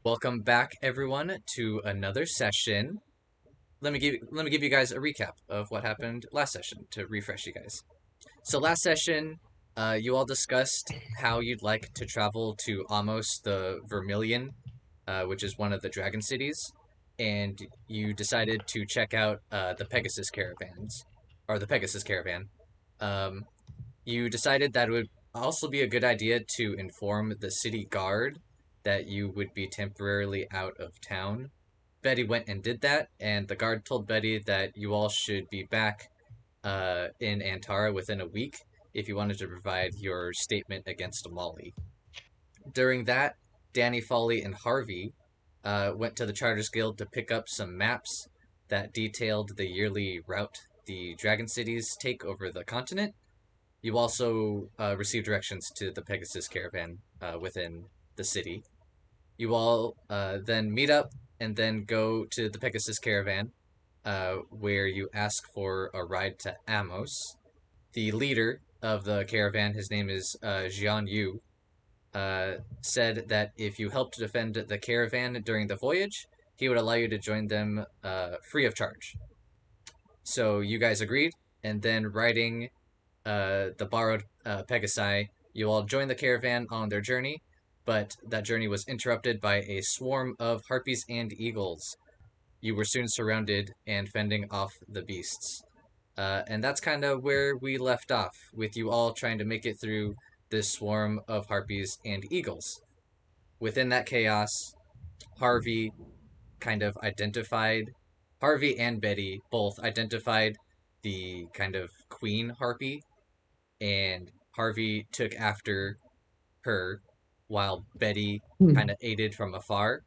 Welcome back, everyone, to another session. Let me give you guys a recap of what happened last session to refresh you guys. So last session, you all discussed how you'd like to travel to Amos the Vermilion, which is one of the dragon cities, and you decided to check out the Pegasus caravans, or the Pegasus caravan. Um, you decided that it would also be a good idea to inform the city guard that you would be temporarily out of town. Betty went and did that, and the guard told Betty that you all should be back in Antara within a week if you wanted to provide your statement against Molly. During that, Danni, Folly, and Harvey went to the Charters Guild to pick up some maps that detailed the yearly route the Dragon Cities take over the continent. You also receive directions to the Pegasus caravan within the city. You all then meet up and then go to the Pegasus caravan, where you ask for a ride to Amos. The leader of the caravan, his name is Jian Yu, said that if you helped defend the caravan during the voyage, he would allow you to join them free of charge. So you guys agreed, and then riding the borrowed Pegasi, you all join the caravan on their journey, but that journey was interrupted by a swarm of harpies and eagles. You were soon surrounded and fending off the beasts. And that's kind of where we left off, with you all trying to make it through this swarm of harpies and eagles. Within that chaos, Harvey kind of identified, Harvey and Betty both identified the kind of queen harpy, and Harvey took after her while Betty kind Hmm. of aided from afar.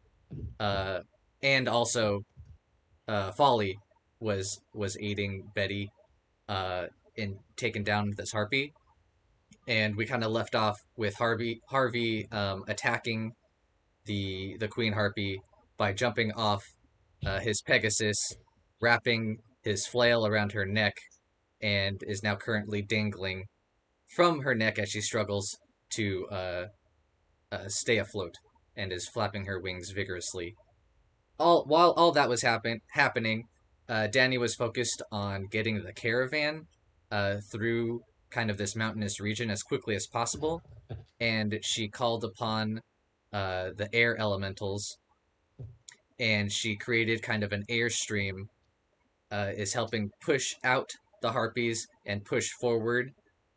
Uh, and also, Folly was aiding Betty in taking down this harpy, and we kind of left off with Harvey attacking the queen harpy by jumping off his Pegasus, wrapping his flail around her neck, and is now currently dangling from her neck as she struggles to stay afloat and is flapping her wings vigorously. While all that was happening, Danny was focused on getting the caravan through kind of this mountainous region as quickly as possible, and she called upon the air elementals, and she created kind of an airstream, is helping push out the harpies and push forward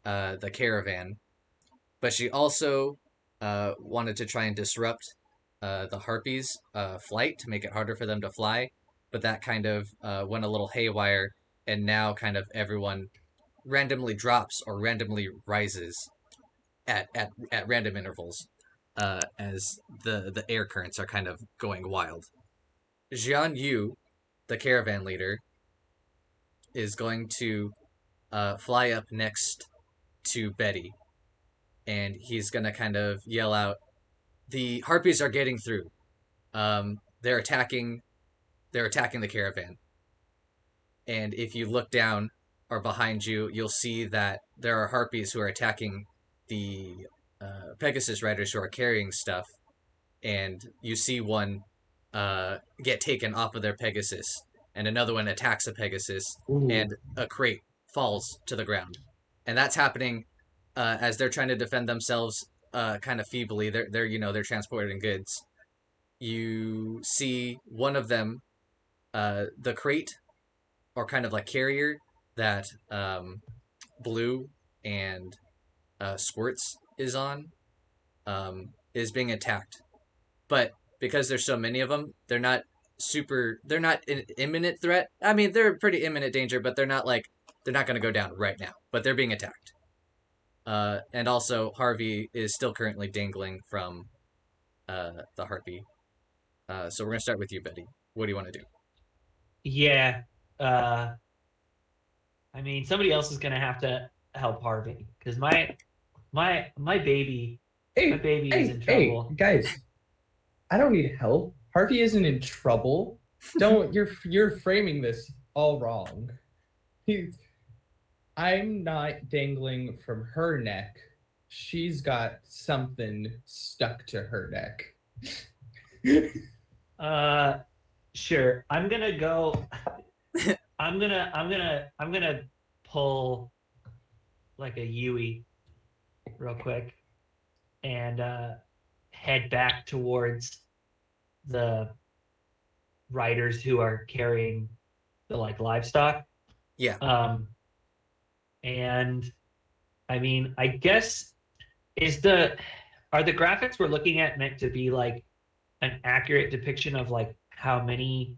the caravan. But she also wanted to try and disrupt the harpies' flight to make it harder for them to fly. But that kind of went a little haywire, and now kind of everyone randomly drops or randomly rises at random intervals as the air currents are kind of going wild. Jian Yu, the caravan leader, is going to fly up next to Betty, and he's gonna kind of yell out, "The harpies are getting through. They're attacking. They're attacking the caravan. And if you look down or behind you, you'll see that there are harpies who are attacking the Pegasus riders who are carrying stuff. And you see one get taken off of their Pegasus, and another one attacks a Pegasus, Ooh. and a crate falls to the ground. And that's happening as they're trying to defend themselves, kind of feebly. They're transporting goods. You see one of them, the crate or kind of like carrier that Bleu and Squirts is on, is being attacked. But because there's so many of them, they're not an imminent threat. I mean, they're pretty imminent danger, but they're not going to go down right now. But they're being attacked. And also, Harvey is still currently dangling from the harpy. So we're gonna start with you, Betty. What do you want to do? Yeah. Uh, I mean, somebody else is gonna have to help Harvey because my Hey, baby is in hey, trouble. guys! I don't need help. Harvey isn't in trouble. Don't you're framing this all wrong. He, I'm not dangling from her neck. She's got something stuck to her neck. Sure. I'm gonna go. I'm gonna pull like a Yui real quick and head back towards the riders who are carrying the like livestock. Yeah. Um, and I mean, I guess is the are the graphics we're looking at meant to be like an accurate depiction of like how many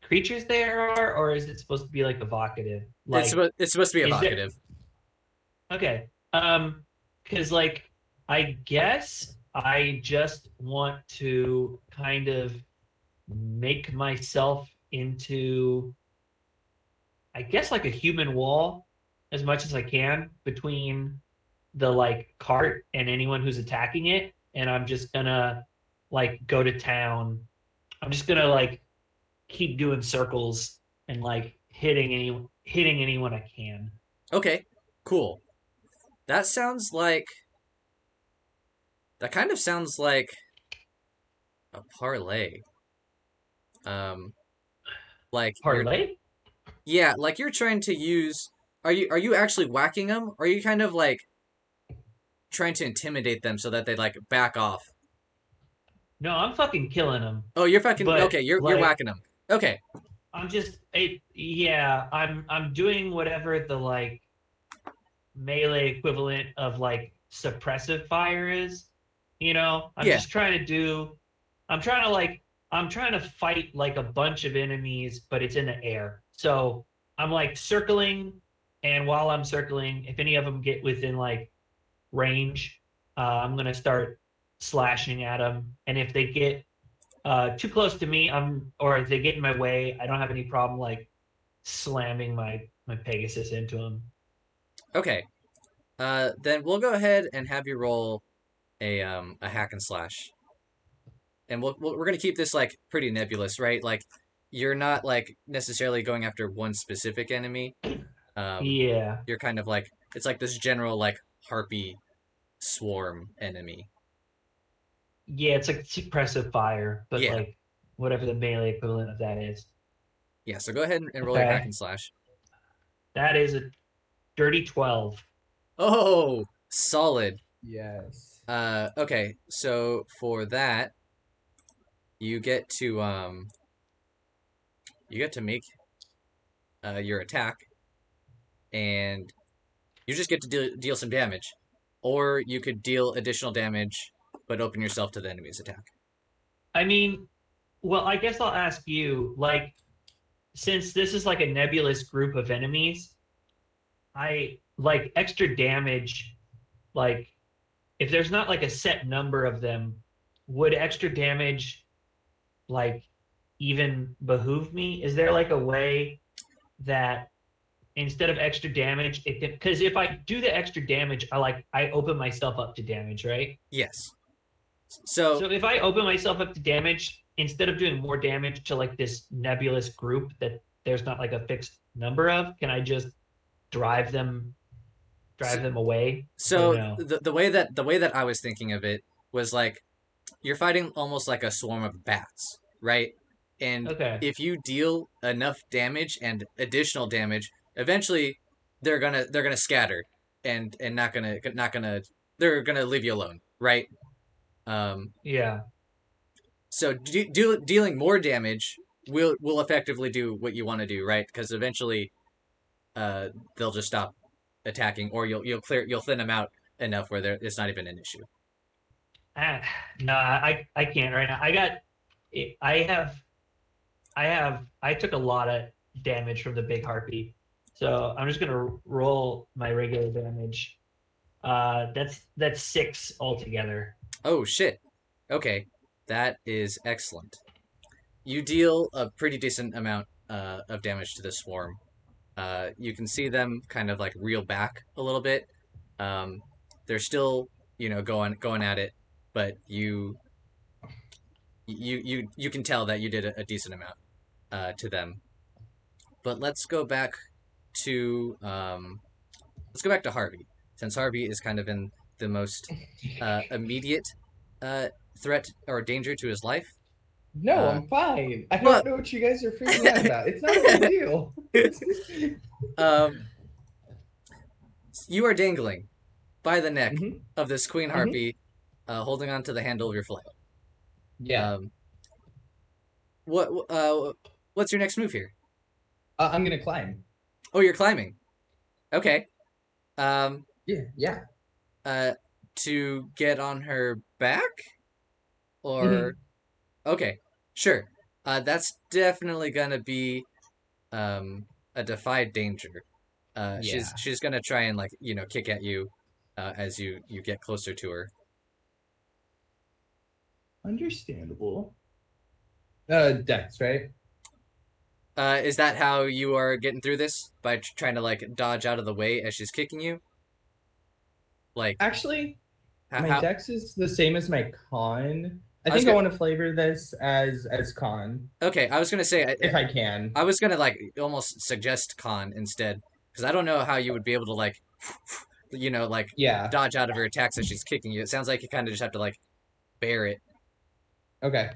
creatures there are, or is it supposed to be like evocative? Like, It's supposed to be is there evocative. okay? Because like I guess I just want to kind of make myself into I guess like a human wall as much as I can between the like cart and anyone who's attacking it, and I'm just gonna like go to town. I'm just gonna like keep doing circles and like hitting anyone I can. Okay, cool. That sounds like that kind of sounds like a parlay. Um, like you're Parlay? yeah, like you're trying to use. Are you actually whacking them? Or are you kind of like trying to intimidate them so that they like back off? No, I'm fucking killing them. Oh, you're fucking But okay. You're like whacking them. Okay, I'm just yeah, I'm doing whatever the like melee equivalent of like suppressive fire is. You know, yeah. I'm trying to like I'm trying to fight like a bunch of enemies, but it's in the air. So I'm like circling, and while I'm circling, if any of them get within like range, I'm gonna start slashing at them. And if they get too close to me, or if they get in my way, I don't have any problem like slamming my Pegasus into them. Okay. Then we'll go ahead and have you roll a hack and slash, and we're gonna keep this like pretty nebulous, right? Like you're not like necessarily going after one specific enemy. Um, Yeah, you're kind of like it's like this general like harpy swarm enemy. yeah, it's like suppressive fire, but Yeah, like whatever the melee equivalent of that is. yeah. So go ahead and roll your hack Okay, and slash. that is a dirty 12. Oh, solid. Yes. Okay. So for that, you get to make your attack, and you just get to deal some damage, or you could deal additional damage, but open yourself to the enemy's attack. I mean, well, I guess I'll ask you, like, since this is like a nebulous group of enemies, I like extra damage, like if there's not like a set number of them, would extra damage like even behoove me? Is there like a way that instead of extra damage, it can, because if I do the extra damage, I open myself up to damage, right? Yes. So So if I open myself up to damage, instead of doing more damage to like this nebulous group that there's not like a fixed number of, can I just drive them so, drive them away or so no? the way that I was thinking of it was like you're fighting almost like a swarm of bats, right? And Okay. if you deal enough damage and additional damage, eventually they're gonna scatter and not gonna they're gonna leave you alone, right? Um, Yeah. so dealing more damage will effectively do what you want to do, right? Because eventually, they'll just stop attacking, or you'll thin them out enough where it's not even an issue. Ah, no, I can't right now. I have I took a lot of damage from the big harpy. So I'm just gonna roll my regular damage. That's six altogether. Oh shit. Okay, that is excellent. You deal a pretty decent amount of damage to the swarm. You can see them kind of like reel back a little bit. Um, they're still, going at it, but you can tell that you did a decent amount to them. But to let's go back to Harvey, since Harvey is kind of in the most immediate uh, threat or danger to his life. No, Uh, I'm fine. I well, don't know what you guys are freaking out about. It's not a big deal. um, you are dangling by the neck Hmm. of this queen Hmm. harpy, holding on to the handle of your flail. Yeah. Um, what what's your next move here? I'm gonna climb. Oh, you're climbing. Okay. Um, Yeah, yeah. uh, to get on her back, or Hmm. okay, sure. That's definitely gonna be a defied danger. Yeah. She's gonna try and like kick at you, as you get closer to her. Understandable. Dex, right? Is that how you are getting through this by trying to like dodge out of the way as she's kicking you? Like Actually, my how? Dex is the same as my con. I I was think I gonna want to flavor this as con, okay. I was gonna say if I can. I was gonna like almost suggest con instead because I don't know how you would be able to like like Yeah. dodge out of her attacks as she's kicking you. It sounds like you kind of just have to like bear it. Okay.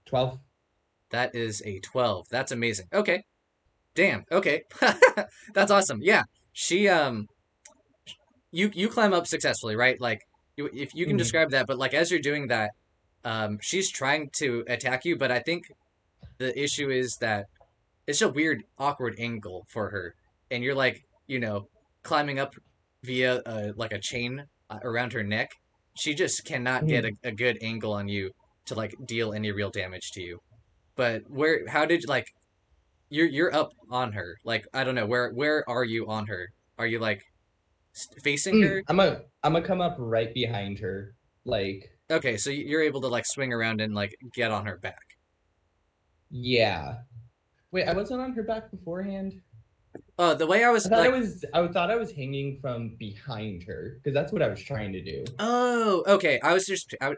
12. That is a 12. That's amazing. Okay. Damn. Okay. That's awesome. Yeah. She you climb up successfully, right? Like if you can Hmm. describe that, but like as you're doing that, she's trying to attack you, but I think the issue is that it's a weird, awkward angle for her, and you're like, climbing up via like a chain around her neck. She just cannot get Hmm. a good angle on you to like deal any real damage to you. But how did like you're up on her? Like I don't know where are you on her? Are you like facing her? I'm gonna come up right behind her. Like, Okay, so you're able to like swing around and like get on her back. yeah. Wait, I wasn't on her back beforehand. Oh, the way I I was thought I like, was I thought I was hanging from behind her because that's what I was trying to do. oh, okay. I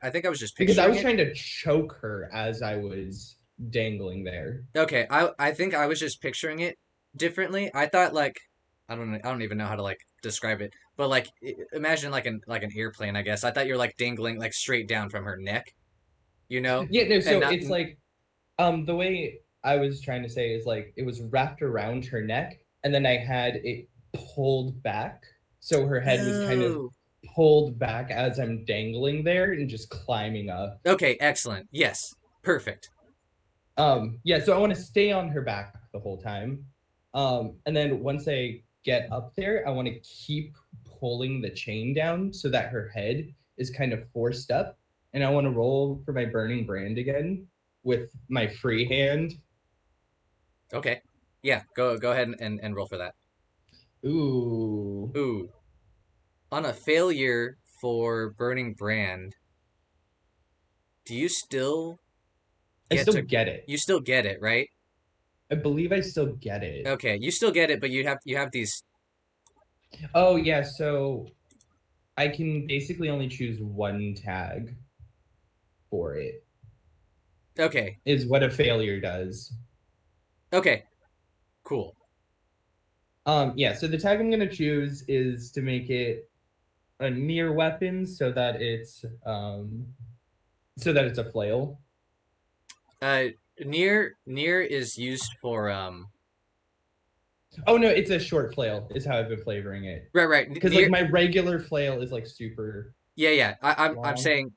think I was just Because I picturing was it. trying to choke her as I was dangling there. Okay, I think I was just picturing it differently. I thought like I don't even know how to like describe it, but like imagine like an airplane, I guess. I thought you're like dangling like straight down from her neck, you know, Yeah, no, and so not it's like the way I was trying to say is like it was wrapped around her neck and then I had it pulled back. So her head was kind of oh. pulled back as I'm dangling there and just climbing up. Okay, excellent. Yes, perfect. Yeah, so I want to stay on her back the whole time. And then once I get up there, I want to keep pulling the chain down so that her head is kind of forced up. And I want to roll for my burning brand again with my free hand. Okay, yeah, go ahead and roll for that. Ooh. Ooh, on a failure for burning brand, do you still I get still to? get it. You still get it, right? I believe I still get it. Okay, you still get it, but you have these. Oh yeah, so I can basically only choose one tag for it, Okay, is what a failure does. okay, cool. Yeah, so the tag I'm gonna choose is to make it a near weapon so that it's a flail. Uh, near is used for Oh no, it's a short flail, is how I've been flavoring it. right Because like near my regular flail is like super yeah. I'm long. saying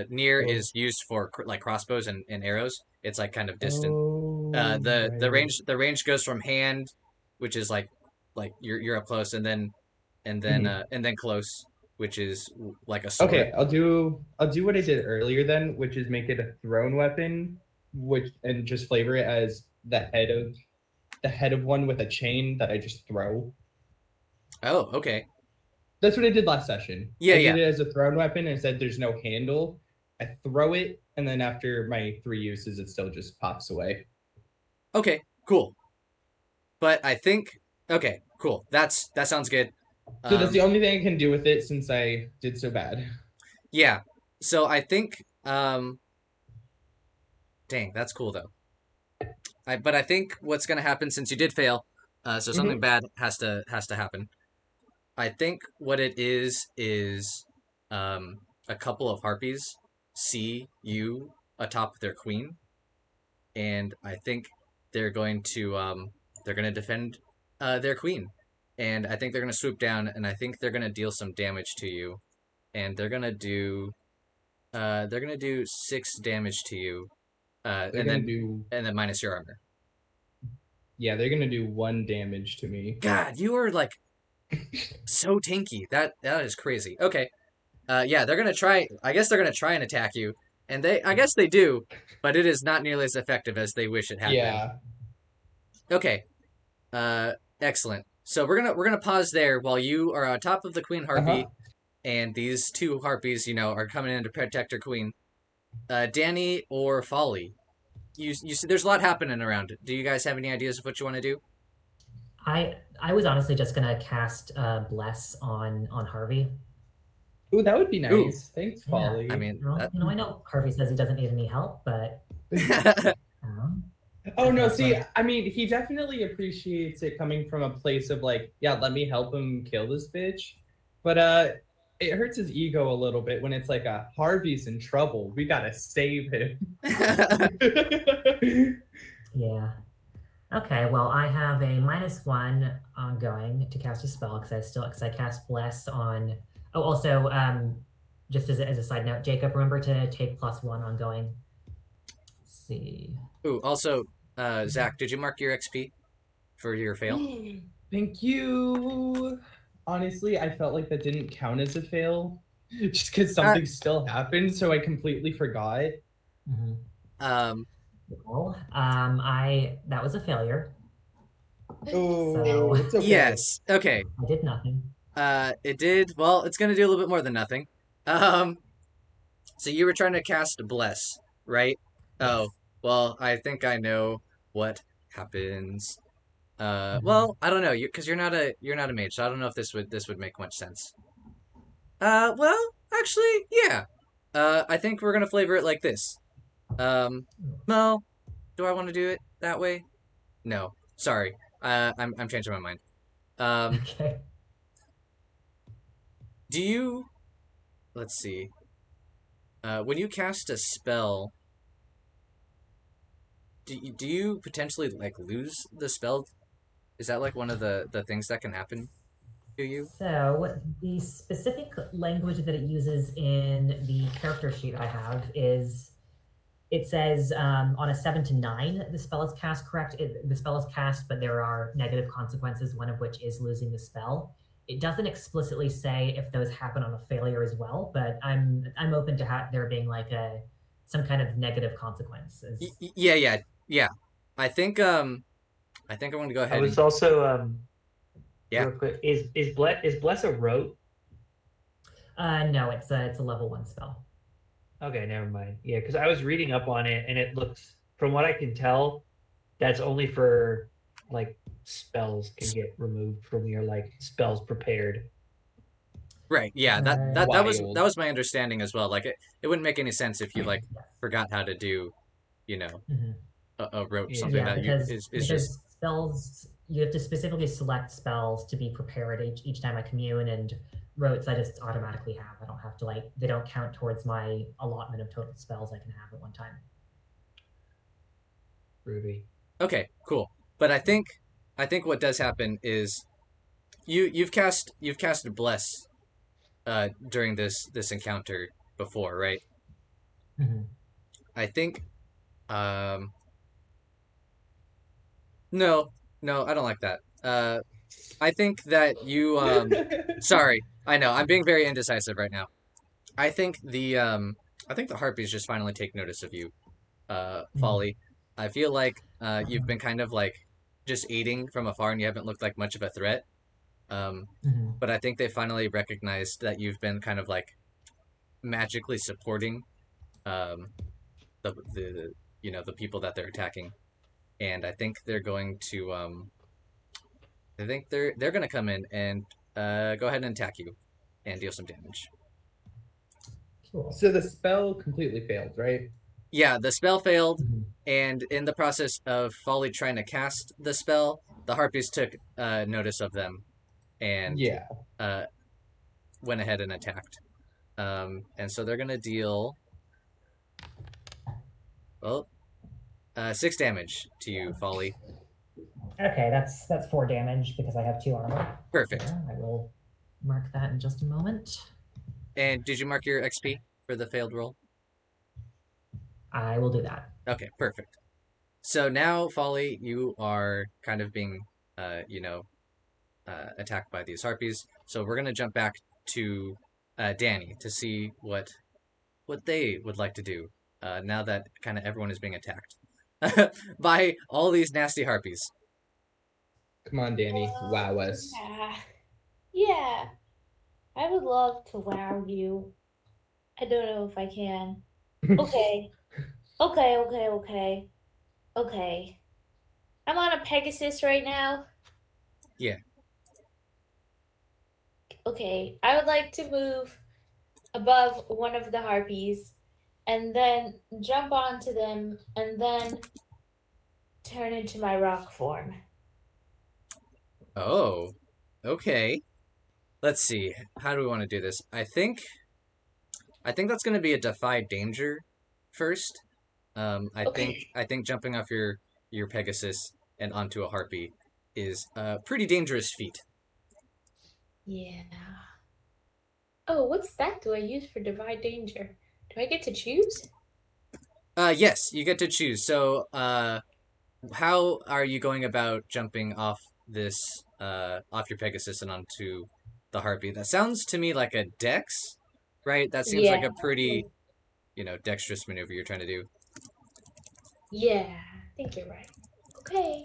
near Oh. is used for like crossbows and arrows. It's like kind of distant. Oh right. The range goes from hand, which is like you're up close, Mhm. and then close, which is like a sword. Okay, I'll do what I did earlier then, which is make it a thrown weapon, which and just flavor it as the head of one with a chain that I just throw. Oh, okay. That's what I did last session. Yeah, I yeah. did it as a thrown weapon and said there's no handle. I throw it, and then after my 3 uses, it still just pops away. Okay, cool. But I think okay, cool. That sounds good. So that's Um, the only thing I can do with it since I did so bad. yeah. So I think dang, that's cool though. But I think what's gonna happen since you did fail, so something Hmm. bad has to happen. I think what it is a couple of harpies see you atop their queen, and I think they're going to defend their queen, and I think they're going to swoop down, and I think they're going to deal some damage to you, and they're going to do 6 damage to you, They're and gonna then do minus your armor. yeah, they're gonna do 1 damage to me. God, you are like so tanky. That is crazy. Okay. Yeah, they're gonna try. I guess they're gonna try and attack you, and I guess they do, but it is not nearly as effective as they wish it had been. Yeah. Okay. Excellent. So we're gonna pause there while you are on top of the Queen Harpy, and these 2 harpies, are coming in to protect her queen. Danni or Folly, you see, there's a lot happening around. Do you guys have any ideas of what you want to do? I was honestly just gonna cast Bless on Harvey. Ooh, that would be nice. Ooh. Thanks, Yeah, Folly. I mean, I know Harvey says he doesn't need any help, but Oh no, see, I mean, he definitely appreciates it coming from a place of like, yeah, let me help him kill this bitch. But it hurts his ego a little bit when it's like Harvey's in trouble. We gotta save him. yeah. Okay, well, I have a -1 ongoing to cast a spell because I cast Bless on. Oh, also, just as a side note, Jacob, remember to take +1 ongoing. Let's see. Ooh, also, Zach, did you mark your XP for your fail? Thank you. Honestly, I felt like that didn't count as a fail, just because something still happened, so I completely forgot. Mm-hmm. Well, that was a failure. Oh, so, it's okay. Yes. Okay. I did nothing. It did. Well, it's gonna do a little bit more than nothing. So you were trying to cast Bless, right? Yes. Oh, well, I think I know what happens. Well, I don't know, because you're not a mage, so I don't know if this would make much sense. Well, actually, yeah. I think we're gonna flavor it like this. Well, do I want to do it that way? No, sorry. I'm changing my mind. Okay. Do you? Let's see. When you cast a spell, do you potentially like lose the spell? Is that like one of the things that can happen to you? So the specific language that it uses in the character sheet I have is, it says on a 7 to 9, the spell is cast the spell is cast, but there are negative consequences, one of which is losing the spell. It doesn't explicitly say if those happen on a failure as well, but I'm open to there being like some kind of negative consequences. Yeah. I think I'm going to go ahead. I was also yeah. Real quick, is Bless a rote? No, it's a level 1 spell. Okay, never mind. Yeah, because I was reading up on it, and it looks, from what I can tell, that's only for like spells can get removed from your like spells prepared. Right. Yeah. That was my understanding as well. Like it wouldn't make any sense if you like forgot how to do, a rote, something that is just spells. You have to specifically select spells to be prepared each time I commune, and rotes I just automatically have. I don't have to they don't count towards my allotment of total spells I can have at one time. Ruby. Okay, cool. But I think what does happen is you've cast Bless during this encounter before, right? Mm-hmm. I think no, I don't like that. I think that you sorry, I know I'm being very indecisive right now. I think the harpies just finally take notice of you, Folly. I feel like you've been kind of like just aiding from afar, and you haven't looked like much of a threat. But I think they finally recognized that you've been kind of like magically supporting the the people that they're attacking, and I think they're going to they're going to come in and go ahead and attack you and deal some damage. Cool. So the spell completely failed, right? Yeah, the spell failed, and in the process of Folly trying to cast the spell, the harpies took notice of them and went ahead and attacked. And so they're going to deal Well, 6 damage to you, Folly. Okay, that's 4 damage because I have 2 armor. Perfect. Yeah, I will mark that in just a moment. And did you mark your XP for the failed roll? I will do that. Okay, perfect. So now, Folly, you are kind of being, attacked by these harpies. So we're gonna jump back to Danni to see what they would like to do now that kind of everyone is being attacked by all these nasty harpies. Come on, Danny. Wow us. Yeah. Yeah. I would love to wow you. I don't know if I can. Okay. Okay. I'm on a Pegasus right now. Yeah. Okay. I would like to move above one of the harpies and then jump onto them and then turn into my rock form. Oh, okay. Let's see. How do we want to do this? I think that's going to be a defy danger first. Okay. I think jumping off your Pegasus and onto a harpy is a pretty dangerous feat. Yeah. Oh, what's that do I use for divide danger? Do I get to choose? Yes, you get to choose. So, how are you going about jumping off this off your Pegasus and onto the harpy? That sounds to me like a dex, right? That seems like Yeah. a pretty, dexterous maneuver you're trying to do. Yeah, I think you're right. Okay.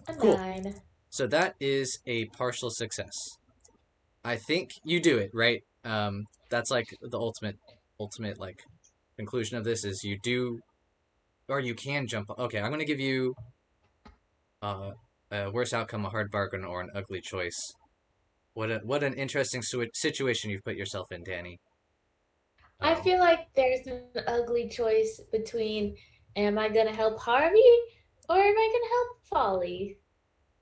A Cool. 9. So that is a partial success. I think you do it, right? That's like the ultimate like conclusion of this is you do, or you can jump. Okay, I'm gonna give you a worse outcome, a hard bargain, or an ugly choice. What an interesting situation you've put yourself in, Danny. I feel like there's an ugly choice between am I gonna help Harvey or am I gonna help Folly?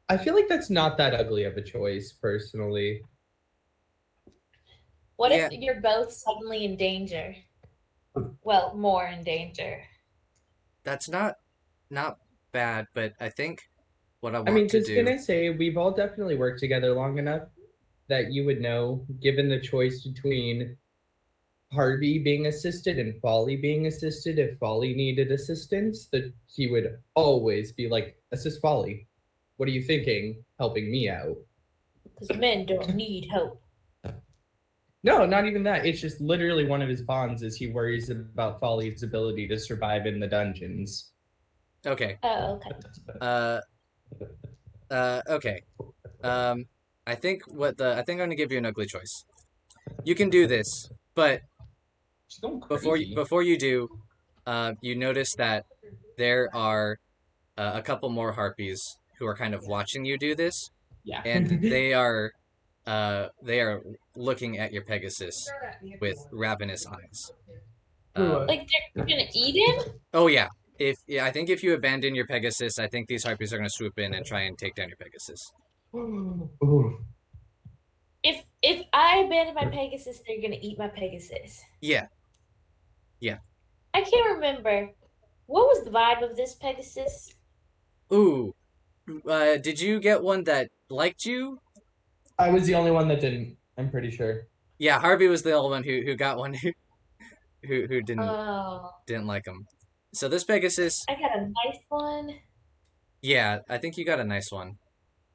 I feel like that's not that ugly of a choice, personally. What Yeah. if you're both suddenly in danger? Well, more in danger. That's not bad, but I think what I I want mean, to because do. can I say we've all definitely worked together long enough that you would know, given the choice between Harvey being assisted and Folly being assisted, if Folly needed assistance, that he would always be like, assist Folly. What are you thinking? Helping me out. Because men don't need help. No, not even that. It's just literally one of his bonds is he worries about Folly's ability to survive in the dungeons. Okay. Oh, okay. Okay. I think I think I'm gonna give you an ugly choice. You can do this, but She's going before crazy. you do, you notice that there are a couple more harpies who are kind of watching you do this, Yeah. and they are looking at your Pegasus with ravenous eyes. Like they're gonna eat him? Oh yeah. I think if you abandon your Pegasus, I think these harpies are gonna swoop in and try and take down your Pegasus. If I abandon my Pegasus, they're gonna eat my Pegasus. Yeah. I can't remember. What was the vibe of this Pegasus? Ooh. Did you get one that liked you? I was the only one that didn't, I'm pretty sure. Yeah, Harvey was the only one who got one who Oh, didn't like him. So this Pegasus, I got a nice one. yeah, I think you got a nice one.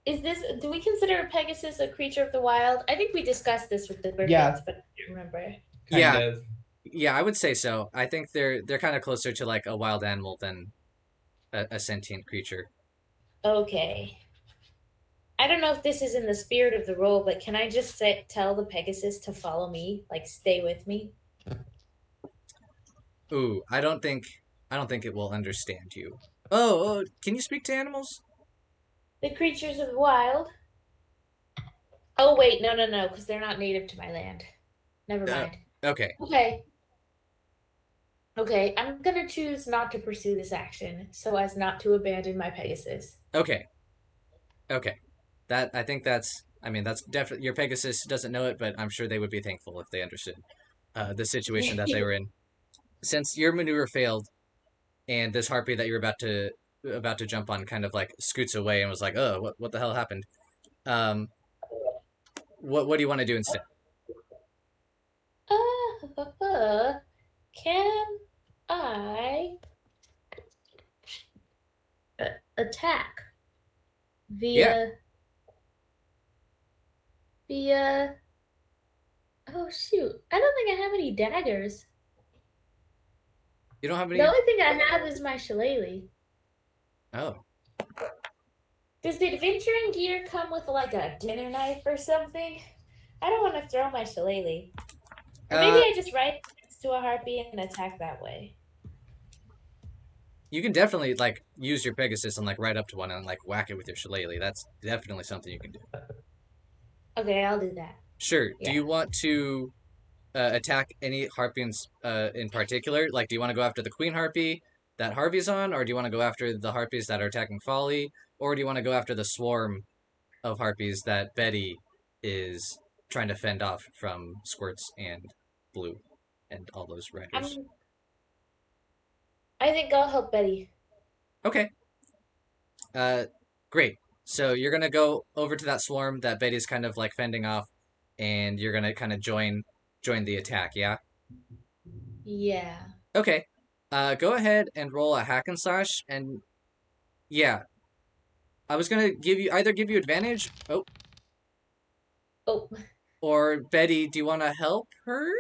Do we consider a Pegasus a creature of the wild? I think we discussed this with the Griffins, Yeah. but I don't remember. Kind of. Yeah, I would say so. I think they're kind of closer to like a wild animal than a sentient creature. Okay. I don't know if this is in the spirit of the role, but can I just tell the Pegasus to follow me, like stay with me? Ooh, I don't think it will understand you. Oh, can you speak to animals? The creatures of the wild. Oh wait, no, because they're not native to my land. Never mind. Okay. Okay, I'm gonna choose not to pursue this action so as not to abandon my Pegasus. Okay. I think that's definitely your Pegasus doesn't know it, but I'm sure they would be thankful if they understood the situation that they were in. Since your maneuver failed, and this harpy that you're about to jump on kind of like scoots away and was like, "Oh, what the hell happened?" Um, what do you want to do instead? Can I attack Yeah, via via? Oh shoot! I don't think I have any daggers. you don't have The any. only thing I have is my shillelagh. Oh, Does the adventuring gear come with like a dinner knife or something? I don't want to throw my shillelagh. Or maybe uh, I just ride next to a harpy and attack that way. you can definitely like use your Pegasus and like ride up to one and like whack it with your shillelagh. That's definitely something you can do. Okay, I'll do that. Sure. Do Yeah. you want to attack any harpies in particular? Like, do you want to go after the queen harpy that Harvey's on, or do you want to go after the harpies that are attacking Folly, or do you want to go after the swarm of harpies that Betty is trying to fend off from Squirts and Bleu and all those riders? I'm I think I'll help Betty. Okay. Uh, great. So you're gonna go over to that swarm that Betty's kind of like fending off, and you're gonna kind of join the attack. Yeah. Yeah. Okay. Go ahead and roll a hack and slash, and yeah, I was gonna give you advantage. Oh, Oh, or Betty, do you want to help her?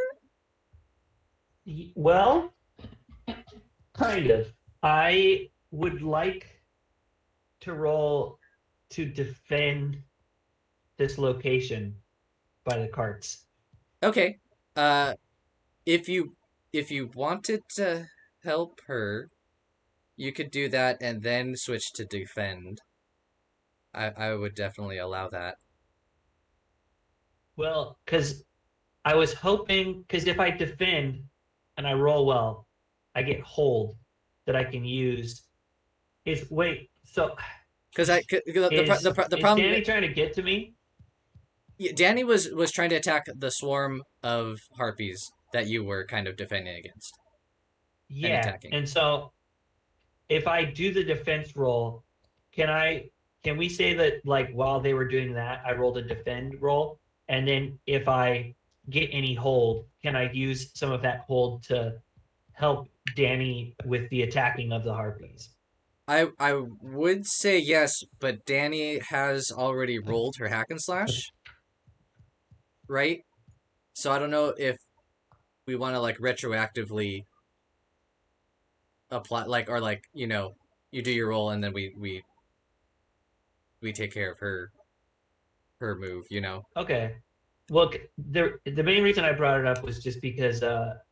Well, kind of. I would like to roll to defend this location by the carts. Okay. If you wanted to help her, you could do that and then switch to defend. I would definitely allow that. Well, because I was hoping, because if I defend and I roll well, I get hold that I can use. Is wait, so Because the is problem, Danny trying to get to me? yeah, Danny was trying to attack the swarm of harpies that you were kind of defending against and Yeah, attacking. and so if I do the defense roll, can we say that like while they were doing that, I rolled a defend roll, and then if I get any hold, can I use some of that hold to help Danny with the attacking of the harpies? I would say yes, but Danny has already rolled her hack and slash, right? So I don't know if we want to like retroactively apply like or like, you do your roll and then we take care of her move, you know. Okay. Well, the main reason I brought it up was just because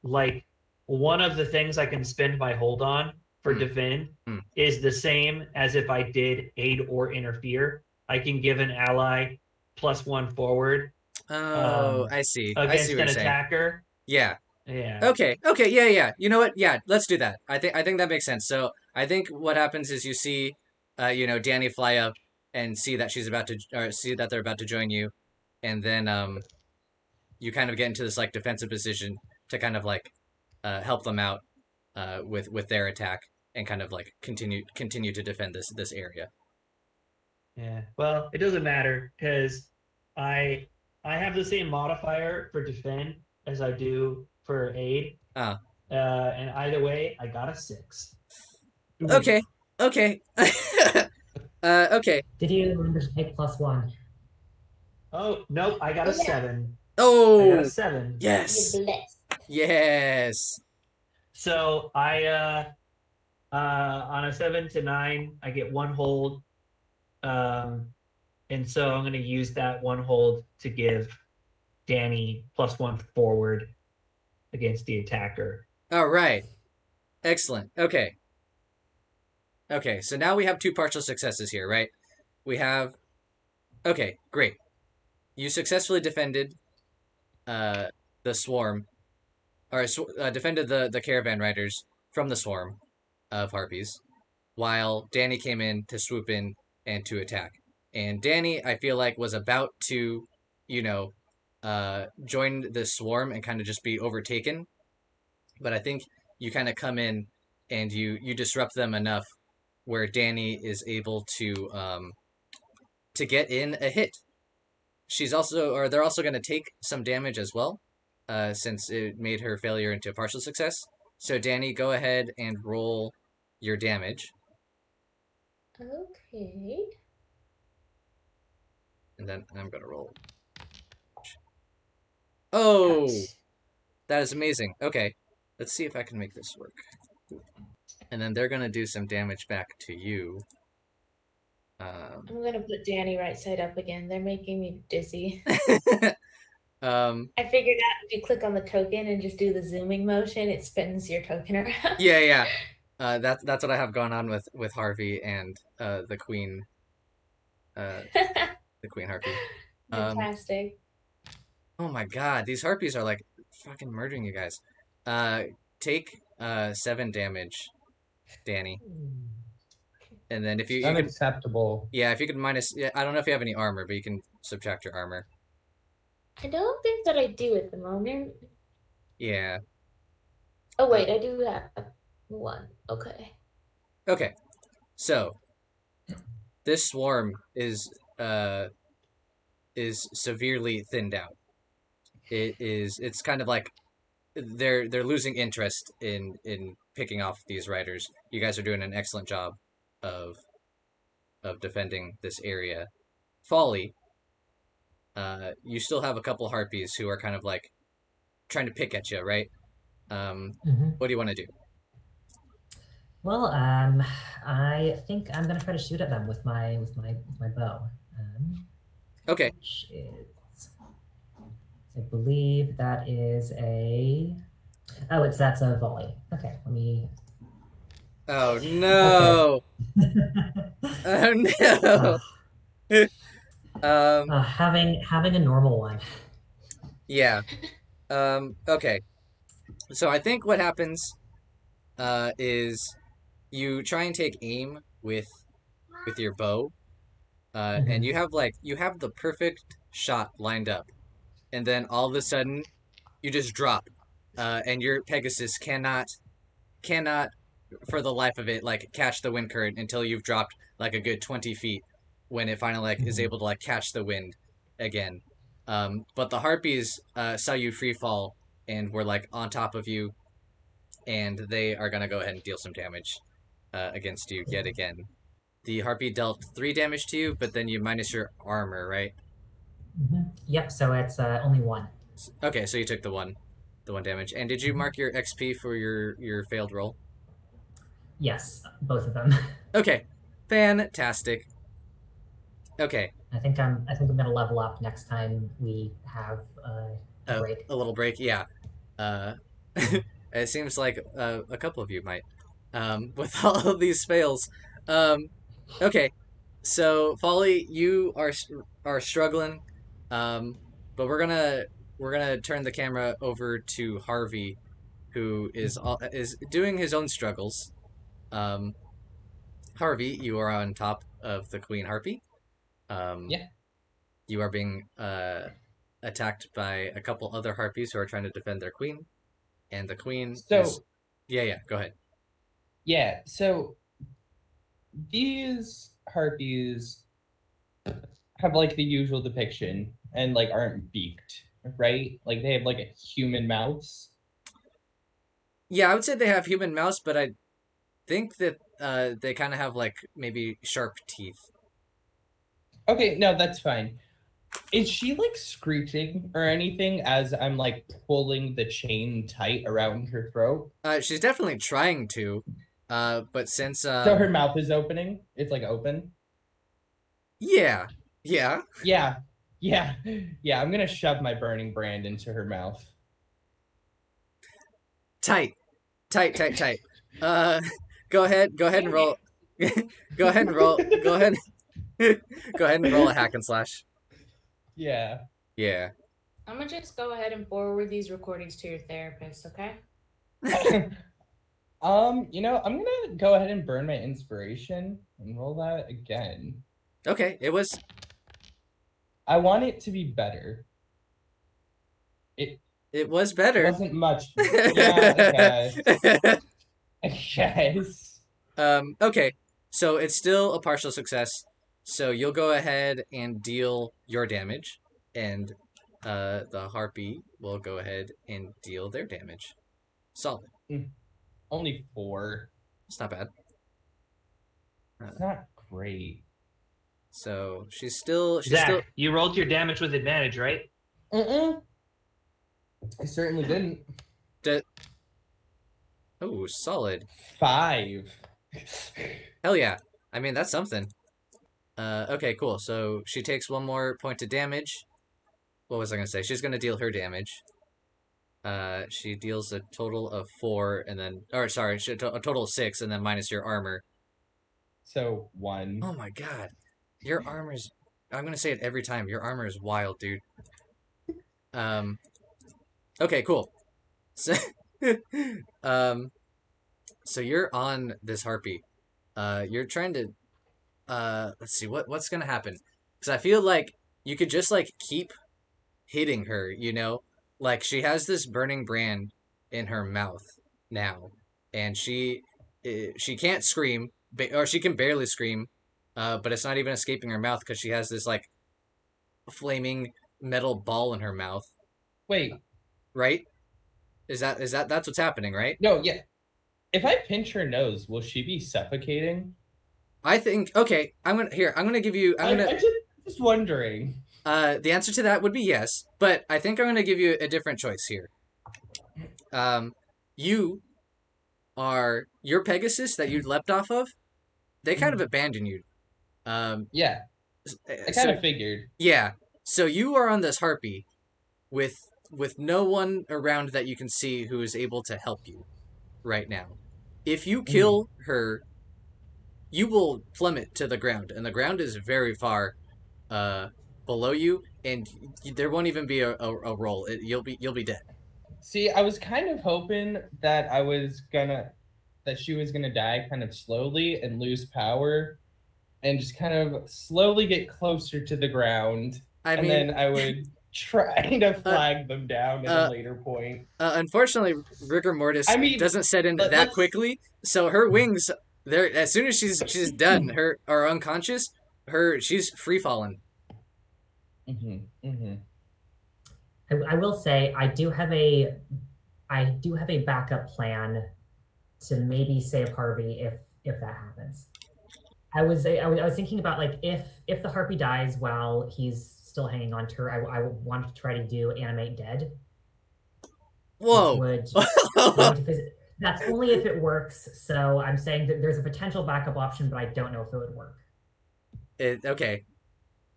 like one of the things I can spend my hold on for Hmm. defend Hmm. is the same as if I did aid or interfere. I can give an ally +1 forward Oh, I see. I see against what an you're saying. attacker. Yeah. Yeah. Okay. Okay. Yeah. Yeah. You know what? Yeah. Let's do that. I think that makes sense. So I think what happens is you see, Danny fly up and see that she's about to, or see that they're about to join you, and then you kind of get into this like defensive position to kind of like help them out with their attack and kind of like continue to defend this area. Yeah. Well, it doesn't matter because I I have the same modifier for defend as I do for aid. Uh, And either way, I got a 6. okay. Okay. Okay. Did you take +1? Oh, nope, I got a Yeah. 7. I got a Oh, 7. you're yes. blessed. Yes. So I on a 7 to 9, I get 1 hold. And so I'm going to use that 1 hold to give Danny +1 forward against the attacker. All right. Excellent. Okay. Okay, so now we have 2 partial successes here, right? We have. Okay, great. You successfully defended the swarm, or defended the caravan riders from the swarm of harpies, while Danny came in to swoop in and to attack. And Danny, I feel like, was about to, you know, join the swarm and kind of just be overtaken. But I think you kind of come in and you disrupt them enough where Danni is able to get in a hit. They're also going to take some damage as well, since it made her failure into a partial success. So Danni, go ahead and roll your damage, Okay. and then I'm going to roll. Oh, Ouch. that is amazing. Okay, let's see if I can make this work. And then they're going to do some damage back to you. I'm gonna put Danny right side up again. They're making me dizzy. I figured out if you click on the token and just do the zooming motion, it spins your token around. yeah. That's what I have going on with Harvey and the queen, the queen harpy. Fantastic. Oh my god, these harpies are like fucking murdering you guys. Take 7 damage, Danny. And then if you could, Unacceptable. yeah, if you could minus, yeah, I don't know if you have any armor, but you can subtract your armor. I don't think that I do at the moment. Yeah. Oh wait, I do have 1. Okay. Okay. So this swarm is severely thinned out. It's kind of like they're losing interest in picking off these riders. You guys are doing an excellent job of defending this area. Folly, you still have a couple harpies who are kind of like trying to pick at you, right? What do you want to do? Well, I think I'm gonna try to shoot at them with my bow. Okay. Which is, I believe that is a. Oh, that's a volley. Okay, let me. Oh no! Oh no! Having a normal one. Yeah. Okay. So I think what happens is you try and take aim with your bow, and you have the perfect shot lined up, and then all of a sudden you just drop, and your Pegasus cannot for the life of it like catch the wind current until you've dropped like a good 20 feet when it finally like is able to like catch the wind again. But the harpies saw you free fall and were like on top of you, and they are gonna go ahead and deal some damage against you yet again. The harpy dealt 3 damage to you, but then you minus your armor, right? Yep. So it's only 1. Okay, so you took the one damage. And did you mark your XP for your failed roll? Yes, both of them. Okay, fantastic. Okay. I think I'm gonna level up next time we have a break. A little break, yeah. It seems like a couple of you might, with all of these fails. Okay, so Folly, you are struggling, but we're gonna turn the camera over to Harvey, who is doing his own struggles. Harvey, you are on top of the Queen Harpy. Yeah. You are being attacked by a couple other harpies who are trying to defend their queen, and the queen is... Yeah, go ahead. Yeah, so these harpies have like the usual depiction and like aren't beaked, right? Like they have like a human mouths. Yeah, I would say they have human mouths, but I think that they kind of have like maybe sharp teeth. Okay, no, that's fine. Is she like screeching or anything as I'm like pulling the chain tight around her throat? She's definitely trying to, but since so her mouth is opening, it's like open. Yeah. Yeah. I'm gonna shove my burning brand into her mouth. Tight. Go ahead and roll. Go ahead and roll. Go ahead and roll a hack and slash. Yeah. I'm gonna just go ahead and forward these recordings to your therapist, okay? I'm gonna go ahead and burn my inspiration and roll that again. Okay, it was... I want it to be better. It was better. It wasn't much. Yeah, okay. I guess. Okay, so it's still a partial success. So you'll go ahead and deal your damage, and the harpy will go ahead and deal their damage. Solid. Only 4. It's not bad. It's not great. So she's still Zach, you rolled your damage with advantage, right? I certainly didn't. Oh, solid. 5. Hell yeah. I mean, that's something. Okay, cool. So she takes 1 more point of damage. What was I gonna say? She's gonna deal her damage. She deals a total of 4, and then, or sorry, a total of 6, and then minus your armor. So 1. Oh my god, your armor's. I'm gonna say it every time. Your armor is wild, dude. Okay, cool. So, so you're on this harpy. You're trying to. Let's see what's gonna happen, because I feel like you could just like keep hitting her. Like she has this burning brand in her mouth now, and she can't scream, or she can barely scream, but it's not even escaping her mouth because she has this like flaming metal ball in her mouth. Wait. Right? That's what's happening, right? No, yeah. If I pinch her nose, will she be suffocating? I think okay. I'm gonna give you. I'm just wondering. The answer to that would be yes, but I think I'm gonna give you a different choice here. Your Pegasus that you leapt off of, they kind of abandoned you. Yeah, I kind of figured. Yeah, so you are on this harpy with no one around that you can see who is able to help you right now. If you kill her, you will plummet to the ground, and the ground is very far below you, and there won't even be a roll. You'll be dead. See, I was kind of hoping that she was gonna die kind of slowly and lose power, and just kind of slowly get closer to the ground, and then I would try to flag them down at a later point. Unfortunately, rigor mortis doesn't set in that quickly, so her wings, as soon as she's done, or unconscious, she's free falling. I will say I do have a backup plan to maybe save Harvey if that happens. I was thinking about like if the harpy dies while he's still hanging on to her, I wanted to try to do animate dead. Whoa! That's only if it works. So I'm saying that there's a potential backup option, but I don't know if it would work. Okay.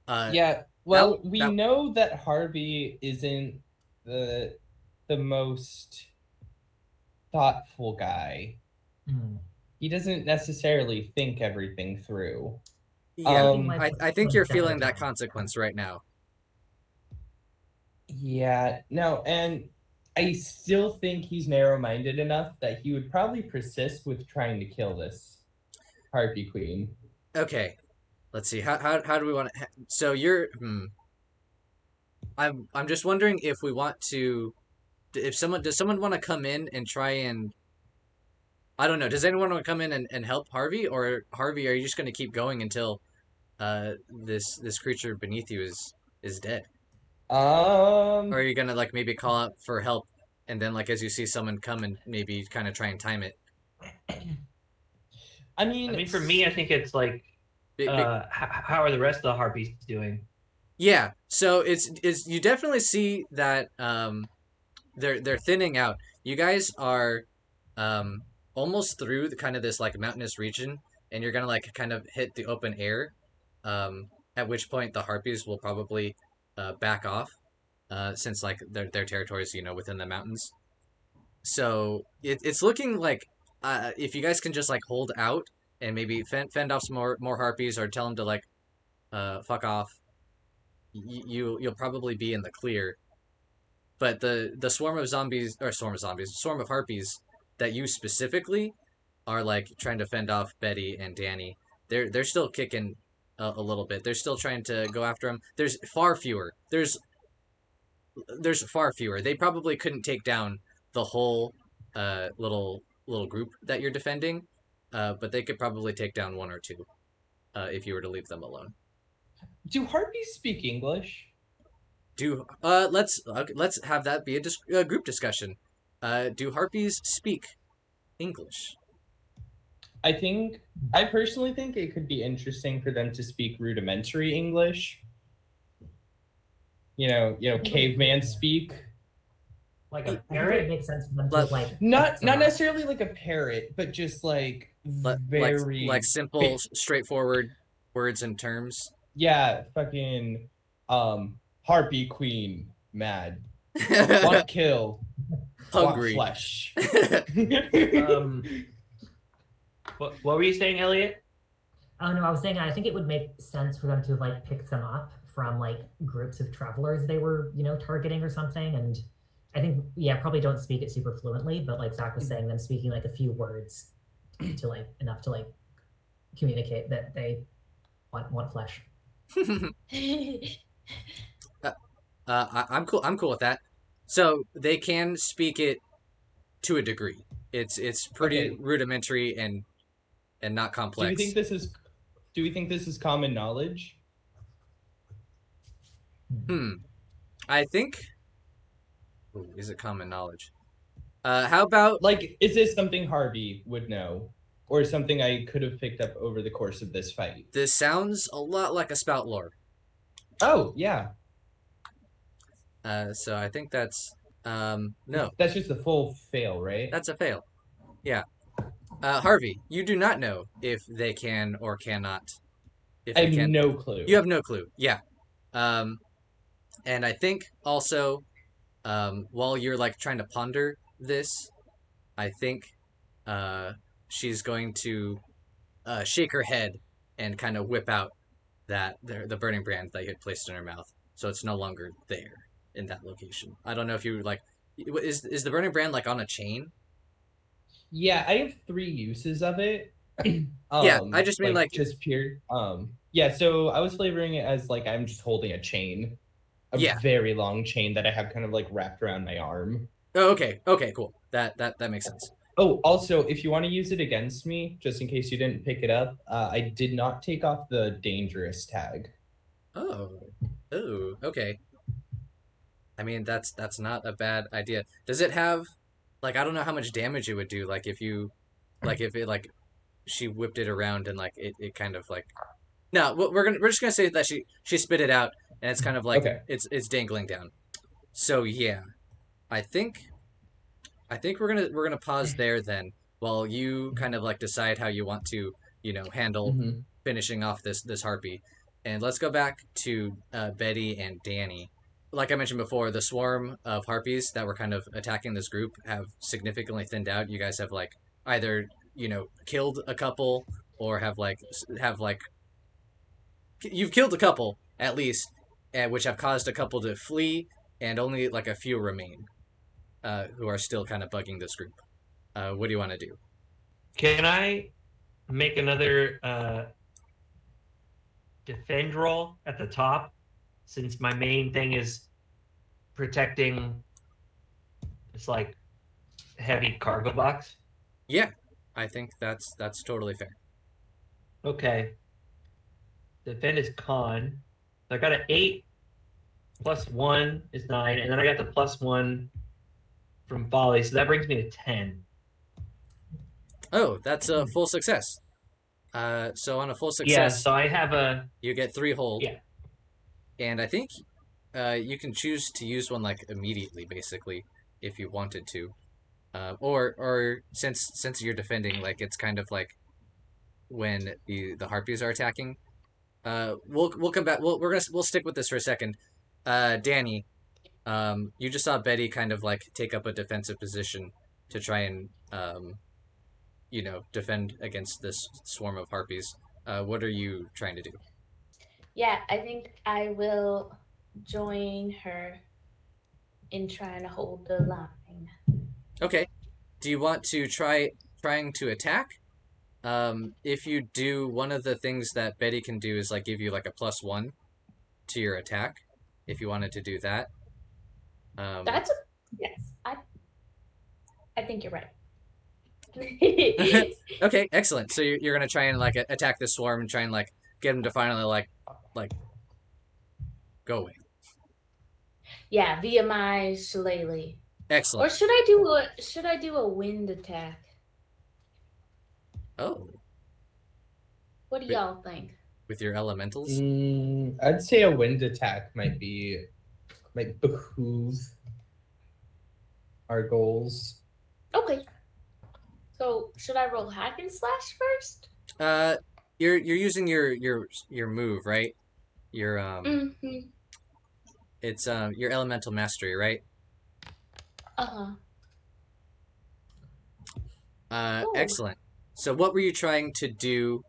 Yeah. Well, we know that Harvey isn't the most thoughtful guy. He doesn't necessarily think everything through. Yeah, I think you're feeling that consequence right now. Yeah, no, and I still think he's narrow-minded enough that he would probably persist with trying to kill this Harpy Queen. Okay, let's see. How do we want to? So you're. I'm just wondering if we want to. Does someone want to come in and try and? I don't know. Does anyone want to come in and help Harvey, or Harvey, are you just going to keep going until this creature beneath you is dead? Or are you gonna like maybe call out for help, and then like as you see someone come and maybe kind of try and time it? I mean, for me, I think it's like, how are the rest of the harpies doing? Yeah, so it's you definitely see that they're thinning out. You guys are almost through the kind of this like mountainous region, and you're gonna like kind of hit the open air. At which point the harpies will probably back off, since like their territory is within the mountains. So it's looking like if you guys can just like hold out and maybe fend off some more harpies, or tell them to like fuck off, you'll probably be in the clear. But the swarm of harpies that you specifically are like trying to fend off Betty and Danni, they're still kicking a little bit. They're still trying to go after him. There's far fewer. There's far fewer. They probably couldn't take down the whole little little group that you're defending, but they could probably take down one or two if you were to leave them alone. Do harpies speak English? Let's have that be a group discussion. Do harpies speak English? I personally think it could be interesting for them to speak rudimentary English. Caveman speak. Like a I think it parrot? makes sense for them to Let- like Not pick them up. necessarily like a parrot, but just like very like simple, straightforward words and terms. yeah, fucking harpy queen mad. Want kill. Hungry. Want flesh. What were you saying, Eliot? Oh no, I was saying I think it would make sense for them to like pick them up from like groups of travelers they were, targeting or something. And I think probably don't speak it super fluently, but like Zach was saying, them speaking like a few words to like enough to like communicate that they want flesh. I'm cool. I'm cool with that. So they can speak it to a degree. It's pretty Okay. rudimentary and not complex. Do we think this is common knowledge? I think. Ooh, is it common knowledge? How about Like, is this something Harvey would know, or something I could have picked up over the course of this fight? this? Sounds a lot like a spout lore. Oh yeah. So I think that's no. That's just a full fail, right? That's a fail. Yeah. Harvey, you do not know if they can or cannot. If I they have can. no clue. You have no clue. Yeah. And I think also, while you're like trying to ponder this, I think she's going to shake her head and kind of whip out the burning brand that you had placed in her mouth, so it's no longer there in that location. I don't know if you like. Is the burning brand like on a chain? Yeah, I have 3 uses of it. Yeah, I just mean like just pure. Yeah, so I was flavoring it as like I'm just holding a chain, a Yeah. very long chain that I have kind of like wrapped around my arm. Oh, okay, cool. That makes sense. Oh, also, if you want to use it against me, just in case you didn't pick it up, I did not take off the dangerous tag. Oh, okay. I mean, that's not a bad idea. Does it have, like, I don't know how much damage it would do, like if it like she whipped it around and like it kind of like. No, we're just gonna say that she spit it out and it's kind of like Okay. it's dangling down. So yeah, I think we're gonna pause there then while you kind of like decide how you want to handle Mm-hmm. finishing off this harpy, and let's go back to Betty and Danni. Like I mentioned before, the swarm of harpies that were kind of attacking this group have significantly thinned out. You guys have like either killed a couple or have you've killed a couple at least, which have caused a couple to flee, and only like a few remain, who are still kind of bugging this group. What do you want to do? Can I make another defend roll at the top, since my main thing is protecting this like heavy cargo box? Yeah, I think that's totally fair. Okay. Defend is con. So I got an 8 plus 1 is 9, and then I got the plus 1 from Folly, so that brings me to 10. Oh, that's a full success. So on a full success, Yeah, so I have a you get 3 hold. Yeah. And I think you can choose to use one like immediately, basically, if you wanted to, or since you're defending, like it's kind of like when the harpies are attacking. We'll come back. We'll stick with this for a second. Danni, you just saw Betty kind of like take up a defensive position to try and defend against this swarm of harpies. What are you trying to do? Yeah, I think I will join her in trying to hold the line. Okay. Do you want to trying to attack? If you do, one of the things that Betty can do is like give you like a +1 to your attack. If you wanted to do that. Yes. I think you're right. Okay, excellent. So you're gonna try and like attack the swarm and try and like get him to finally like go away. Yeah, via my shillelagh. Excellent. Or should I do a wind attack? Oh, What do Wi- y'all think? with your elementals. I'd say a wind attack might behoove our goals. Okay. So should I roll hack and slash first? You're using your move, right? Your Mm-hmm. it's your elemental mastery, right? Uh-huh. Cool. Excellent. So what were you trying to do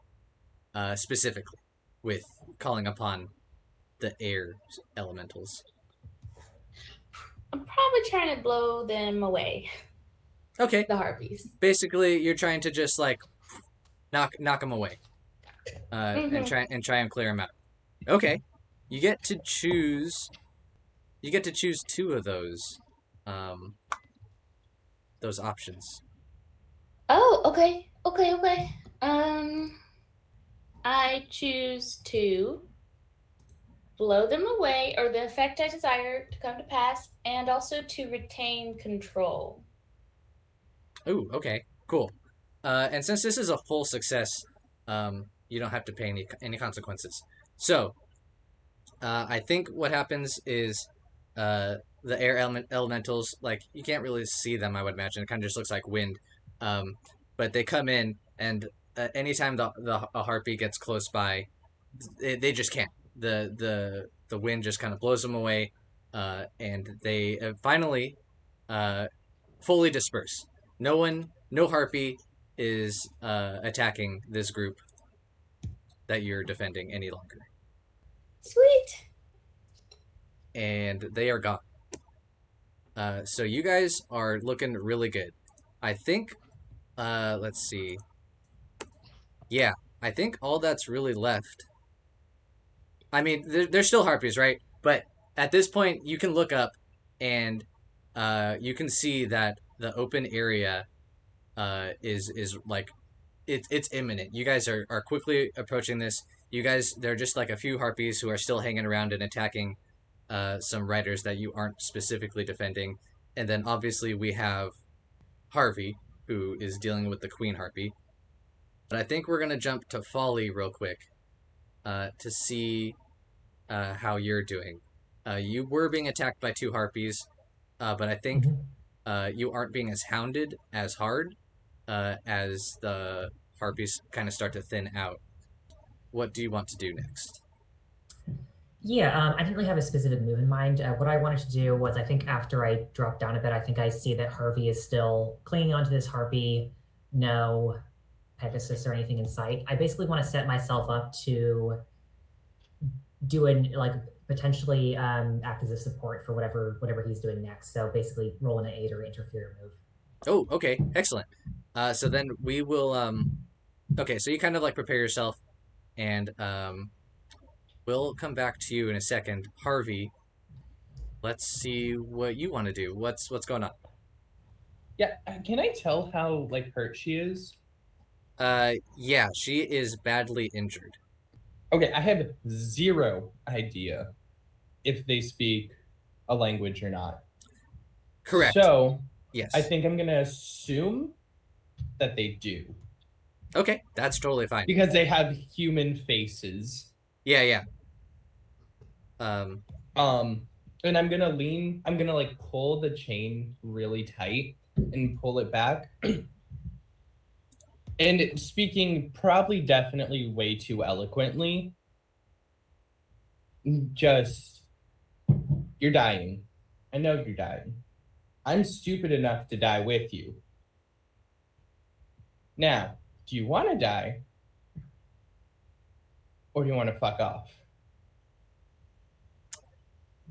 specifically with calling upon the air elementals? I'm probably trying to blow them away, Okay. the harpies. Basically, you're trying to just like knock them away, Mhm. and try and clear them out. Okay. You get to choose. You get to choose two of those options. Oh, okay. Okay. I choose to blow them away, or the effect I desire to come to pass, and also to retain control. Ooh, okay, cool. And since this is a full success, you don't have to pay any consequences. So, I think what happens is, the air elementals, like you can't really see them. I would imagine it kind of just looks like wind, but they come in, and anytime a harpy gets close by, they just can't. The wind just kind of blows them away, and they finally fully disperse. No harpy is attacking this group that you're defending any longer, Sweet. and they are gone. So you guys are looking really good. I think. Let's see. Yeah, I think all that's really left. I mean, there's still harpies, right? But at this point, you can look up, and you can see that the open area is like it's imminent. You guys are quickly approaching this. You guys, there are just like a few harpies who are still hanging around and attacking some riders that you aren't specifically defending, and then obviously we have Harvey, who is dealing with the queen harpy. But I think we're gonna jump to Folly real quick to see how you're doing. You were being attacked by two harpies, but I think you aren't being as hounded as hard as the harpies kind of start to thin out. What do you want to do next? Yeah, I didn't really have a specific move in mind. What I wanted to do was, I think after I drop down a bit, I think I see that Harvey is still clinging onto this harpy. No Pegasus or anything in sight. I basically want to set myself up to do an like potentially act as a support for whatever he's doing next. So basically, roll an aid or interfere move. Oh, okay, excellent. So then we will. Okay, so you kind of like prepare yourself, and we'll come back to you in a second, Harvey. Let's see what you want to do. What's going on? Yeah, can I tell how like hurt she is? Yeah, she is badly injured. Okay, I have zero idea if they speak a language or not. Correct. So yes, I think I'm gonna assume that they do. Okay, that's totally fine. Because they have human faces. Yeah. And I'm gonna like pull the chain really tight and pull it back. And speaking probably definitely way too eloquently, just, you're dying. I know you're dying. I'm stupid enough to die with you. Now, do you want to die? Or do you want to fuck off?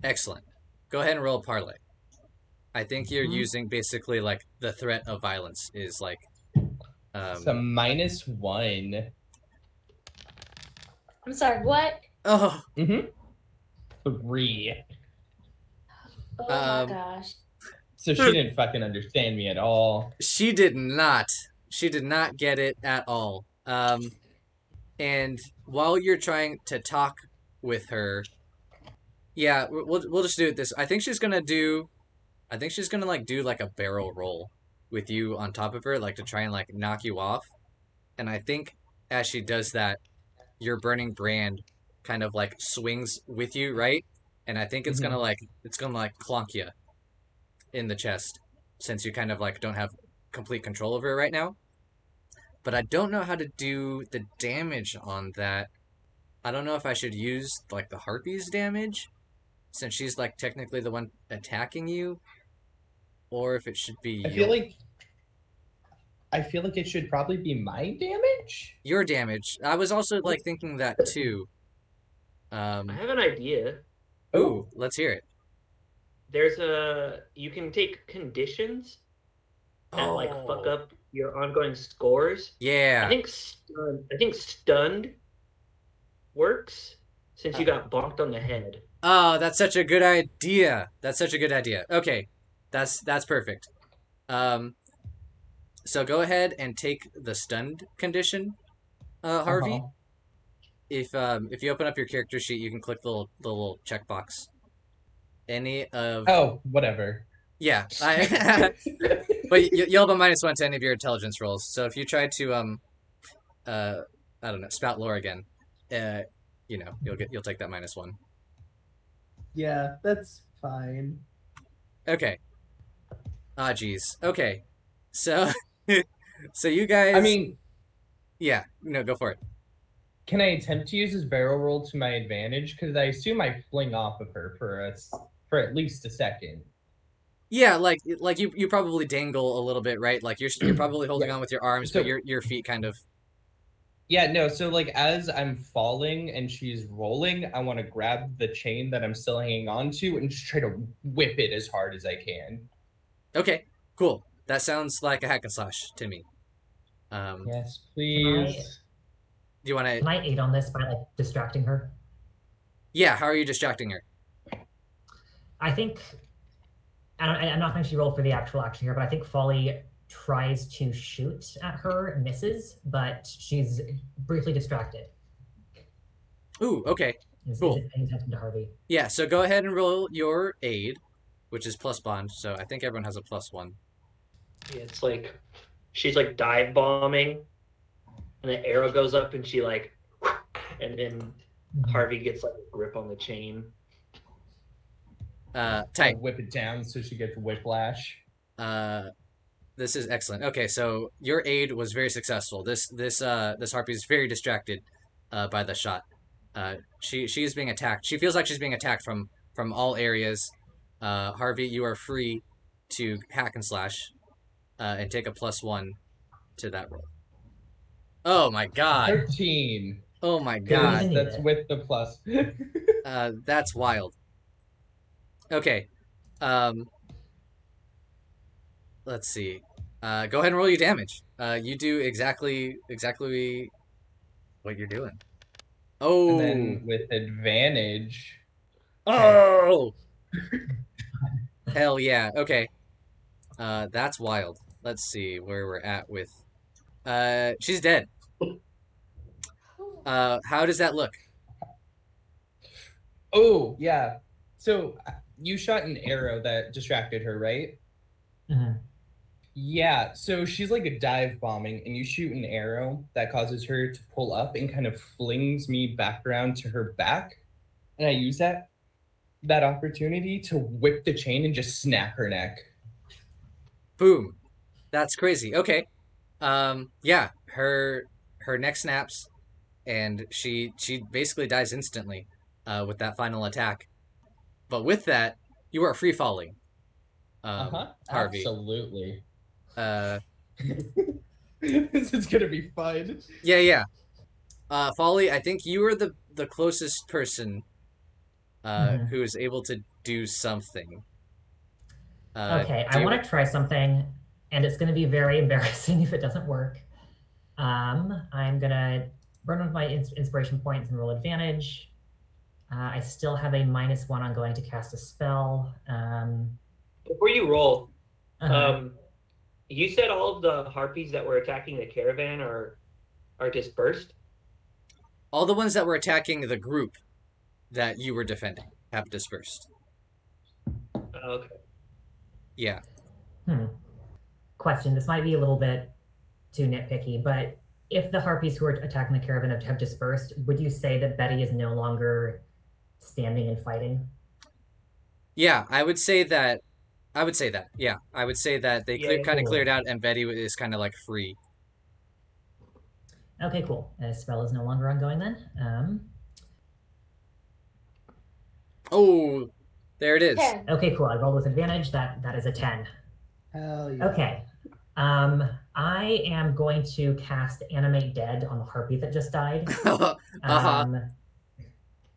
Excellent. Go ahead and roll a parlay. I think you're using basically like the threat of violence is like it's a -1. I'm sorry, what? Oh. 3. Oh my gosh. So she didn't fucking understand me at all. She did not. She did not get it at all. And while you're trying to talk with her, yeah, we'll just do it this. I think she's gonna do. I think she's gonna like do like a barrel roll with you on top of her, like to try and like knock you off. And I think as she does that, your burning brand kind of like swings with you, right? And I think it's gonna like clonk you in the chest since you kind of like don't have complete control over it right now. But I don't know how to do the damage on that. I don't know if I should use like the harpy's damage since she's like technically the one attacking you, or if it should be I feel like it should probably be my damage. your damage. I was also like thinking that too. I have an idea. Ooh, let's hear it. You can take conditions that like fuck up your ongoing scores. Yeah. I think stunned works since you got bonked on the head. Oh, that's such a good idea. That's such a good idea. Okay, that's perfect. So go ahead and take the stunned condition, Harvey. If you open up your character sheet, you can click the little checkbox. Any of whatever. Yeah, but you'll have a -1 to any of your intelligence rolls. So if you try to I don't know, spout lore again, you'll take that -1. Yeah, that's fine. Okay. Ah, geez. Okay. So, so you guys. I mean, yeah. No, go for it. Can I attempt to use this barrel roll to my advantage? Because I assume I fling off of her for at least a second. Yeah, like you probably dangle a little bit, right? Like you're probably holding on with your arms, but your feet kind of. Yeah, no. So like as I'm falling and she's rolling, I want to grab the chain that I'm still hanging on to and just try to whip it as hard as I can. Okay, cool. That sounds like a hack and slash to me. Yes, please. Do you want to? Can I aid on this by like distracting her? Yeah. How are you distracting her? I think I'm not going to roll for the actual action here, but I think Folly tries to shoot at her, misses, but she's briefly distracted. Ooh, okay. Cool. Is paying attention to Harvey. Yeah, so go ahead and roll your aid, which is plus bond, so I think everyone has a +1. Yeah, it's like she's like dive bombing and the arrow goes up and she like and then Harvey gets like a grip on the chain. Tight. Whip it down so she gets whiplash. This is excellent. Okay, so your aid was very successful. This harpy is very distracted by the shot. She's being attacked. She feels like she's being attacked from all areas. Harvey, you are free to hack and slash and take a +1 to that roll. Oh my god. 13. Oh my god. That's with the plus. That's wild. Okay. Let's see. Go ahead and roll your damage. You do exactly what you're doing. Oh. And then with advantage. Oh. Hell yeah. Okay. That's wild. Let's see where we're at with. She's dead. How does that look? Oh yeah. So you shot an arrow that distracted her, right? Mm-hmm. Yeah, so she's like a dive bombing, and you shoot an arrow that causes her to pull up and kind of flings me back around to her back. And I use that opportunity to whip the chain and just snap her neck. Boom. That's crazy. Okay. Yeah, her neck snaps and she basically dies instantly with that final attack. But with that, you are free falling. Harvey. Absolutely. This is gonna be fun. Yeah. Folly, I think you are the closest person who is able to do something. Okay, I want to try something, and it's going to be very embarrassing if it doesn't work. I'm going to burn one of my inspiration points and roll advantage. I still have a -1 on going to cast a spell. Before you roll, You said all of the harpies that were attacking the caravan are dispersed. All the ones that were attacking the group that you were defending have dispersed. Okay. Yeah. Question. This might be a little bit too nitpicky, but if the harpies who are attacking the caravan have dispersed, would you say that Betty is no longer standing and fighting? Yeah, I would say that. Yeah, I would say that they Yeah. kind of Cool. cleared out, and Betty is kind of like free. Okay, cool. Spell is no longer ongoing then. Oh, there it is. 10. Okay, cool. I rolled with advantage. That is a 10. Hell yeah. Okay. I am going to cast Animate Dead on the harpy that just died.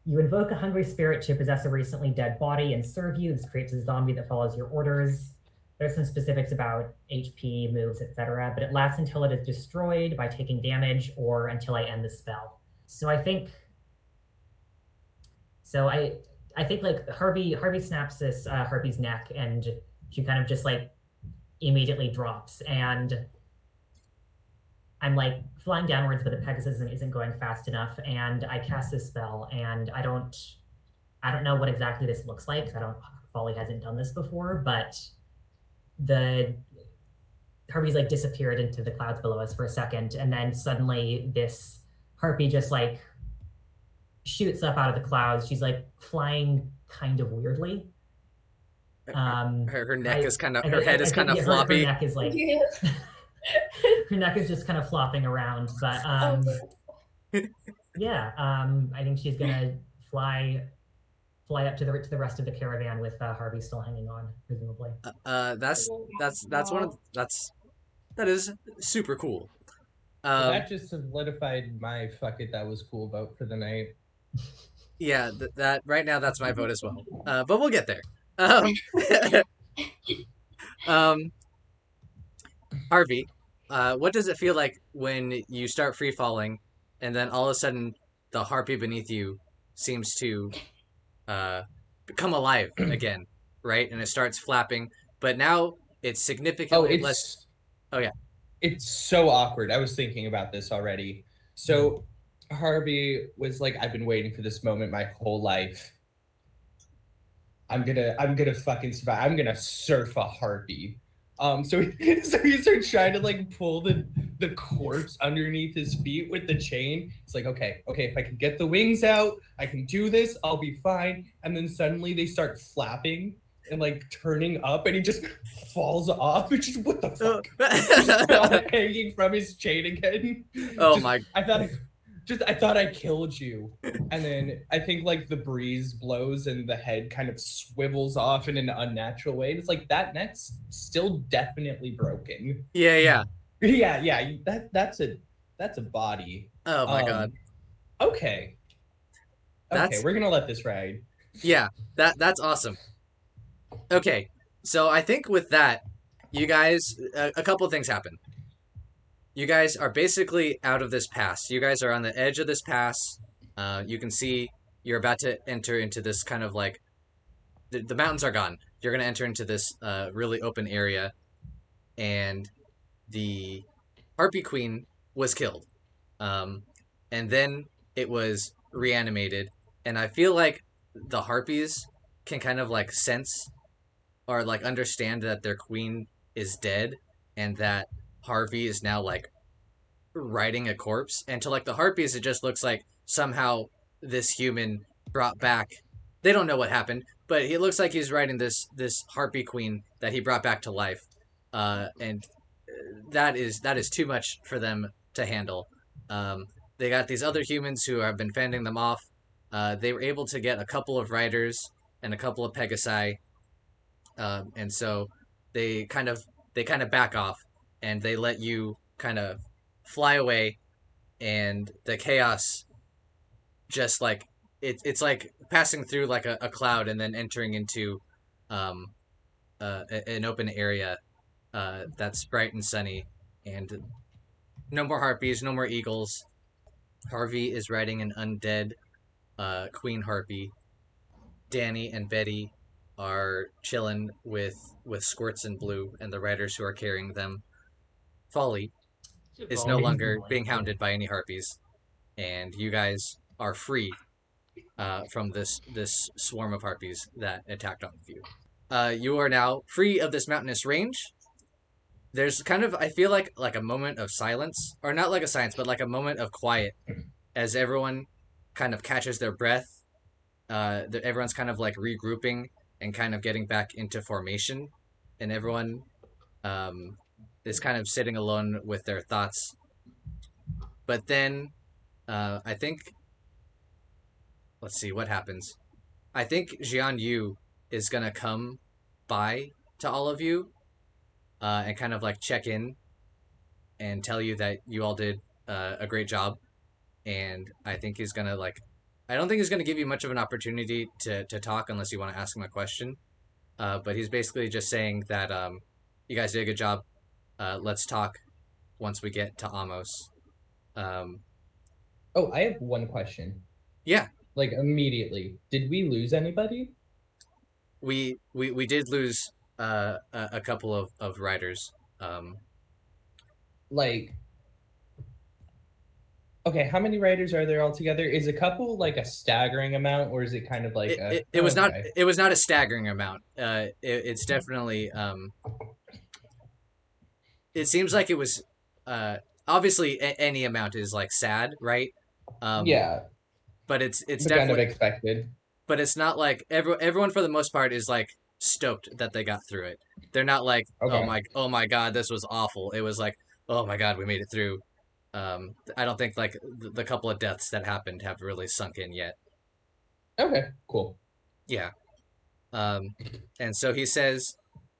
You invoke a hungry spirit to possess a recently dead body and serve you. This creates a zombie that follows your orders. There's some specifics about HP, moves, etc., but it lasts until it is destroyed by taking damage or until I end the spell. So I think like Harvey snaps this harpy's neck, and she kind of just like immediately drops, and I'm like flying downwards, but the Pegasus isn't going fast enough, and I cast this spell, and I don't know what exactly this looks like. Folly hasn't done this before, but the harpy's like disappeared into the clouds below us for a second, and then suddenly this harpy just like shoots up out of the clouds. She's like flying kind of weirdly. Her neck is kind of, her head is kind of Her floppy. neck is like her neck is just kind of flopping around, but yeah, I think she's gonna fly up to the rest of the caravan with Harvey still hanging on, presumably. That is super cool. That just solidified my fuck it, that was cool vote for the night. Yeah, that right now that's my vote as well. But we'll get there. Harvey, what does it feel like when you start free falling, and then all of a sudden the harpy beneath you seems to become alive again, right? And it starts flapping, but now it's significantly less. Oh yeah, it's so awkward. I was thinking about this already. So Harvey was like, I've been waiting for this moment my whole life. I'm gonna fucking survive. I'm gonna surf a harpy. So he starts trying to like pull the corpse underneath his feet with the chain. It's like, okay, if I can get the wings out, I can do this, I'll be fine. And then suddenly they start flapping and like turning up, and he just falls off. It's just, what the fuck? Just hanging from his chain again. Oh my! I thought I killed you. And then I think like the breeze blows and the head kind of swivels off in an unnatural way. And it's like, that neck's still definitely broken. Yeah. That's a body. Oh my god. Okay, we're gonna let this ride. Yeah, that's awesome. Okay, so I think with that, you guys, a couple of things happen. You guys are basically out of this pass. You guys are on the edge of this pass. You can see you're about to enter into this kind of like, the mountains are gone. You're going to enter into this really open area, and the Harpy Queen was killed. And then it was reanimated, and I feel like the Harpies can kind of like sense or like understand that their queen is dead, and that Harvey is now like riding a corpse. And to like the Harpies, it just looks like somehow this human brought back. They don't know what happened, but it looks like he's riding this Harpy Queen that he brought back to life, and that is too much for them to handle. They got these other humans who have been fending them off. They were able to get a couple of riders and a couple of Pegasi, and so they kind of back off, and they let you kind of fly away, and the chaos just like it's like passing through like a cloud and then entering into an open area that's bright and sunny, and no more harpies, no more eagles. Harvey is riding an undead queen harpy. Danni and Betty are chilling with Squirts and Bleu and the riders who are carrying them. Folly is no Folly. longer being hounded by any harpies, and you guys are free from this swarm of harpies that attacked all of you. You are now free of this mountainous range. There's kind of, I feel like a moment of silence, or not like a silence, but like a moment of quiet as everyone kind of catches their breath. Everyone's kind of like regrouping and kind of getting back into formation, and everyone is kind of sitting alone with their thoughts. But then, I think, let's see what happens. I think Jian Yu is gonna come by to all of you and kind of like check in and tell you that you all did a great job. And I think he's gonna I don't think he's gonna give you much of an opportunity to talk unless you want to ask him a question. But he's basically just saying that you guys did a good job. Let's talk once we get to Amos. Oh, I have one question. Yeah. Like immediately. Did we lose anybody? We did lose a couple of riders. Like, okay, how many riders are there altogether? Is a couple like a staggering amount, or is it kind of like it was not okay. it was not a staggering amount. It's definitely it seems like it was obviously any amount is like sad, right? Yeah, but it's but kind of definitely expected. but it's not like everyone for the most part is like stoked that they got through it. They're not like, Okay. oh my god, this was awful. It was like, oh my god, we made it through. I don't think like the couple of deaths that happened have really sunk in yet. Okay, cool. Yeah. And so he says,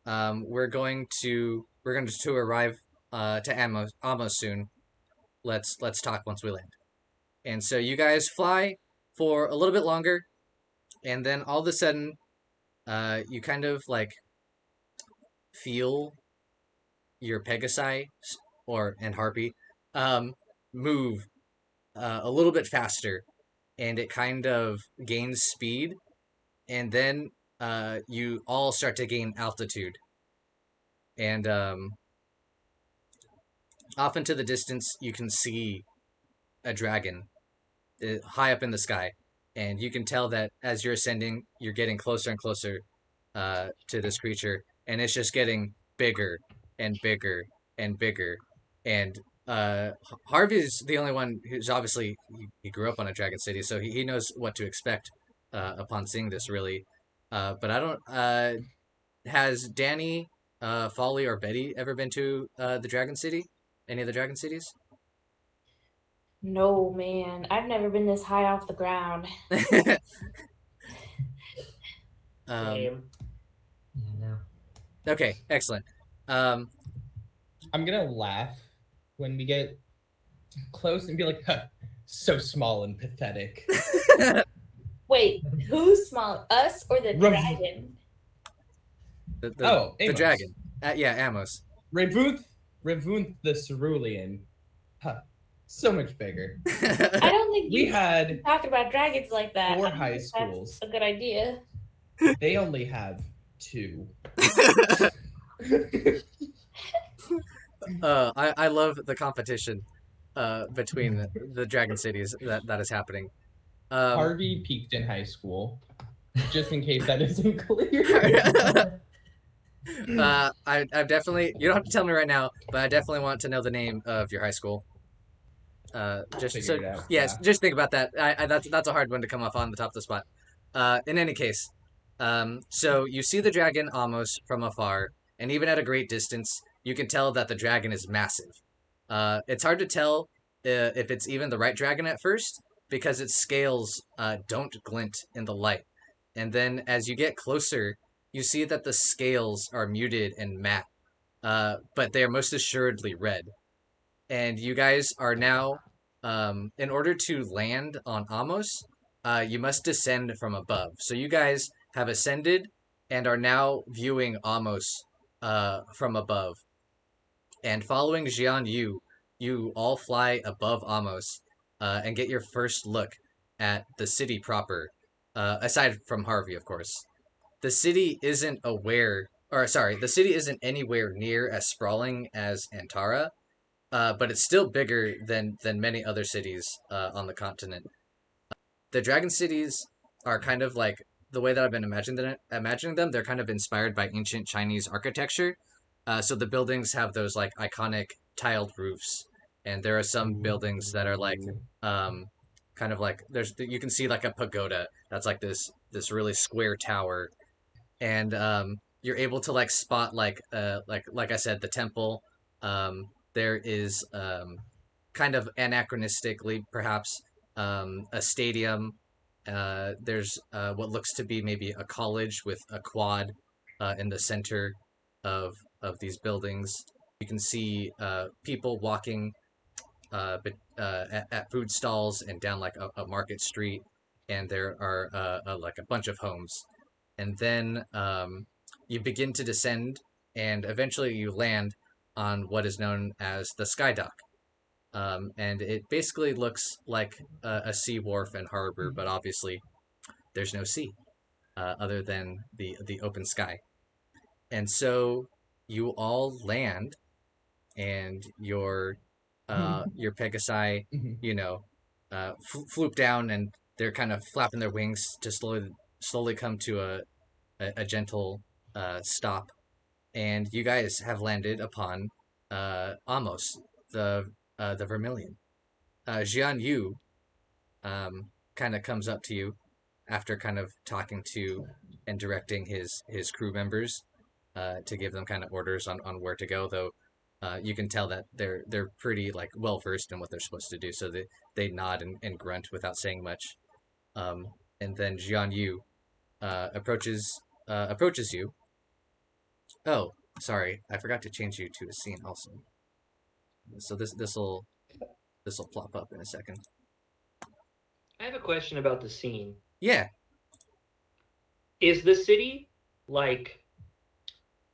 we're going to arrive to Amos soon. Let's talk once we land. And so you guys fly for a little bit longer, and then all of a sudden, you kind of like feel your Pegasi and Harpy move a little bit faster, and it kind of gains speed, and then you all start to gain altitude, and off into the distance you can see a dragon high up in the sky, and you can tell that as you're ascending, you're getting closer and closer to this creature, and it's just getting bigger and bigger and bigger. And Harvey is the only one who's obviously he grew up on a dragon city, so he knows what to expect upon seeing this. Really, but I don't. Has Danni, Folly, or Betty ever been to the Dragon City? Any of the Dragon Cities? No, man. I've never been this high off the ground. Same. Yeah, no. Okay, excellent. I'm gonna laugh when we get close and be like, huh, so small and pathetic. Wait, who's small? Us or the dragon? The Amos. dragon. Yeah, Amos. Revuth the Cerulean. Huh, so much bigger. I don't think We you had talk about dragons like that. 4 I don't high think schools. That's a good idea. They only have 2. I love the competition between the Dragon Cities that is happening. Harvey peaked in high school, just in case that isn't clear. I've definitely, you don't have to tell me right now, but I definitely want to know the name of your high school. Just Figure so, it out, yes, yeah. just think about that. That's a hard one to come off on the top of the spot. In any case, so you see the dragon almost from afar, and even at a great distance, you can tell that the dragon is massive. It's hard to tell if it's even the right dragon at first, because its scales don't glint in the light. And then as you get closer, you see that the scales are muted and matte, but they are most assuredly red. And you guys are now, in order to land on Amos, you must descend from above. So you guys have ascended and are now viewing Amos from above. And following Jian Yu, you all fly above Amos and get your first look at the city proper, aside from Harvey, of course. the city isn't the city isn't anywhere near as sprawling as Antara, but it's still bigger than many other cities on the continent. The dragon cities are kind of like the way that I've been imagining them. They're kind of inspired by ancient Chinese architecture. So the buildings have those like iconic tiled roofs, and there are some buildings that are like kind of like you can see like a pagoda that's like this really square tower, and you're able to like spot like I said, the temple. There is kind of anachronistically perhaps a stadium. There's what looks to be maybe a college with a quad in the center of these buildings. You can see people walking at food stalls and down like a market street, and there are like a bunch of homes. And then you begin to descend, and eventually you land on what is known as the Sky Dock. And it basically looks like a sea wharf and harbor, but obviously there's no sea other than the open sky. And so you all land, and your Pegasi, you know, floop down, and they're kind of flapping their wings to slowly come to a gentle stop. And you guys have landed upon Amos, the Vermilion. Jian Yu kind of comes up to you after kind of talking to and directing his crew members to give them kind of orders on where to go, though you can tell that they're pretty like well versed in what they're supposed to do, so they nod and grunt without saying much. And then Jian Yu approaches you. Oh, sorry, I forgot to change you to a scene also. So this'll plop up in a second. I have a question about the scene. Yeah. Is the city like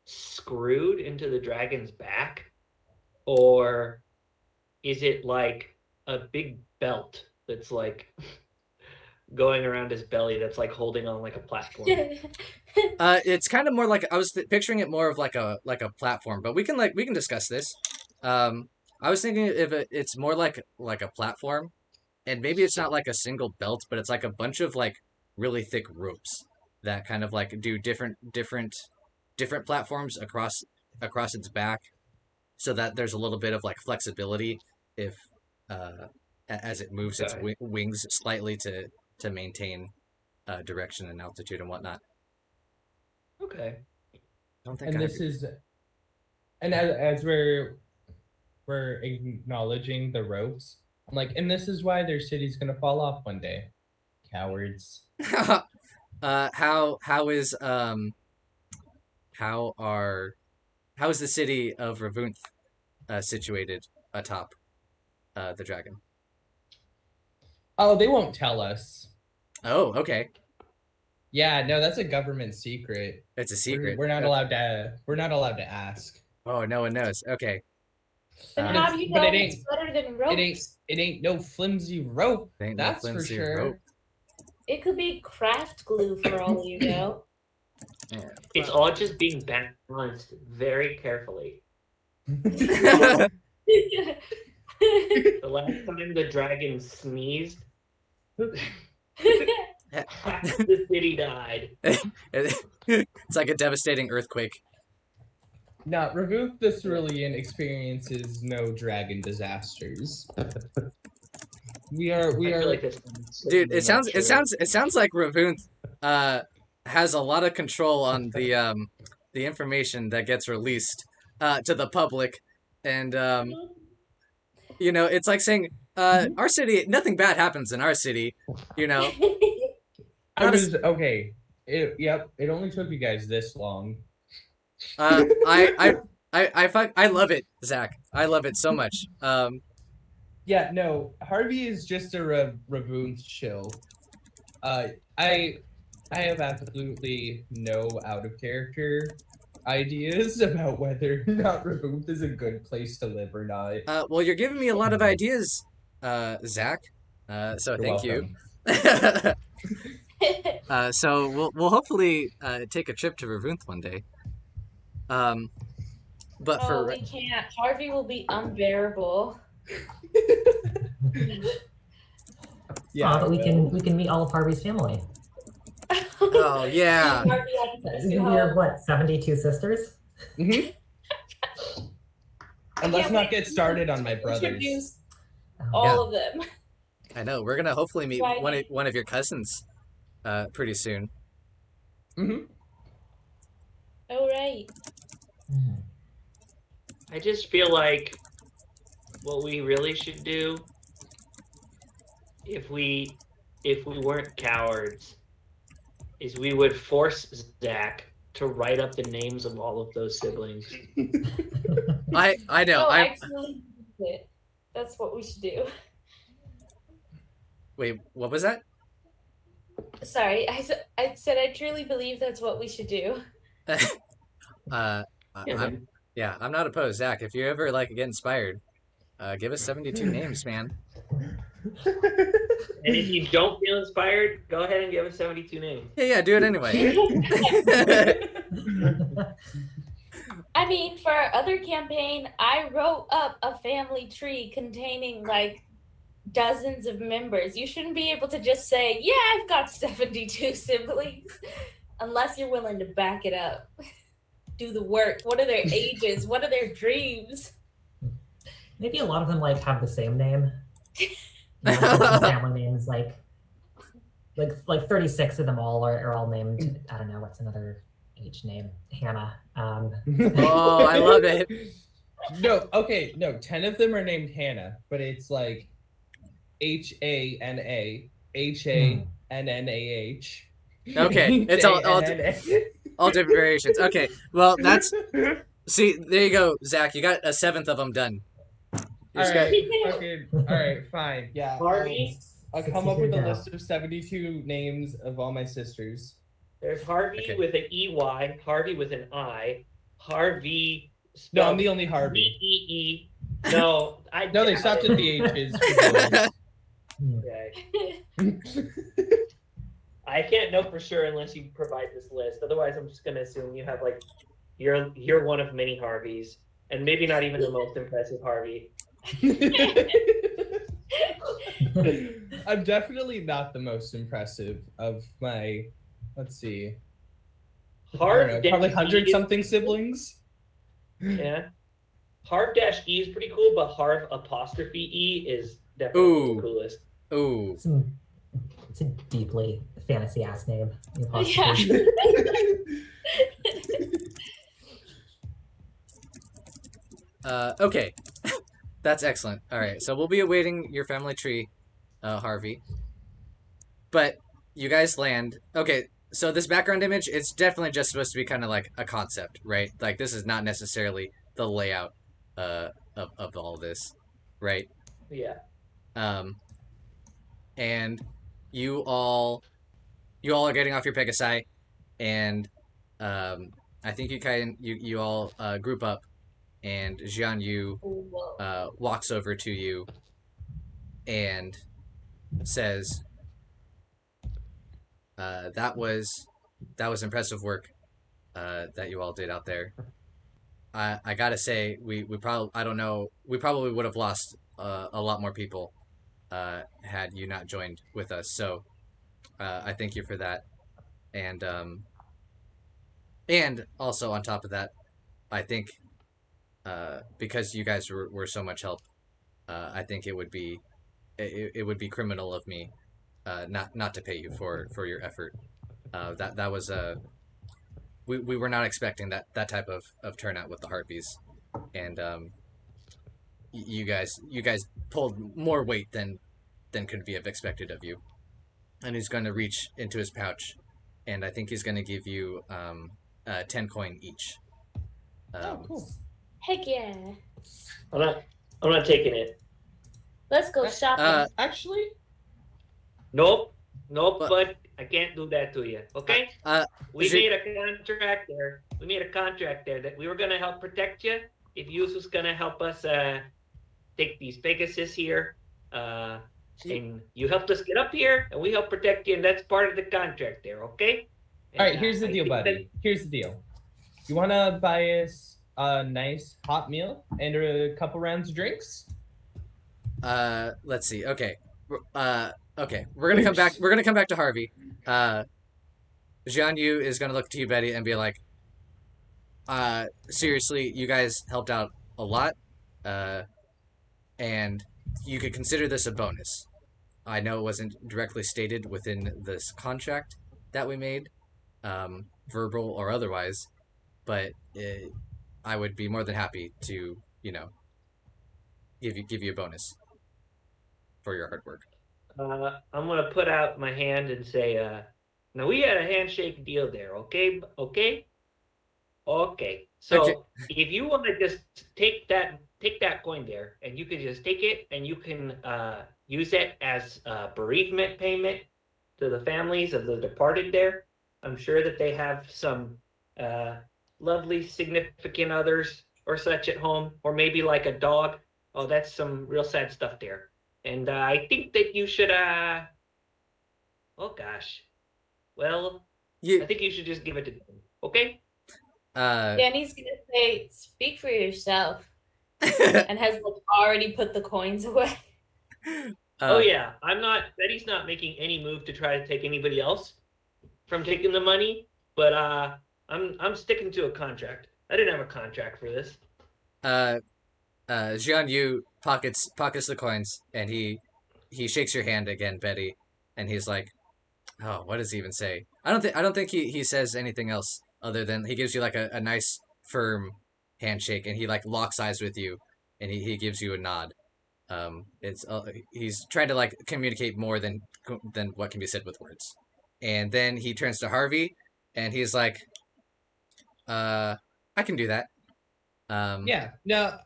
screwed into the dragon's back, or is it like a big belt that's like going around his belly that's like holding on like a platform? It's kind of more like I was picturing it more of like a platform, but we can discuss this. I was thinking if it's more like a platform, and maybe it's not like a single belt, but it's like a bunch of like really thick ropes that kind of like do different platforms across its back, so that there's a little bit of like flexibility if as it moves its wings slightly to maintain direction and altitude and whatnot. Okay. I don't think. And this is, and as we're acknowledging the ropes, I'm like, and this is why their city's gonna fall off one day. Cowards. How is the city of Ravunth situated atop the dragon? Oh, they won't tell us. Oh, okay. Yeah, no, that's a government secret. It's a secret. We're not allowed to. We're not allowed to ask. Oh, no one knows. Okay. But how do you know it's better than ropes? It ain't no flimsy rope. Ain't That's no flimsy for sure. rope. It could be craft glue for all you know. Yeah. It's all just being balanced very carefully. Yeah. The last time the dragon sneezed, half the city died. It's like a devastating earthquake. Now, Ravunth the Cerulean experiences no dragon disasters. We are. I feel like this, Dude, it sounds like Ravunth has a lot of control on the information that gets released to the public, and you know, it's like saying our city, nothing bad happens in our city, you know. Okay. It only took you guys this long. I love it, Zach. I love it so much. Yeah, no, Harvey is just a Ravunth shill. I have absolutely no out of character ideas about whether or not Ravunth is a good place to live or not. Well, you're giving me a lot of ideas, Zach. So You're thank you. welcome. So we'll hopefully take a trip to Ravunth one day. But Oh, for we can't. Harvey will be unbearable. Yeah, but we well. can meet all of Harvey's family. oh yeah, Harvey has to miss you We have home. what, 72 sisters? Mhm. And let's can't not wait get to started on my brothers. introduce Oh, all of them. I know. We're gonna hopefully meet Right. one of your cousins pretty soon. Mhm. Oh, right. mhm. I just feel like what we really should do, if we weren't cowards, is we would force Zach to write up the names of all of those siblings. I know. No, I I truly believe it. That's what we should do. wait. What was that? Sorry, I said I truly believe that's what we should do. uh, I'm not opposed, Zach. If you ever like get inspired, give us 72 names, man. And if you don't feel inspired, go ahead and give us 72 names. Yeah, do it anyway. I mean, for our other campaign, I wrote up a family tree containing like dozens of members. You shouldn't be able to just say, "Yeah, I've got 72 siblings," unless you're willing to back it up. Do the work. What are their ages? What are their dreams? Maybe a lot of them like have the same name. Some family names like 36 of them are all named. I don't know what's another H name. Hannah. Oh, I love it. No, okay, no, 10 of them are named Hannah, but it's like Hana, Hannah. Okay, it's all different variations. Okay, well that's see. There you go, Zach. You got a seventh of them done. You just got- All right, fine. Yeah. Harvey? I'll come up with a 62 list of 72 names of all my sisters. There's Harvey Okay. with an EY, Harvey with an I, Harvey No, I'm spelled the only Harvey. V-E-E. No, I No, they doubt stopped it. at the H's. For Okay. I can't know for sure unless you provide this list. Otherwise, I'm just gonna assume you have like you're one of many Harveys, and maybe not even the most impressive Harvey. I'm definitely not the most impressive of my. Let's see. I Harv don't know, probably 100 E something is- siblings. Yeah. Harv-E is pretty cool, but Harv apostrophe E is definitely Ooh. the coolest. Ooh. It's a deeply fantasy ass name. The Yeah. apostrophe. Okay. That's excellent. All right, so we'll be awaiting your family tree, Harvey. But you guys land. Okay, so this background image, it's definitely just supposed to be kind of like a concept, right? Like this is not necessarily the layout of all this, right? Yeah. And you all are getting off your Pegasi, and I think you all group up, and Jian Yu walks over to you and says, that was impressive work that you all did out there. I gotta say, we probably would have lost a lot more people had you not joined with us. So I thank you for that, and also on top of that, I think because you guys were so much help, I think it would be criminal of me not to pay you for your effort. That was we were not expecting that type of turnout with the Harpies, and you guys pulled more weight than could be expected of you. And he's going to reach into his pouch, and I think he's going to give you 10 coin each. Oh, cool. Heck yeah. I'm not taking it. Let's go shopping. Actually, Nope, But- but I can't do that to you. Okay? We is it- made a contract there. We made a contract there that we were gonna help protect you. If you was gonna help us take these Pegasus here, And you helped us get up here, and we help protect you, and that's part of the contract there, okay? All right, And, here's the I deal, think buddy. Here's the deal. You want to buy us a nice hot meal and a couple rounds of drinks? Let's see. Okay. Okay. We're gonna come back. We're gonna come back to Harvey. Jian Yu is gonna look to you, Betty, and be like, seriously, you guys helped out a lot, and you could consider this a bonus. I know it wasn't directly stated within this contract that we made, verbal or otherwise, but I would be more than happy to, give you a bonus for your hard work. I'm gonna put out my hand and say, now we had a handshake deal there, okay? Okay? Okay. So Okay. if you want to just take that coin there, and you can just take it, and you can use it as bereavement payment to the families of the departed there. I'm sure that they have some lovely significant others or such at home, or maybe like a dog. Oh, that's some real sad stuff there. And I think that you should. Oh gosh. Well, I think you should just give it to them. Okay. Danny's gonna say, "Speak for yourself," and has already put the coins away. Oh yeah, Betty's not making any move to try to take anybody else from taking the money, but I'm sticking to a contract. I didn't have a contract for this. Jian Yu pockets the coins, and he shakes your hand again, Betty, and he's like, "Oh, what does he even say?" I don't think he says anything else other than he gives you like a nice firm handshake, and he like locks eyes with you, and he gives you a nod. It's he's trying to like communicate more than what can be said with words, and then he turns to Harvey, and he's like, I can do that." Yeah. No,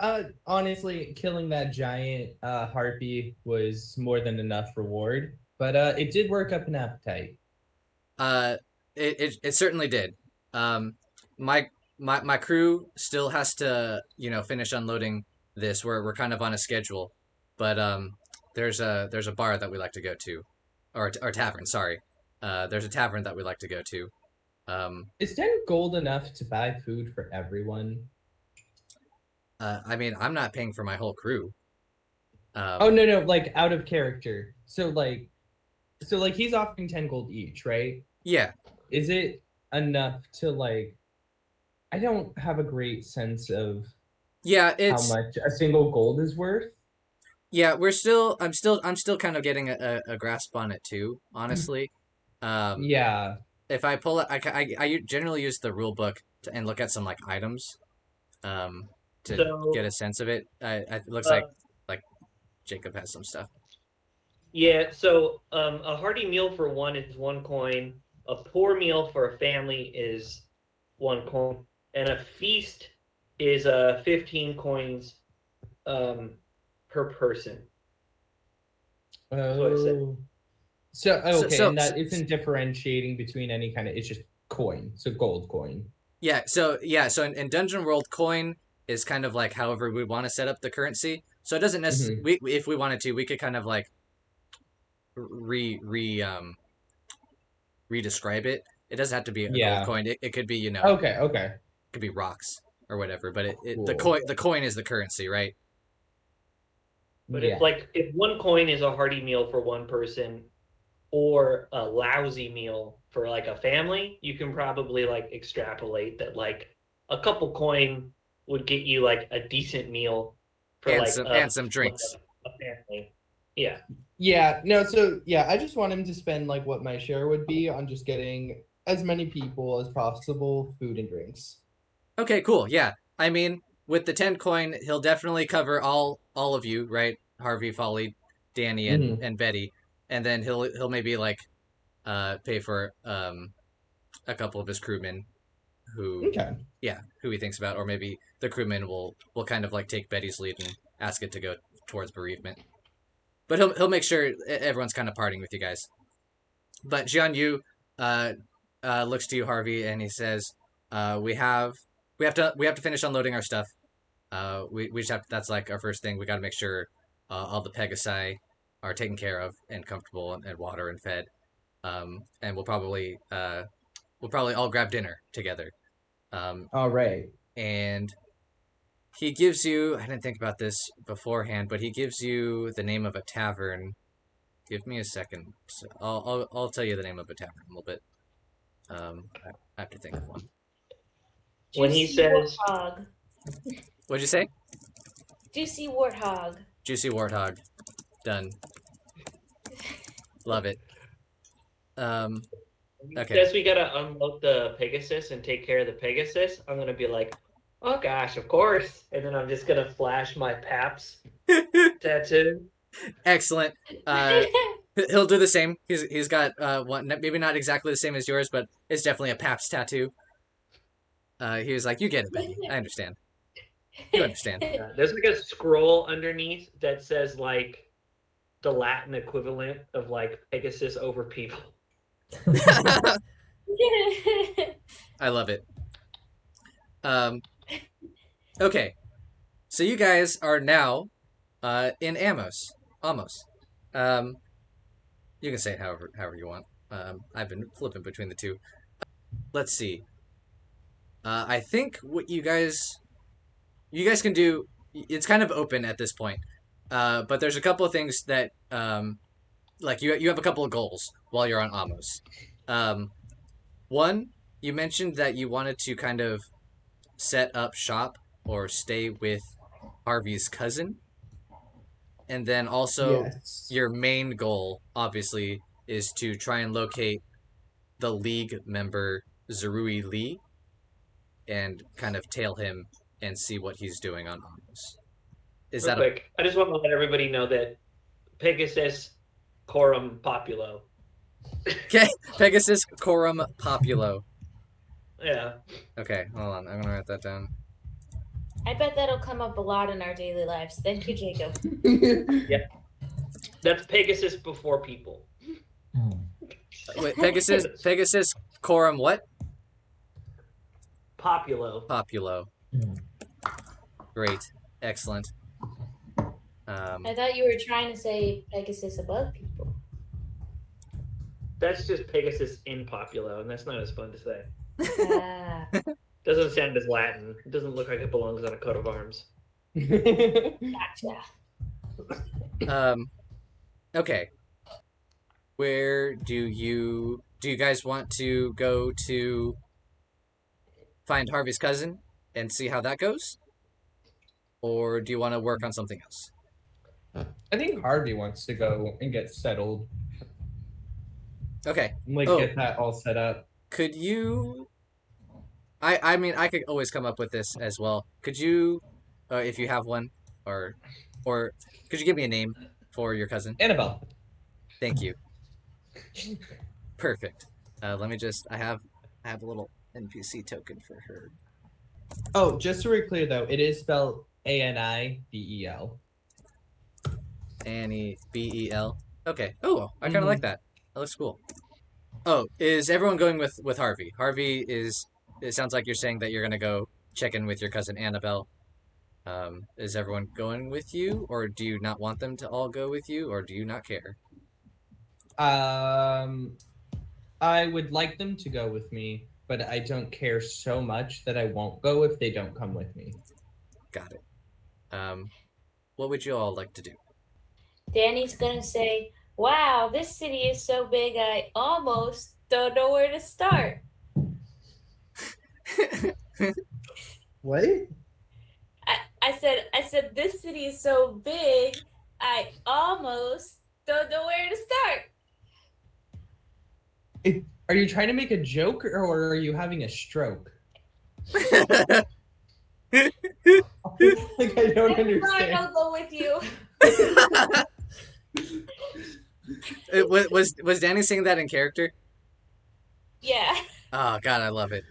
honestly, killing that giant harpy was more than enough reward, but it did work up an appetite. It certainly did. My crew still has to finish unloading this. We're kind of on a schedule, but there's a bar that we like to go to, or tavern. Sorry, there's a tavern that we like to go to. Is 10 gold enough to buy food for everyone? I mean, I'm not paying for my whole crew. Oh no, like out of character. So like he's offering 10 gold each, right? Yeah. Is it enough to like? I don't have a great sense of how much a single gold is worth. Yeah, I'm still kind of getting a grasp on it too, honestly. Yeah. If I pull it, I generally use the rule book and look at some like items, to get a sense of it. It looks like Jacob has some stuff. Yeah, so a hearty meal for one is 1 coin. A poor meal for a family is 1 coin, and a feast is 15 coins per person. Oh. So okay, and that isn't differentiating between any kind of. It's just coin, so gold coin. Yeah. So in Dungeon World, coin is kind of like however we want to set up the currency. So it doesn't necessarily. If we wanted to, we could kind of like redescribe it. It doesn't have to be a gold coin. It could be Okay. It could be rocks or whatever. But Cool. the coin is the currency, right? But if 1 coin is a hearty meal for 1 person, or a lousy meal for like a family, you can probably like extrapolate that like a couple coin would get you like a decent meal for and some drinks. A family. Yeah. Yeah, no, so yeah, I just want him to spend like what my share would be on just getting as many people as possible food and drinks. Okay, cool. Yeah. I mean, with the 10 coin, he'll definitely cover all of you, right? Harvey, Folly, Danny, and Betty. And then he'll maybe like pay for a couple of his crewmen who he thinks about, or maybe the crewmen will kind of like take Betty's lead and ask it to go towards bereavement. But he'll make sure everyone's kind of partying with you guys. But Jian Yu looks to you, Harvey, and he says, we have to finish unloading our stuff. We just have that's like our first thing. We got to make sure all the Pegasi are taken care of and comfortable and water and fed. And we'll probably all grab dinner together. All right. And he gives you, I didn't think about this beforehand, but he gives you the name of a tavern. Give me a second. So I'll tell you the name of a tavern in a little bit. I have to think of one. When he Juicy says- Warthog. What'd you say? Juicy Warthog. Juicy Warthog. Done. Love it. Okay. Says we gotta unload the Pegasus and take care of the Pegasus, I'm gonna be like, oh gosh, of course. And then I'm just gonna flash my Paps tattoo. Excellent. He'll do the same. He's got one, maybe not exactly the same as yours, but it's definitely a Paps tattoo. He was like, "You get it, Betty. I understand. You understand." There's like a scroll underneath that says like the Latin equivalent of like Pegasus over people. I love it. Okay, so you guys are now in Amos. Almost. You can say it however you want. I've been flipping between the two. Let's see. I think what you guys can do. It's kind of open at this point, but there's a couple of things that like you have a couple of goals while you're on Amos. One, you mentioned that you wanted to kind of set up shop or stay with Harvey's cousin. And then also Yes. your main goal, obviously, is to try and locate the League member Zerui Lee and kind of tail him and see what he's doing on Amos. Is Real that quick? I just want to let everybody know that Pegasus Corum Populo. okay? Pegasus Corum Populo. Yeah. Okay, hold on. I'm gonna write that down. I bet that'll come up a lot in our daily lives. Thank you, Jacob. That's Pegasus before people. Wait, Pegasus Corum what? Populo. Populo. Great. Excellent. I thought you were trying to say Pegasus above people. That's just Pegasus in Populo, and that's not as fun to say. Ah. Doesn't sound as Latin. It doesn't look like it belongs on a coat of arms. Gotcha. Okay. Where do you guys want to go to find Harvey's cousin and see how that goes? Or do you want to work on something else? I think Harvey wants to go and get settled. Okay. Like Oh. get that all set up. Could you I mean I could always come up with this as well. Could you if you have one or could you give me a name for your cousin? Annabelle. Thank you. Perfect. Let me just I have a little NPC token for her. Oh, just to be clear though, it is spelled Anibel. Annie Bel. Okay. Oh, I kind of like that. That looks cool. Oh, is everyone going with Harvey? Harvey is. It sounds like you're saying that you're gonna go check in with your cousin Annabelle. Is everyone going with you, or do you not want them to all go with you, or do you not care? I would like them to go with me, but I don't care so much that I won't go if they don't come with me. Got it. What would you all like to do? Danny's gonna say, "Wow, this city is so big, I almost don't know where to start." What? I said, this city is so big, I almost don't know where to start. Are you trying to make a joke or are you having a stroke? Like I don't I understand. don't go with you. Was Danny saying that in character? Yeah. Oh God, I love it.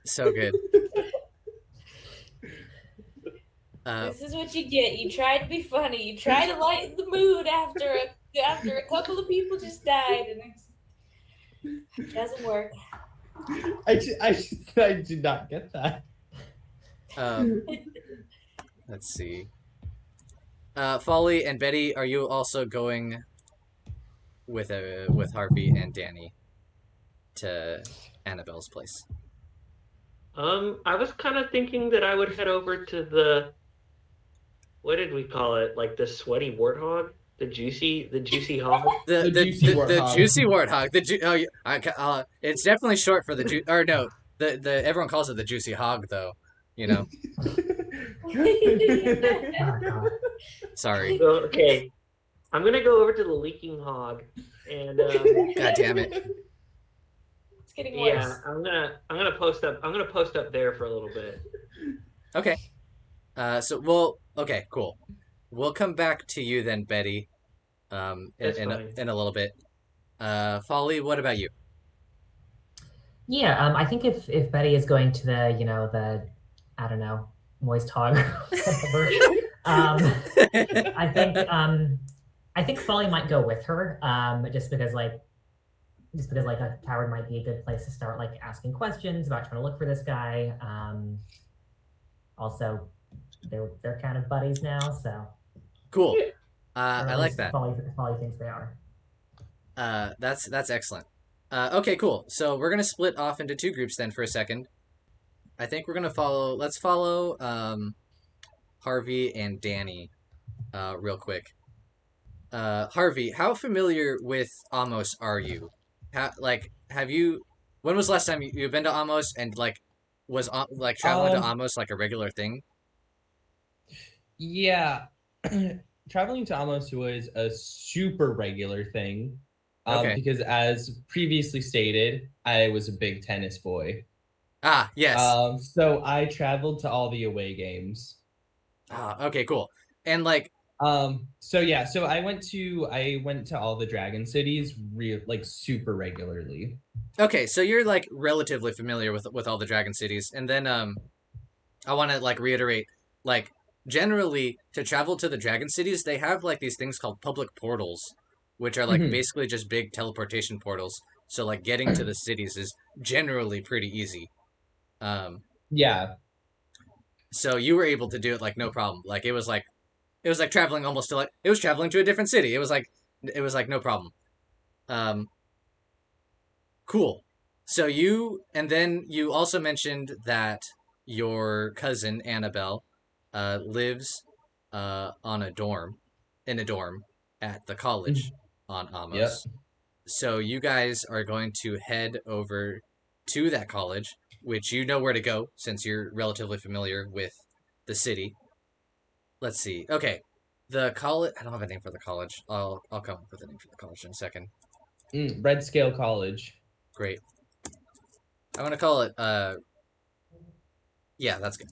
So good. This is what you get. You try to be funny. You try to lighten the mood after a couple of people just died, and it doesn't work. I did not get that. Let's see. Folly and Betty, are you also going with Harvey and Danni to Annabelle's place? I was kind of thinking that I would head over to the, what did we call it? Like the sweaty warthog, the juicy hog. The The juicy the warthog. juicy warthog. It's definitely short for the or no, the everyone calls it the juicy hog though. You know, Oh, God. sorry. So, okay, I'm gonna go over to the leaking hog, and God damn it. It's getting yeah, worse. I'm gonna post up. I'm gonna post up there for a little bit. Okay. Okay, cool. We'll come back to you then, Betty. That's In fine. in a little bit. Folly, what about you? Yeah, I think if Betty is going to the, the, I don't know, moist hog, whatever, I think Folly might go with her, just because like a tower might be a good place to start, like asking questions about trying to look for this guy. Also, they're kind of buddies now, so Cool. or I at like least that. Folly thinks they are. That's excellent. Okay, cool. So we're gonna split off into two groups then for a second. I think we're gonna follow. Let's follow Harvey and Danni, real quick. Harvey, how familiar with Amos are you? Have you? When was the last time you've been to Amos and like was like traveling to Amos like a regular thing? Yeah. Traveling to Amos was a super regular thing. Okay. Because as previously stated, I was a big tennis boy. Ah, yes. So I traveled to all the away games. Ah, okay, cool. And like, So yeah, so I went to all the dragon cities super regularly. okay, so you're like relatively familiar with all the dragon cities, and then I want to like reiterate, like generally to travel to the dragon cities, they have like these things called public portals, which are like Mhm. basically just big teleportation portals. So like getting to the cities is generally pretty easy. Um, Yeah. so you were able to do it like no problem. Like it was like traveling almost to like it was traveling to a different city. It was like no problem. Um, cool. So and then you also mentioned that your cousin Annabelle lives on in a dorm at the college on Yep. Amos. So you guys are going to head over to that college, which you know where to go since you're relatively familiar with the city. Let's see. Okay. The college. I don't have a name for the college. I'll come up with a name for the college in a second. Red Scale College. Great. I'm gonna call it. Yeah, that's good.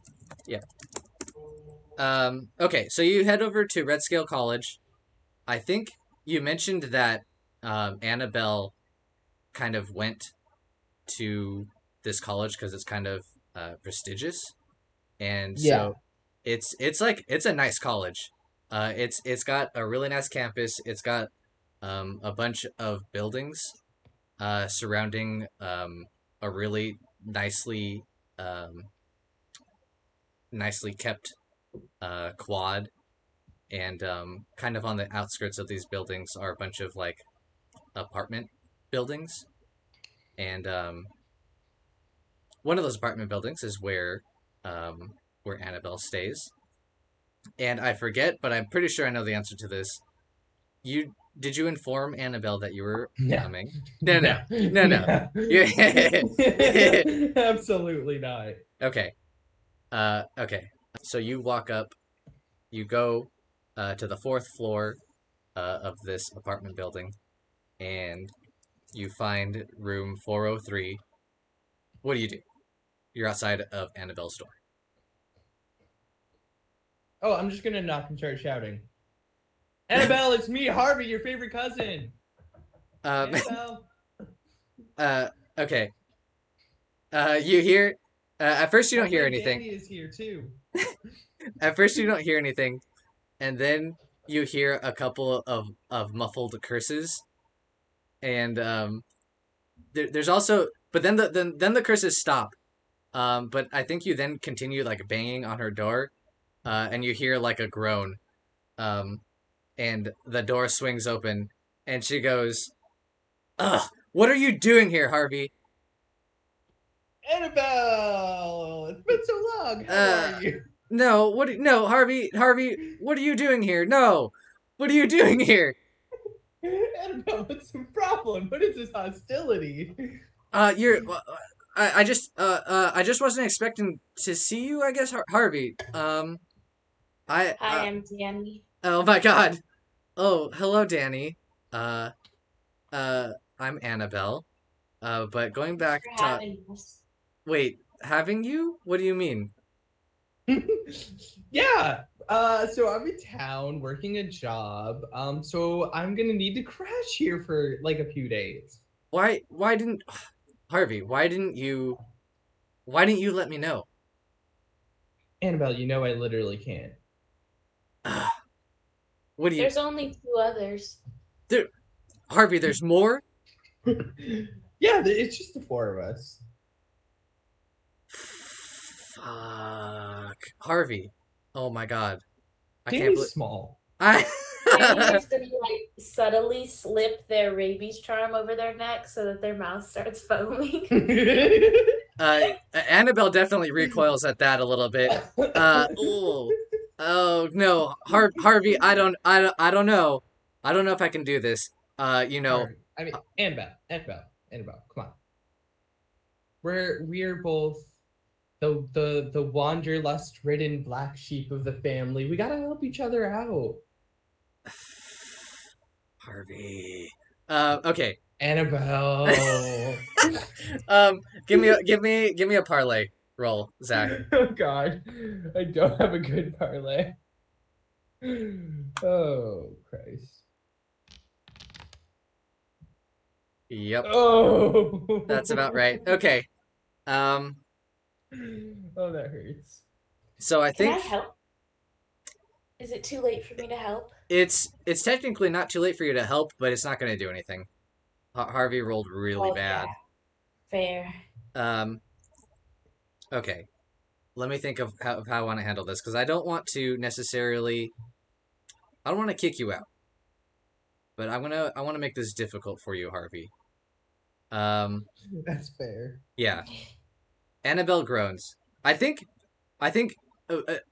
Yeah. Okay. So you head over to Red Scale College. I think you mentioned that Annabelle kind of went to this college because it's kind of prestigious, and Yeah. so it's a nice college. It's got a really nice campus. It's got a bunch of buildings surrounding a really um, nicely kept quad, and kind of on the outskirts of these buildings are a bunch of like apartment buildings, and one of those apartment buildings is where Annabelle stays. And I forget, but I'm pretty sure I know the answer to this. Did you inform Annabelle that you were No. coming? No. Yeah. Absolutely not. Okay. Okay. So you walk up, you go to the fourth floor of this apartment building, and you find room 403. What do? You're outside of Annabelle's door. Oh, I'm just gonna knock and start shouting. Annabelle, it's me, Harvey, your favorite cousin. Annabelle. Okay. You hear. At first, you don't hear anything. Danni is here too. At first, you don't hear anything, and then you hear a couple of muffled curses, and there's also, but then the curses stop. But I think you then continue like banging on her door, and you hear like a groan, and the door swings open, and she goes, "Ugh, what are you doing here, Harvey?" Annabelle! It's been so long. How are you? No, no, Harvey, what are you doing here? No, what are you doing here? Annabelle, what's the problem? What is this hostility? You're. I just wasn't expecting to see you. I guess Harvey. I. Hi, I'm Danny. Oh my God. Oh, hello, Danny. Uh, I'm Annabelle. But going Thanks back for to having us. wait, having you? What do you mean? Yeah. So I'm in town working a job. So I'm gonna need to crash here for like a few days. Why didn't Harvey? Why didn't you let me know? Annabelle, you know I literally can't. What do you, There's only 2 others. there, Harvey? There's more. Yeah, it's just the four of us. Fuck, Harvey. Oh my God, I can't Danny's believe small. I. Danny is gonna like subtly slip their rabies charm over their neck so that their mouth starts foaming. Annabelle definitely recoils at that a little bit. Oh, oh no, Harvey, I don't know. I don't know if I can do this. You know, Harvey. I mean, Annabelle, come on. We're both the wanderlust ridden black sheep of the family. We gotta help each other out. Harvey. Okay. Annabelle. Give me a parlay roll, Zach. Oh God, I don't have a good parlay. Oh Christ. Yep, Oh. that's about right. Okay. Um, Oh, that hurts. so I Can I think help? Is it too late for me to help? it's technically not too late for you to help, but it's not going to do anything. Harvey rolled really Oh bad. yeah, fair. Um, okay. Let me think of how I want to handle this because I don't want to necessarily. I don't want to kick you out, but I want to make this difficult for you, Harvey. That's fair. Yeah. Annabelle groans. I think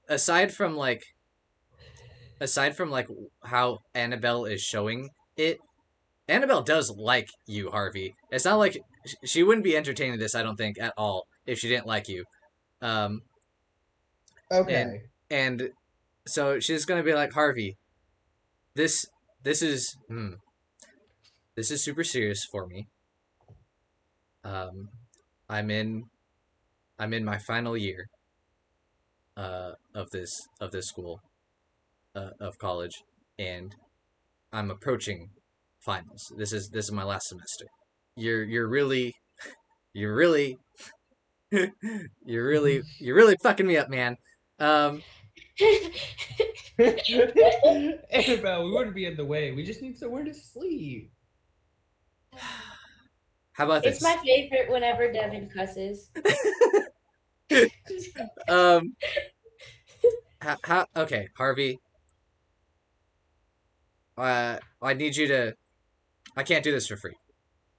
aside from how Annabelle is showing it, Annabelle does like you, Harvey. It's not like she wouldn't be entertaining this, I don't think, at all if she didn't like you. Um, and Okay. and so she's gonna be like, Harvey, this this is this is super serious for me. Um, I'm in my final year of this school of college, and I'm approaching finals. This is my last semester. You're really you're really you're really fucking me up, man. Um, Annabelle, we wouldn't be in the way. We just need somewhere to sleep. how about It's this? my favorite whenever Devon cusses. Um, how okay, Harvey. I need you to. I can't do this for free.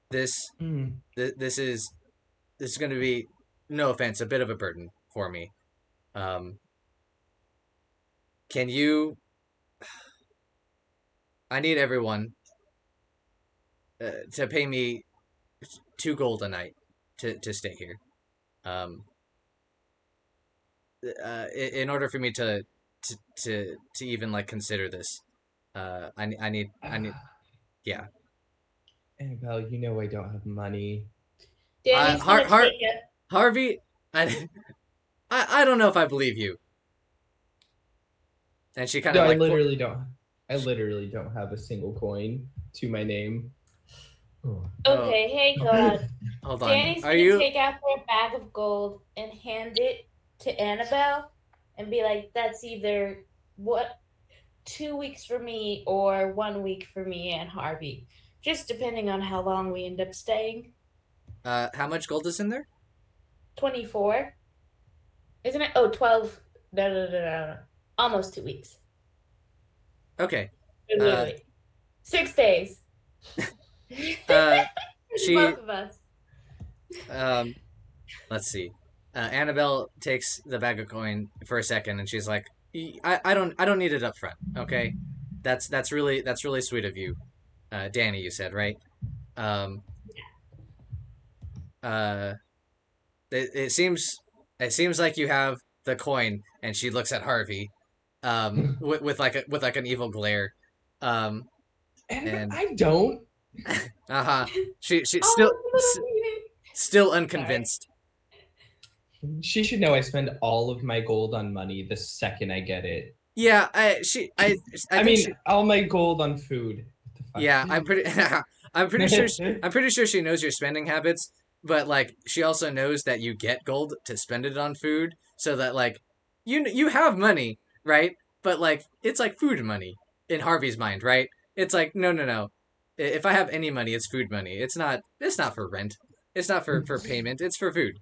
This Mm. this is going to be, no offense, a bit of a burden for me. Um, can you? I need everyone to pay me 2 gold a night to stay here. Um, in order for me to even like consider this, I need yeah. Annabelle, you know I don't have money. Danny's gonna take it. Harvey, I, I don't know if I believe you. And she kind No, of I like literally don't. I literally don't have a single coin to my name. oh, Okay, hey God. hold on. Danny's Are gonna you? take out their bag of gold and hand it to Annabelle and be like, that's either 2 weeks for me or 1 week for me and Harvey. Just depending on how long we end up staying. How much gold is in there? 24. Isn't it? Oh, 12. No. Almost 2 weeks. Okay. Wait. 6 days. She Both of us. let's see. Annabelle takes the bag of coin for a second, and she's like, I don't need it up front, okay? That's really sweet of you, Danny. You said right. Um, uh, it seems like you have the coin, and she looks at Harvey, with like an evil glare, um, and I don't. uh-huh. She Oh, still sorry. unconvinced. She should know I spend all of my gold on money the second I get it. Yeah, I I think mean, she, all my gold on food. What the fuck? yeah, I'm pretty sure I'm pretty sure she knows your spending habits, but like she also knows that you get gold to spend it on food, so that like you have money, right? But like it's like food money in Harvey's mind, right? It's like no. If I have any money, it's food money. It's not for rent. It's not for payment. It's for food.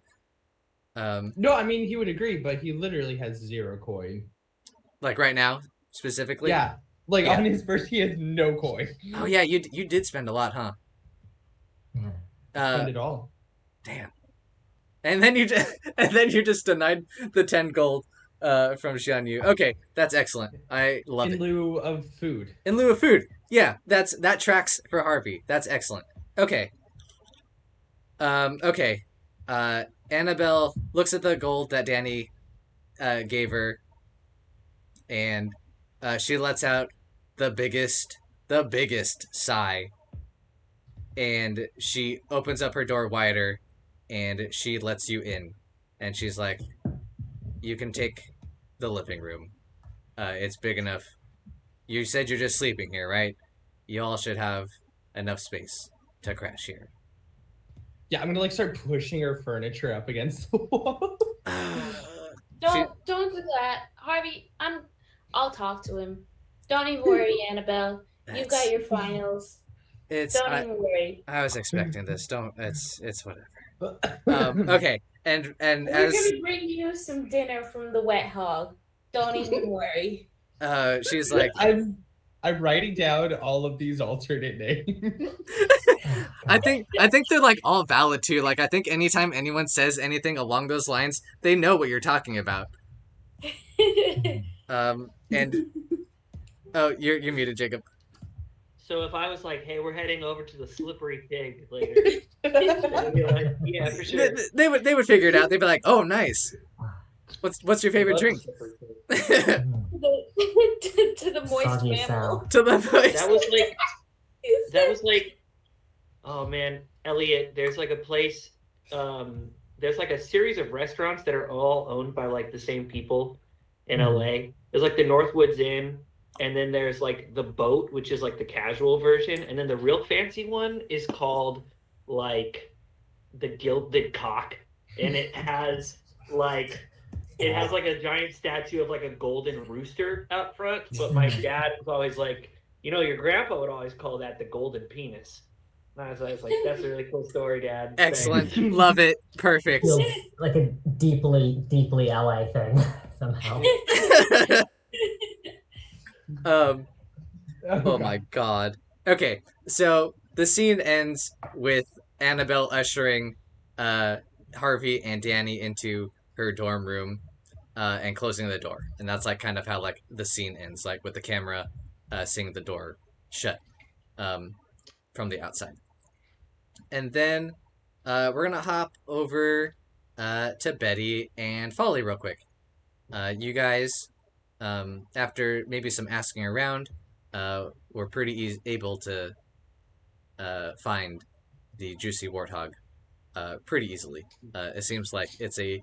No, I mean he would agree, but he literally has 0 coin. Like right now specifically. Yeah, like Yeah. on his first, he has no coin. Oh yeah, you did spend a lot, huh? Yeah. Spend it all Damn. And then you just denied the 10 gold from Xian Yu. Okay, that's excellent. I love in it. lieu of food. In lieu of food. Yeah, that tracks for Harvey. That's excellent. Okay. Okay. Annabelle looks at the gold that Danny gave her, and she lets out the biggest sigh, and she opens up her door wider, and she lets you in, and she's like, "You can take the living room. It's big enough. You said you're just sleeping here, right? You all should have enough space to crash here." Yeah, I'm gonna like start pushing her furniture up against the wall. Don't do that, Harvey. I'll talk to him. Don't even worry, Annabelle. You've got your finals. Don't even worry. I was expecting this. Don't. It's whatever. Okay, and We're as gonna bring you some dinner from the wet hog. Don't even worry. she's like, I'm writing down all of these alternate names. I think they're like all valid too. Like I think anytime anyone says anything along those lines, they know what you're talking about. And oh, you're muted, Jacob. So if I was like, "Hey, we're heading over to the Slippery Pig later," they'd be like, "Yeah, for sure." They would figure it out. They'd be like, "Oh, nice. What's your favorite Love drink?" Slippery Pig. to the moist Soggy mammal. sound. To the voice. That was like, oh man, Eliot. There's like a place. There's like a series of restaurants that are all owned by like the same people in LA. There's like the Northwoods Inn, and then there's like the Boat, which is like the casual version, and then the real fancy one is called like the Gilded Cock, and it has like a giant statue of like a golden rooster out front. But my dad was always like, your grandpa would always call that the golden penis. And I was like, that's a really cool story, Dad. Excellent. Thanks. Love it. Perfect. Feels like a deeply, deeply LA thing somehow. Oh my god. Okay, so the scene ends with Annabelle ushering Harvey and Danny into her dorm room and closing the door. And that's like kind of how like the scene ends, like with the camera seeing the door shut from the outside. And then we're gonna hop over to Betty and Folly real quick. You guys, after maybe some asking around, were pretty able to find the juicy warthog pretty easily. It seems like it's a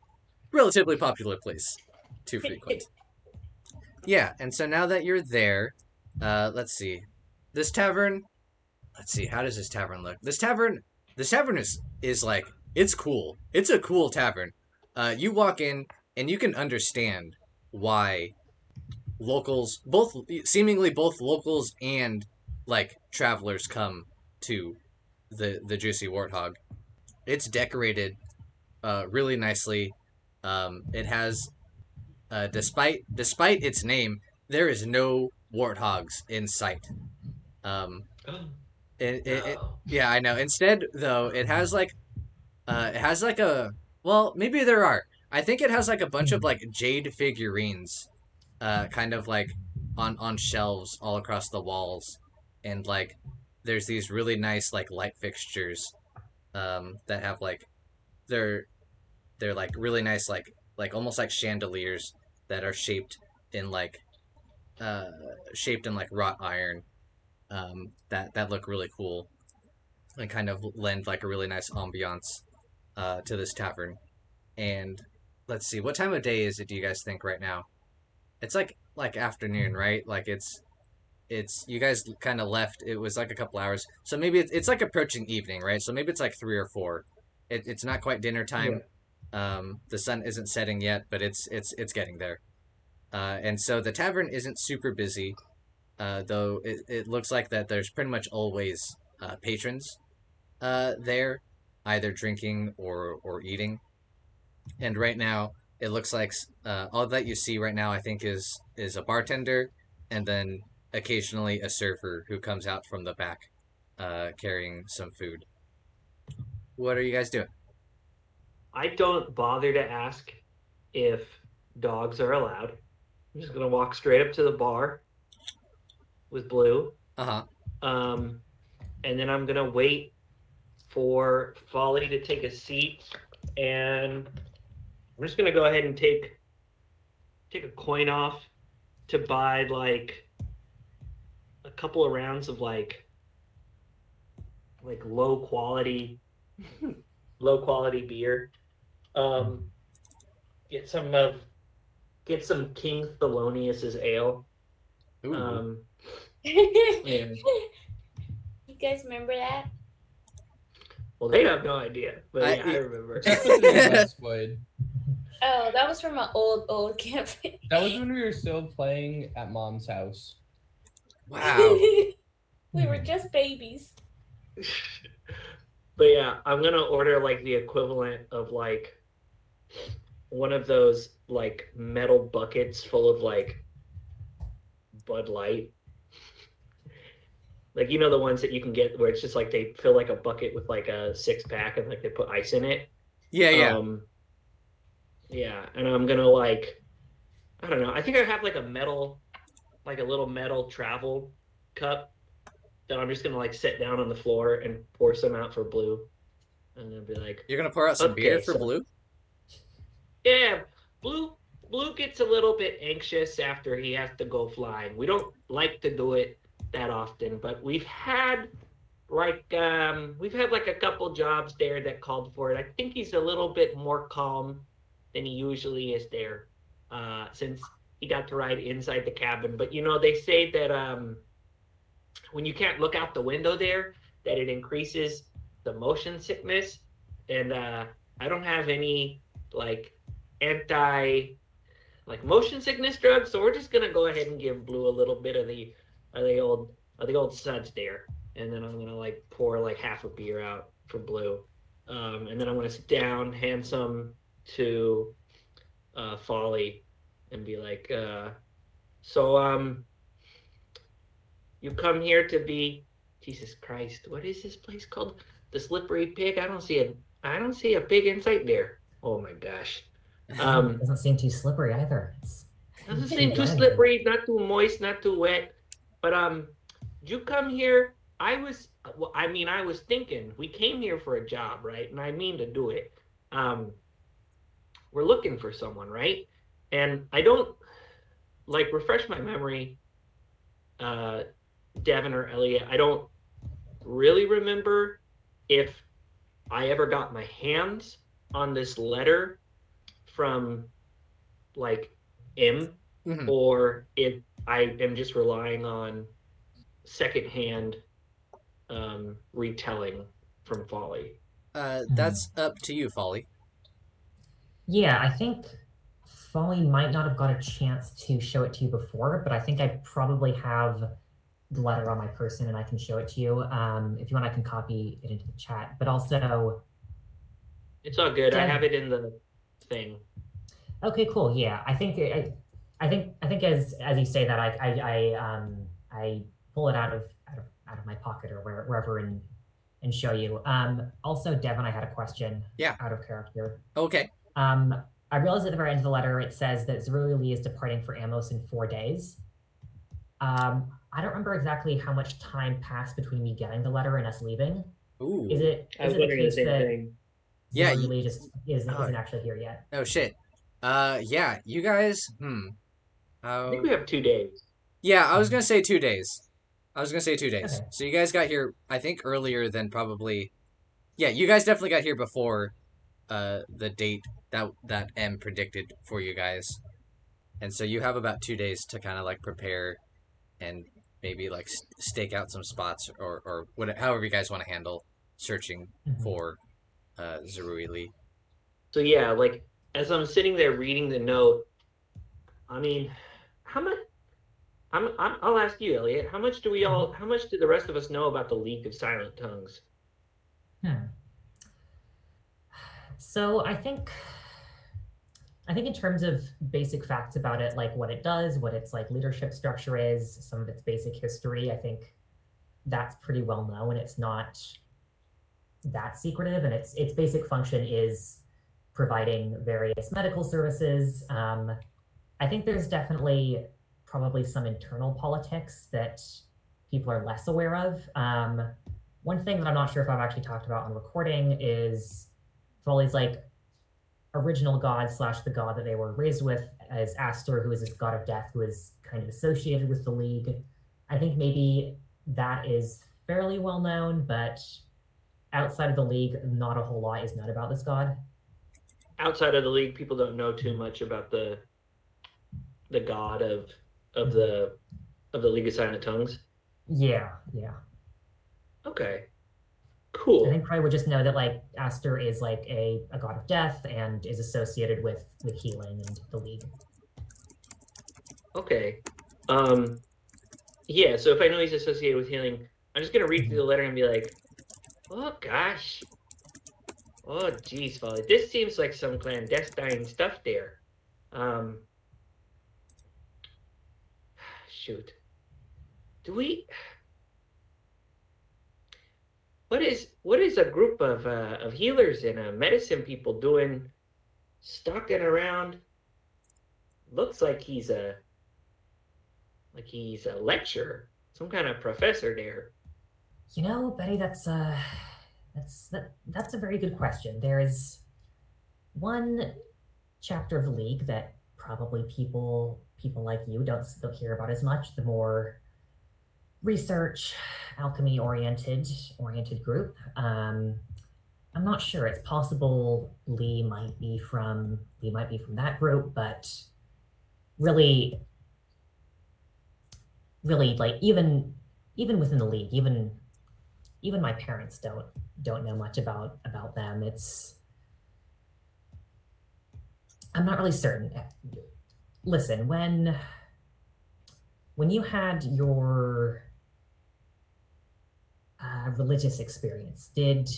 relatively popular place to frequent. Yeah, and so now that you're there, let's see. This tavern. Let's see. How does this tavern look? This tavern is like, it's cool. It's a cool tavern. You walk in and you can understand why locals, seemingly both locals and like travelers, come to the Juicy Warthog. It's decorated really nicely. It has, despite its name, there is no warthogs in sight. No. Yeah, I know. Instead, though, it has like a well, maybe there are. I think it has like a bunch of like jade figurines, kind of like on shelves all across the walls, and like there's these really nice like light fixtures, that have like they're they're like really nice like almost like chandeliers that are uh shaped in like wrought iron, that look really cool and kind of lend like a really nice ambiance to this tavern. And let's see, what time of day is it? Do you guys think right now? It's like afternoon, right? Like it's you guys kind of left. It was like a couple hours, so maybe it's like approaching evening, right? So maybe it's like 3 or 4. It's not quite dinner time. The sun isn't setting yet, but it's getting there. And so the tavern isn't super busy, though it looks like that there's pretty much always patrons there, either drinking or eating. And right now, it looks like all that you see right now, I think, is a bartender, and then occasionally a server who comes out from the back, carrying some food. What are you guys doing? I don't bother to ask if dogs are allowed. I'm just gonna walk straight up to the bar with Bleu, Uh huh. um, and then I'm gonna wait for Folly to take a seat, and I'm just gonna go ahead and take a coin off to buy like a couple of rounds of like low quality beer. Um, get some of get some King Thelonius's ale. Ooh. And You guys remember that? well, they have no idea, but I- yeah, I remember. Just living in Westwood. Oh, that was from an old campaign. That was when we were still playing at Mom's house. Wow. We were just babies. But yeah, I'm gonna order like the equivalent of like one of those like metal buckets full of like Bud Light. Like you know the ones that you can get where it's just like they fill like a bucket with like a 6-pack and like they put ice in it. Yeah, yeah. Yeah, and I'm gonna like I don't know. I think I have like a little metal travel cup that I'm just gonna like sit down on the floor and pour some out for Bleu, and then be like, You're gonna pour out some Okay, beer for so- Bleu? yeah, Blue gets a little bit anxious after he has to go flying. We don't like to do it that often, but we've had like a couple jobs there that called for it. I think he's a little bit more calm than he usually is there, since he got to ride inside the cabin. But you know, they say that when you can't look out the window there, that it increases the motion sickness. And I don't have any like anti like motion sickness drugs, so we're just gonna go ahead and give Blue a little bit of the old suds there, and then I'm gonna like pour like half a beer out for Blue, and then I'm gonna sit down, hand some to Folly, and be like, so you come here to be Jesus Christ, what is this place called? The Slippery Pig? I don't see a pig inside there. Oh my gosh. It doesn't seem too slippery either. Doesn't seem too slippery, not too moist, not too wet. But you come here. I was thinking we came here for a job, right? And I mean to do it. We're looking for someone, right? And I don't like refresh my memory. Devon or Eliot, I don't really remember if I ever got my hands on this letter from like M, Mhm. or if I am just relying on secondhand retelling from Folly. That's up to you, Folly. Yeah, I think Folly might not have got a chance to show it to you before, but I think I probably have the letter on my person and I can show it to you. If you want, I can copy it into the chat. But also, It's all good. I Dev- have it in the thing. okay, cool. Yeah, I think as you say that, I pull it out of out of my pocket or wherever and show you. Also, Devon, I had a question. Yeah. Out of character. Okay. I realized at the very end of the letter it says that Zeruli is departing for Amos in 4 days. I don't remember exactly how much time passed between me getting the letter and us leaving. Ooh. Is it I was the wondering the case same that thing. Yeah, Zeruli just isn't actually here yet? Oh shit. Yeah, you guys. I think we have 2 days. Yeah, I was gonna say 2 days. Okay. So you guys got here, I think, earlier than probably. Yeah, you guys definitely got here before, the date that M predicted for you guys, and so you have about 2 days to kind of like prepare, and maybe like stake out some spots or whatever, however you guys want to handle searching for, Zeruli. So yeah, like as I'm sitting there reading the note, I mean, how much? I'll ask you, Eliot. How much do we all? How much do the rest of us know about the League of Silent Tongues? So I think in terms of basic facts about it, like what it does, what its like leadership structure is, some of its basic history, I think that's pretty well known. It's not that secretive, and its basic function is providing various medical services. I think there's definitely probably some internal politics that people are less aware of. One thing that I'm not sure if I've actually talked about on recording is Folly's like original god / the god that they were raised with as Aster, who is this god of death who is kind of associated with the League. I think maybe that is fairly well known, but outside of the League, not a whole lot is known about this god. Outside of the League, people don't know too much about the god of the League of Silent Tongues. Yeah. Okay. Cool. I think probably would just know that like Aster is like a god of death and is associated with healing and the League. Okay. Yeah, so if I know he's associated with healing, I'm just gonna read through the letter and be like, oh gosh. Oh geez, Folly. This seems like some clandestine stuff there. Shoot. Do we What is a group of healers and medicine people doing stalking around? Looks like he's a lecturer, some kind of professor there. You know, Betty, that's a very good question. There is one chapter of the League that probably people like you don't hear about as much. The more research, alchemy oriented group. I'm not sure. It's possible Lee might be from that group, but really like even within the League, even my parents don't know much about them. I'm not really certain. Listen, when you had your religious experience, did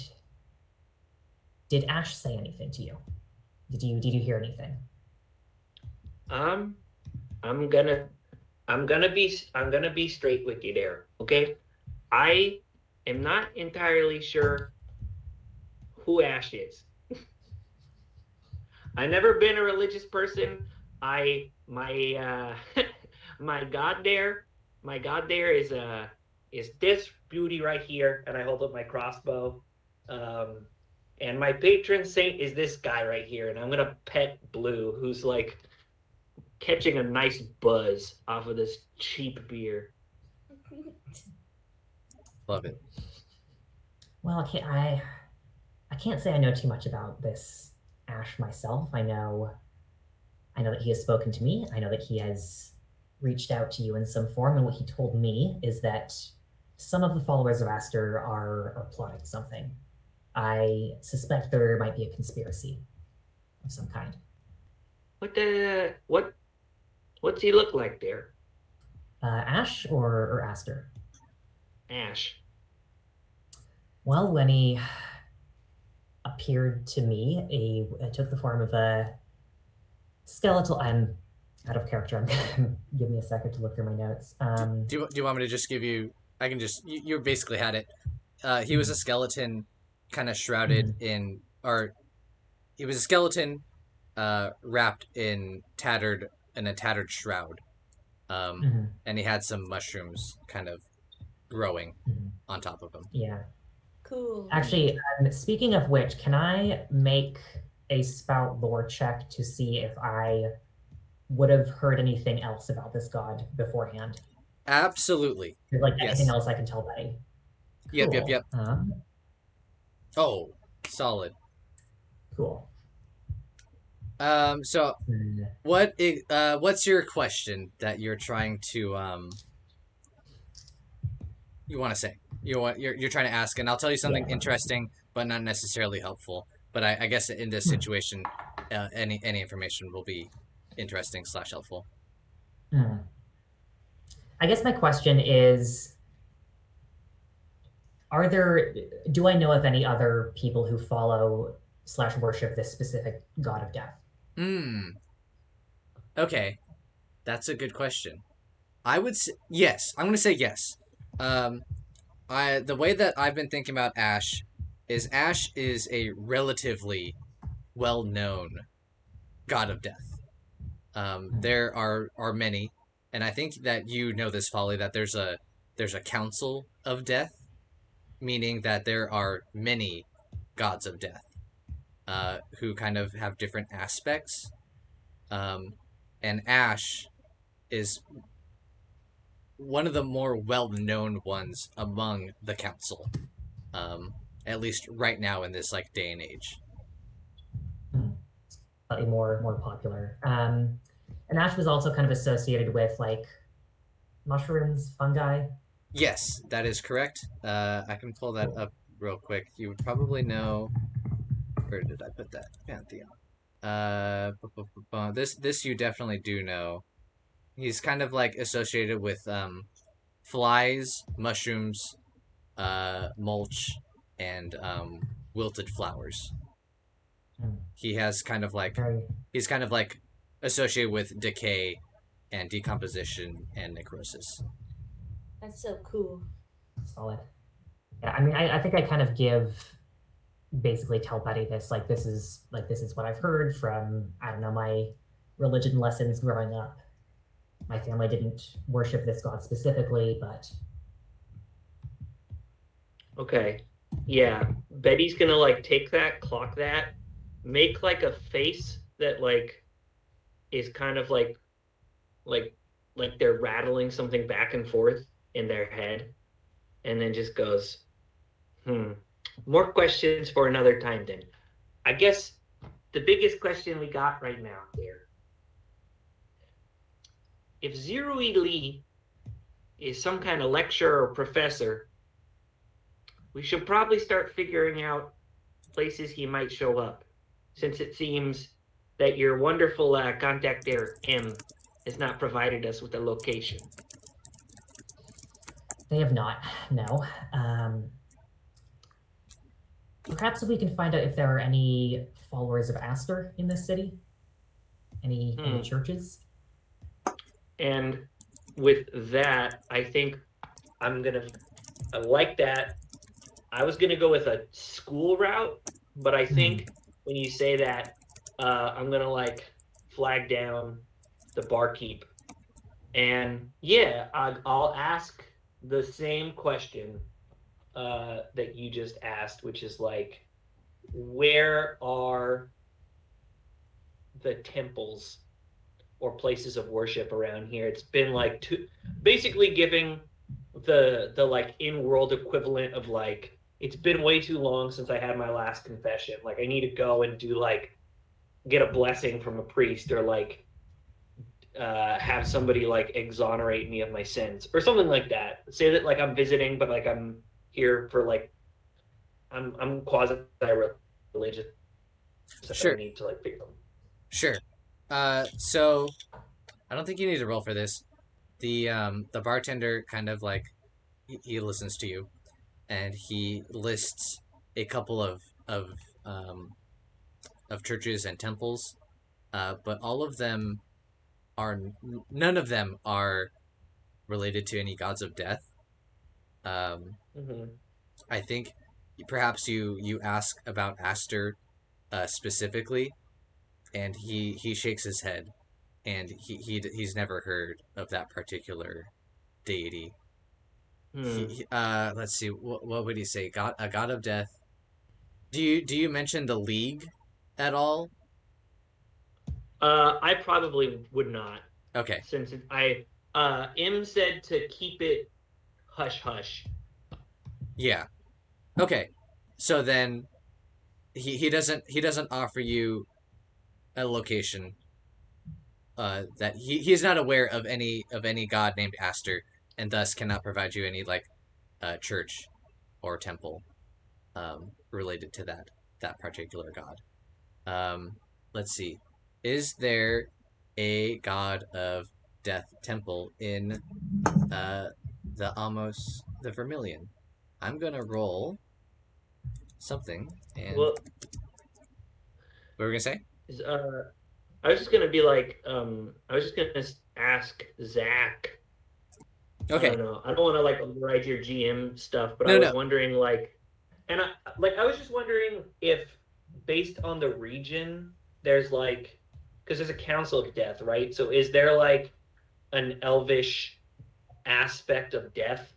Ash say anything to you? Did you hear anything? I'm gonna be straight with you there, okay? I am not entirely sure who Ash is. I've never been a religious person. My god there is this beauty right here, and I hold up my crossbow. And my patron saint is this guy right here, and I'm gonna pet Bleu, who's like catching a nice buzz off of this cheap beer. Love it. Well, I can't say I know too much about this Ash myself. I know that he has spoken to me. I know that he has reached out to you in some form, and what he told me is that some of the followers of Aster are plotting something. I suspect there might be a conspiracy of some kind. What's he look like there? Ash or Aster? Ash. Well, when he appeared to me, he took the form of a skeletal. I'm out of character. Give me a second to look through my notes. Do you want me to just give you I can just you basically had it. He was a skeleton, kind of shrouded in, or he was a skeleton, wrapped in a tattered shroud. And he had some mushrooms kind of growing on top of him. Yeah. Cool. Actually, speaking of which, can I make a spout lore check to see if I would have heard anything else about this god beforehand? Absolutely. Like anything Yes. else I can tell Betty? Yep. Cool. Oh, solid. Cool. So what's your question that you're trying to you want to say? You're trying to ask, and I'll tell you something interesting, but not necessarily helpful. But I guess in this situation, any information will be interesting / helpful. I guess my question is, do I know of any other people who follow / worship this specific god of death? Okay, that's a good question. I would say yes. I'm going to say yes. The way that I've been thinking about Ash is a relatively well-known god of death. There are many, and I think that you know this, Folly, that there's a council of death, meaning that there are many gods of death, who kind of have different aspects. And Ash is one of the more well-known ones among the council, at least right now in this like day and age. Slightly more popular. And Ash was also kind of associated with like mushrooms, fungi. Yes, that is correct. I can pull that up real quick. You would probably know. Where did I put that? Pantheon. This you definitely do know. He's kind of like associated with flies, mushrooms, mulch, and wilted flowers. He has kind of like he's kind of like associated with decay and decomposition and necrosis. That's so cool. Solid. Yeah, I mean, I think I kind of basically tell Betty this, like this is what I've heard from, I don't know, my religion lessons growing up. My family didn't worship this god specifically, but Okay. Yeah. Betty's gonna like take that, clock that, make like a face that like is kind of like they're rattling something back and forth in their head, and then just goes, more questions for another time then. I guess the biggest question we got right now here. If Zerui Lee is some kind of lecturer or professor, we should probably start figuring out places he might show up, since it seems that your wonderful contact there, M, has not provided us with a location. they have not, no. Perhaps if we can find out if there are any followers of Aster in this city, any churches. And with that, I think I like that. I was gonna go with a school route, but I think when you say that, I'm gonna like flag down the barkeep, and yeah, I'll ask the same question that you just asked, which is like, where are the temples or places of worship around here? It's been like basically giving the like in-world equivalent of like, it's been way too long since I had my last confession. Like I need to go and do like get a blessing from a priest, or like have somebody like exonerate me of my sins or something like that. Say that like I'm visiting, but like I'm here for like I'm quasi religious. So Sure. I need to like figure them. Sure. So I don't think you need to roll for this. The bartender kind of like he listens to you, and he lists a couple of churches and temples, but none of them are related to any gods of death. Mm-hmm. I think perhaps you ask about Aster specifically, and he shakes his head, and he's never heard of that particular deity. Hmm. Let's see, what would he say? God, a god of death. Do you mention the League at all? I probably would not, Okay, since M said to keep it hush hush. yeah, okay. So then he doesn't offer you a location. That he's not aware of any god named Aster, and thus cannot provide you any like church or temple related to that particular god. Let's see. Is there a god of death temple in uh, the Vermilion? I'm gonna roll something, and Well, what were we gonna say? is, I was just gonna be like, I was just gonna ask Zach. I Okay, don't know. I don't want to like override your GM stuff, but I no, was no, wondering and I was just wondering if, based on the region, there's like, because there's a council of death, right? So is there like an elvish aspect of death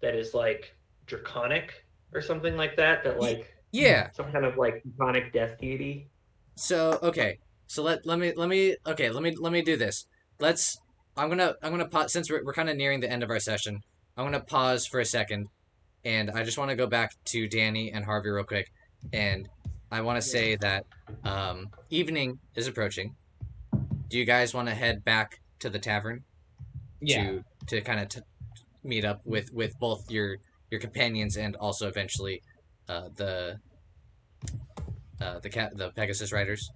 that is like draconic or something like that? That like yeah. some kind of like draconic death deity? So okay, so let me do this. Let's. I'm gonna pause since we're kind of nearing the end of our session. I'm gonna pause for a second, and I just want to go back to Danny and Harvey real quick, and I want to say that evening is approaching. Do you guys want to head back to the tavern Yeah. to kind of meet up with both your companions and also eventually uh, the the Pegasus riders?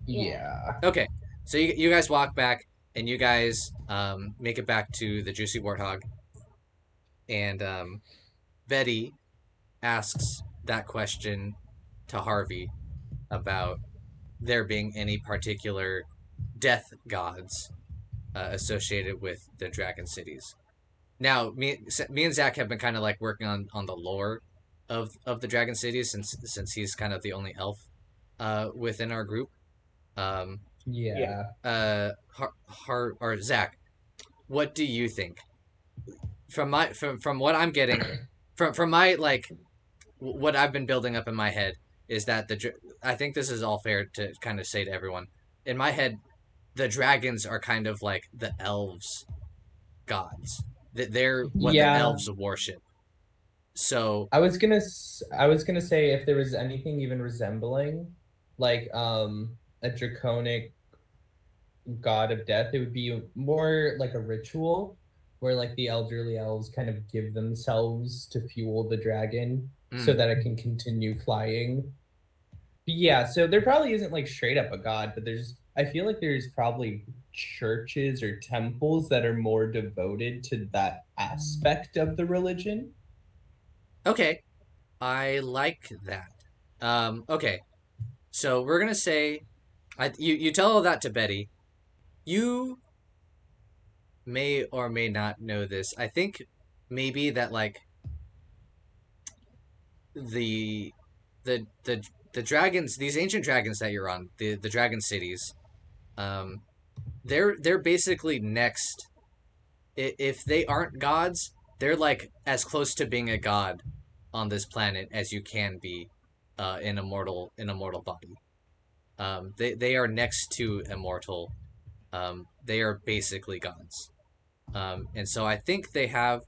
Yeah. Okay, so you guys walk back, and you guys make it back to the Juicy Warthog, and Betty asks that question to Harvey about there being any particular death gods associated with the dragon cities. Now, me and Zach have been kind of like working on the lore of the dragon cities since he's kind of the only elf within our group. Um, Yeah. Yeah. or Zach, what do you think? From what I'm getting, from my like what I've been building up in my head is that I think this is all fair to kind of say to everyone. In my head, the dragons are kind of like the elves' gods. That they're what the Yeah. elves worship. So I was gonna say if there was anything even resembling like a draconic god of death, it would be more like a ritual where like the elderly elves kind of give themselves to fuel the dragon so that it can continue flying. But yeah, so there probably isn't like straight up a god, but I feel like there's probably churches or temples that are more devoted to that aspect of the religion. okay, I like that. Okay, so we're gonna say, you tell all that to Betty. You may or may not know this. I think maybe that like the the the the dragons, these ancient dragons that you're on, the dragon cities, um, they're basically next. If they aren't gods, they're like as close to being a god on this planet as you can be, in a mortal body. They are next to immortal. They are basically gods. And so I think they have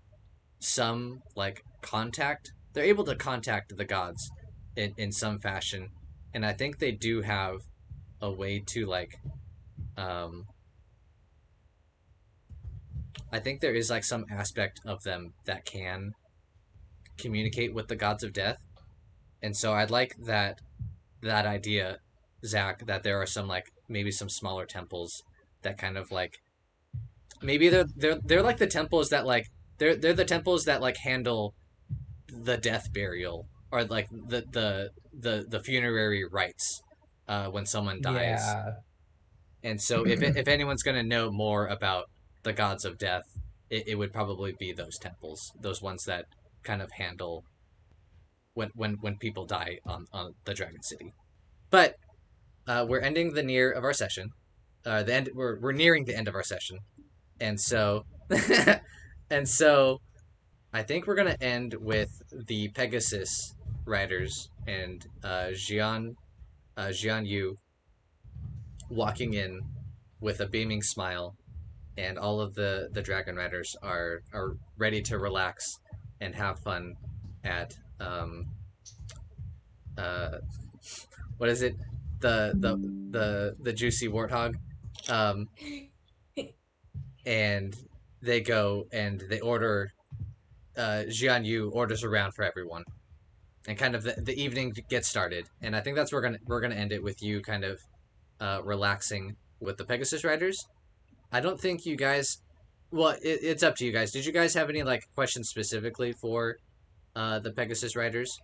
some like contact. They're able to contact the gods in some fashion, and I think they do have a way to like. Um, I think there is like some aspect of them that can communicate with the gods of death, and so I'd like that idea, Zach, that there are some like maybe some smaller temples that kind of like maybe they're like the temples that like they're the temples that like handle the death burial or like the funerary rites when someone dies. Yeah. And so if anyone's gonna know more about the gods of death, it would probably be those temples, those ones that kind of handle when people die on the Dragon City. But we're ending the near of our session. The end. We're nearing the end of our session, and so and so I think we're gonna end with the Pegasus riders and Jian Yu walking in with a beaming smile, and all of the dragon riders are ready to relax and have fun at uh what is it, the juicy warthog, um and they go and they order, Jian Yu orders around for everyone, and kind of the evening gets started. And I think that's we're gonna end it with you kind of relaxing with the Pegasus riders. I don't think you guys. Well, it's up to you guys. Did you guys have any like questions specifically for the Pegasus riders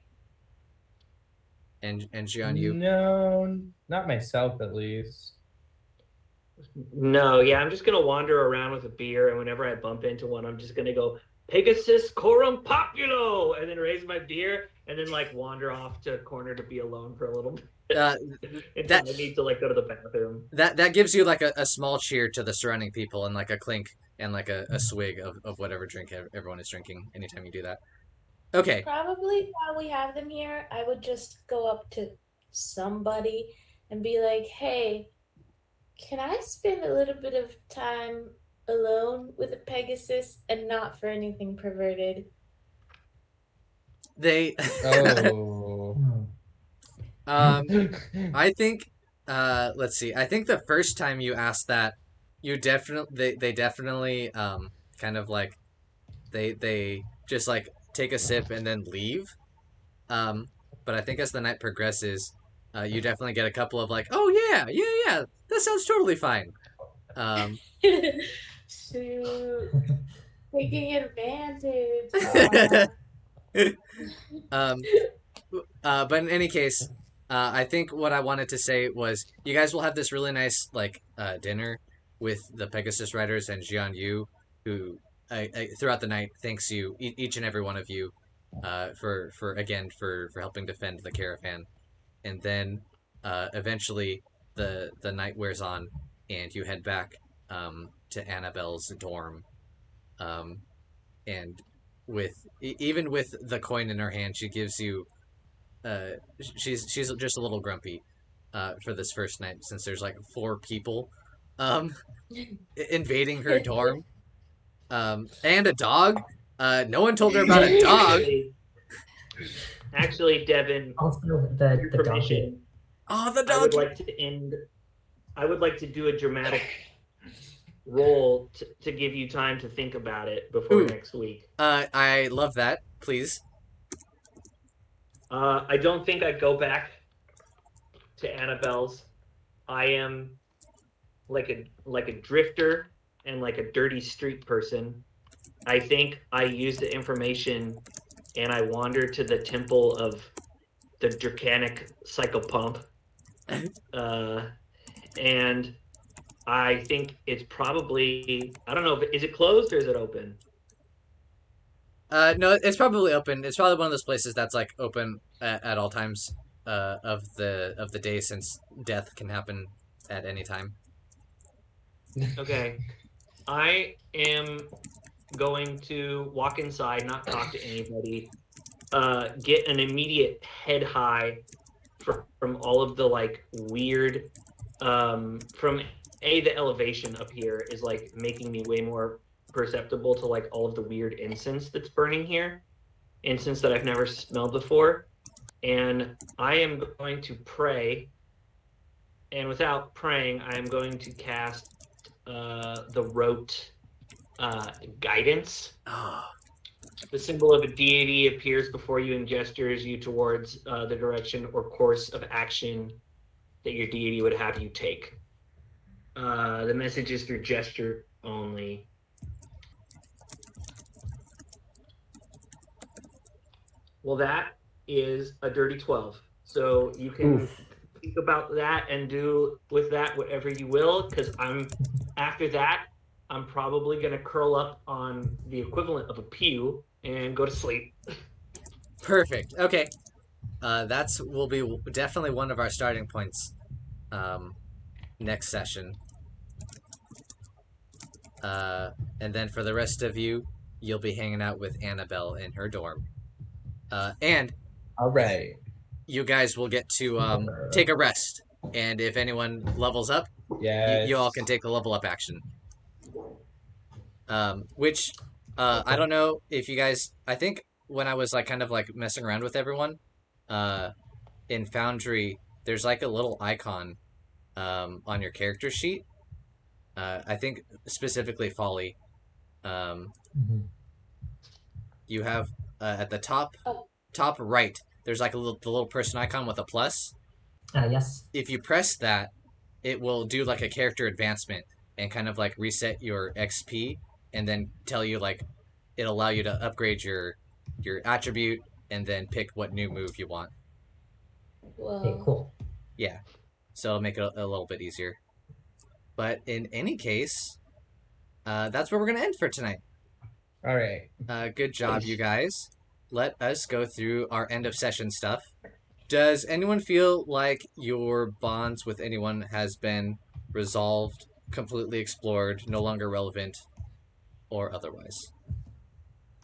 and Jian Yu? No, not myself at least. No, yeah, I'm just gonna wander around with a beer, and whenever I bump into one, I'm just gonna go Pegasus coram populo, and then raise my beer, and then like wander off to a corner to be alone for a little bit. Until I need to like go to the bathroom. That gives you like a small cheer to the surrounding people, and like a clink and like a swig of whatever drink everyone is drinking anytime you do that. Okay. Probably while we have them here, I would just go up to somebody and be like, hey, can I spend a little bit of time alone with a Pegasus and not for anything perverted? They Oh. I think let's see. I think the first time you asked that, you definitely they definitely kind of like they just like take a sip and then leave. But I think as the night progresses, you definitely get a couple of like, "Oh yeah, that sounds totally fine." Um Shoot. Taking advantage. um but in any case, I think what I wanted to say was you guys will have this really nice like dinner with the Pegasus Riders and Jian Yu, who throughout the night thanks you, each and every one of you, for helping defend the caravan. And then eventually the night wears on, and you head back to Annabelle's dorm, um, and even with the coin in her hand, she gives you. She's just a little grumpy for this first night, since there's like 4 people invading her dorm, and a dog. No one told her about a dog. Actually, Devon, Also, with the your donkey. permission, Oh, the I dog. would like to end. I would like to do a dramatic roll to give you time to think about it before Ooh. next week. I love that. Please. I don't think I'd go back to Annabelle's. I am like a drifter and like a dirty street person. I think I use the information and I wander to the temple of the Dracanic Psychopomp. And I think it's probably, I don't know, is it closed or is it open? No, it's probably open. It's probably one of those places that's like open at all times of the day, since death can happen at any time. Okay. I am going to walk inside, not talk to anybody, get an immediate head high from all of the like weird, from the elevation up here is like making me way more perceptible to like all of the weird incense that's burning here, incense that I've never smelled before. And I am going to pray, and without praying, I am going to cast the rote guidance. Oh. The symbol of a deity appears before you and gestures you towards the direction or course of action that your deity would have you take. The message is through gesture only. Well, that is a dirty 12. So you can think about that and do with that whatever you will, because after that, I'm probably gonna curl up on the equivalent of a pew and go to sleep. Perfect. Okay. That's will be definitely one of our starting points next session. And then for the rest of you, you'll be hanging out with Annabelle in her dorm. And All right. you guys will get to take a rest. And if anyone levels up, Yes. you all can take a level up action. Which I don't know if you guys. I think when I was like kind of like messing around with everyone, in Foundry, there's like a little icon on your character sheet. I think specifically Folly. Mhm. You have at the top Oh. top right. There's like the little person icon with a plus. Yes. If you press that, it will do like a character advancement and kind of like reset your XP, and then tell you like it'll allow you to upgrade your attribute and then pick what new move you want. Okay, Whoa. cool. Yeah, so it'll make it a little bit easier. But in any case, that's where we're gonna end for tonight. All right. Good job, you guys. Let us go through our end of session stuff. Does anyone feel like your bonds with anyone has been resolved, completely explored, no longer relevant, or otherwise?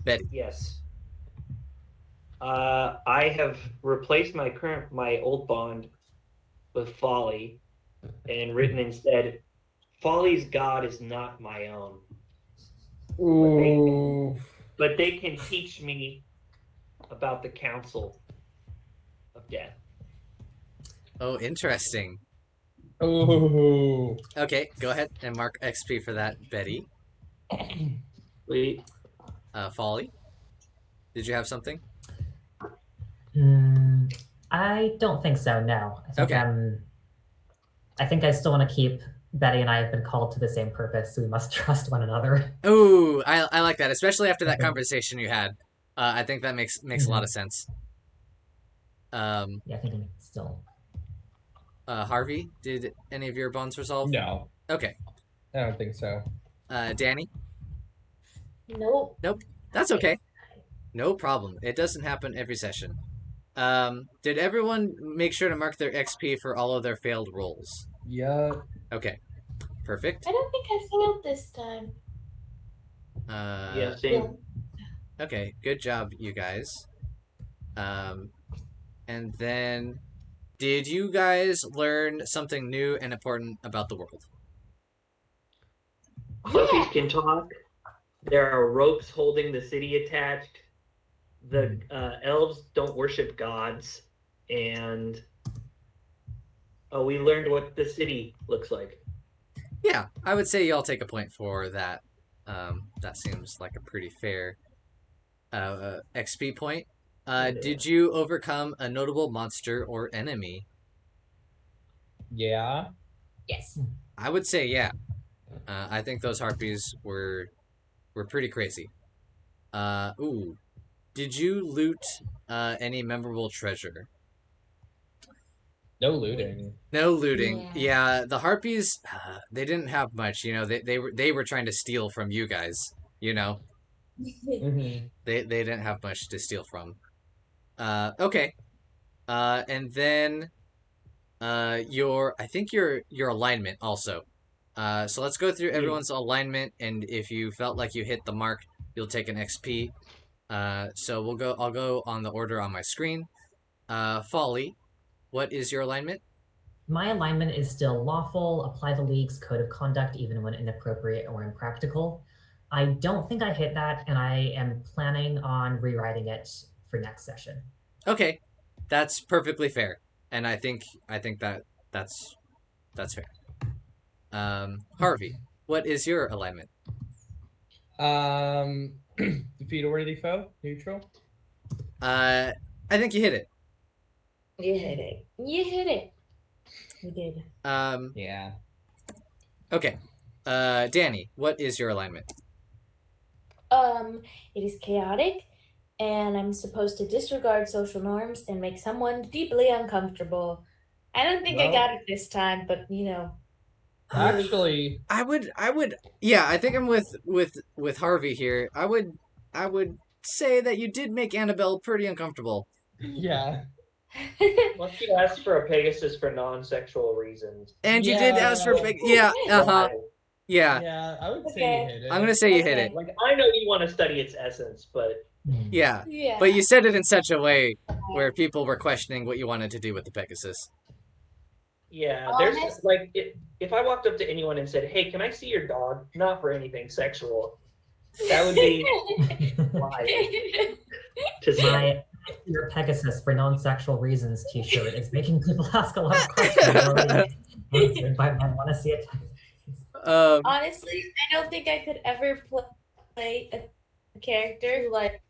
Betty. Yes. I have replaced my old bond with Folly, and written instead, Folly's God is not my own, Ooh. but they can teach me about the Council of Death. Oh, interesting. Ooh. Okay, go ahead and mark XP for that, Betty. Wait, Folly, did you have something? I don't think so. No. I think Okay. I think I still want to keep. Betty and I have been called to the same purpose, so we must trust one another. Ooh, I like that, especially after that conversation you had. I think that makes a lot of sense. Yeah, I think I'm still. Harvey, did any of your bonds resolve? No, Okay. I don't think so. Danni? Nope. Nope. That's okay. No problem. It doesn't happen every session. Did everyone make sure to mark their XP for all of their failed rolls? Yeah. Okay. Perfect. I don't think I failed this time. yeah, same. Okay, good job, you guys. And then, did you guys learn something new and important about the world? Puppies can talk. There are ropes holding the city attached. The elves don't worship gods, and we learned what the city looks like. Yeah, I would say y'all take a point for that. That seems like a pretty fair XP point. Did you overcome a notable monster or enemy? Yeah. Yes. I would say yeah. I think those harpies were pretty crazy. Ooh, did you loot any memorable treasure? No looting. No looting. Yeah. Yeah, the harpies, they didn't have much. You know, they were trying to steal from you guys. You know, Mm-hmm. they didn't have much to steal from. Okay. And then I think your alignment also. So let's go through everyone's alignment, and if you felt like you hit the mark, you'll take an XP. So I'll go on the order on my screen. Folly, what is your alignment? My alignment is still lawful. Apply the League's code of conduct even when inappropriate or impractical. I don't think I hit that, and I am planning on rewriting it for next session. Okay, that's perfectly fair, and I think that's fair. Harvey, what is your alignment? Defeat a worthy foe. Neutral. I think you hit it. You hit it. You hit it. You did. Yeah. Okay. Danni, what is your alignment? It is chaotic, and I'm supposed to disregard social norms and make someone deeply uncomfortable. I don't think I Well- got it this time, but you know. Actually, yeah, I think I'm with Harvey here. I would say that you did make Annabelle pretty uncomfortable. yeah. Once you asked for a Pegasus for non-sexual reasons. And you did ask for big, yeah, Why? yeah. Yeah, I would say Okay. you hit it. I'm gonna say you hit Okay. it. Like, I know you want to study its essence, but Yeah, Yeah. but you said it in such a way where people were questioning what you wanted to do with the Pegasus. yeah, there's Honest- like if I walked up to anyone and said, "Hey, can I see your dog?" Not for anything sexual. That would be why to say. My your Pegasus for non-sexual reasons T-shirt is making people ask a lot of questions. Already answered by I want to see it. Honestly, I don't think I could ever play a character who like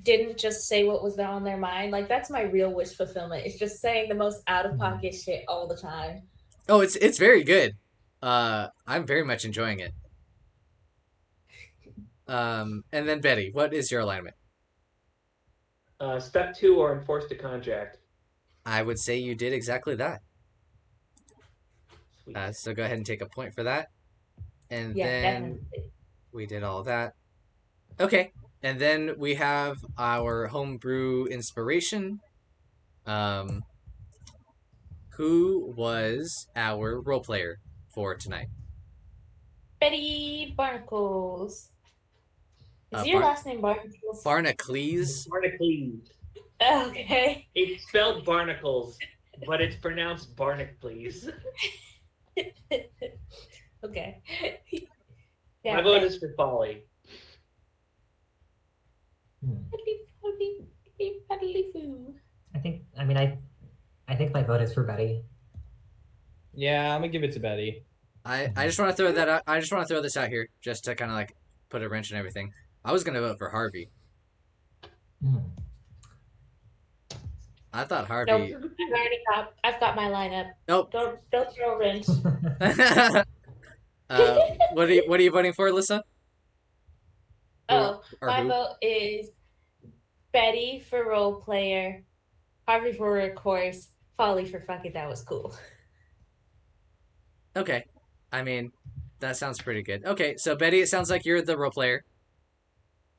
didn't just say what was on their mind. Like that's my real wish fulfillment. It's just saying the most out of pocket shit all the time. Oh, it's very good. I'm very much enjoying it. And then Betty, what is your alignment? Step 2 or enforce the contract. I would say you did exactly that. Sweet. So go ahead and take a point for that. And Yeah, then definitely. we did all that. Okay. And then we have our homebrew inspiration. Who was our role player for tonight? Betty Barnacles. Is your last name Barnacles? Barnacles. Barnacles. Okay. It's spelled Barnacles, but it's pronounced Barnacles. Okay. My vote is for Folly. I think my vote is for Betty. Yeah, I'm gonna give it to Betty. I just want to throw that out. I just want to throw this out here just to kind of like put a wrench in everything. I was gonna vote for Harvey. I thought Harvey. Nope, I've got my lineup. Nope. Don't throw a wrench. What are you voting for, Alyssa? Oh, Or my who? vote is Betty for role player, Harvey for workhorse, Folly for fuck it, that was cool. Okay. I mean, that sounds pretty good. Okay, so Betty, it sounds like you're the role player.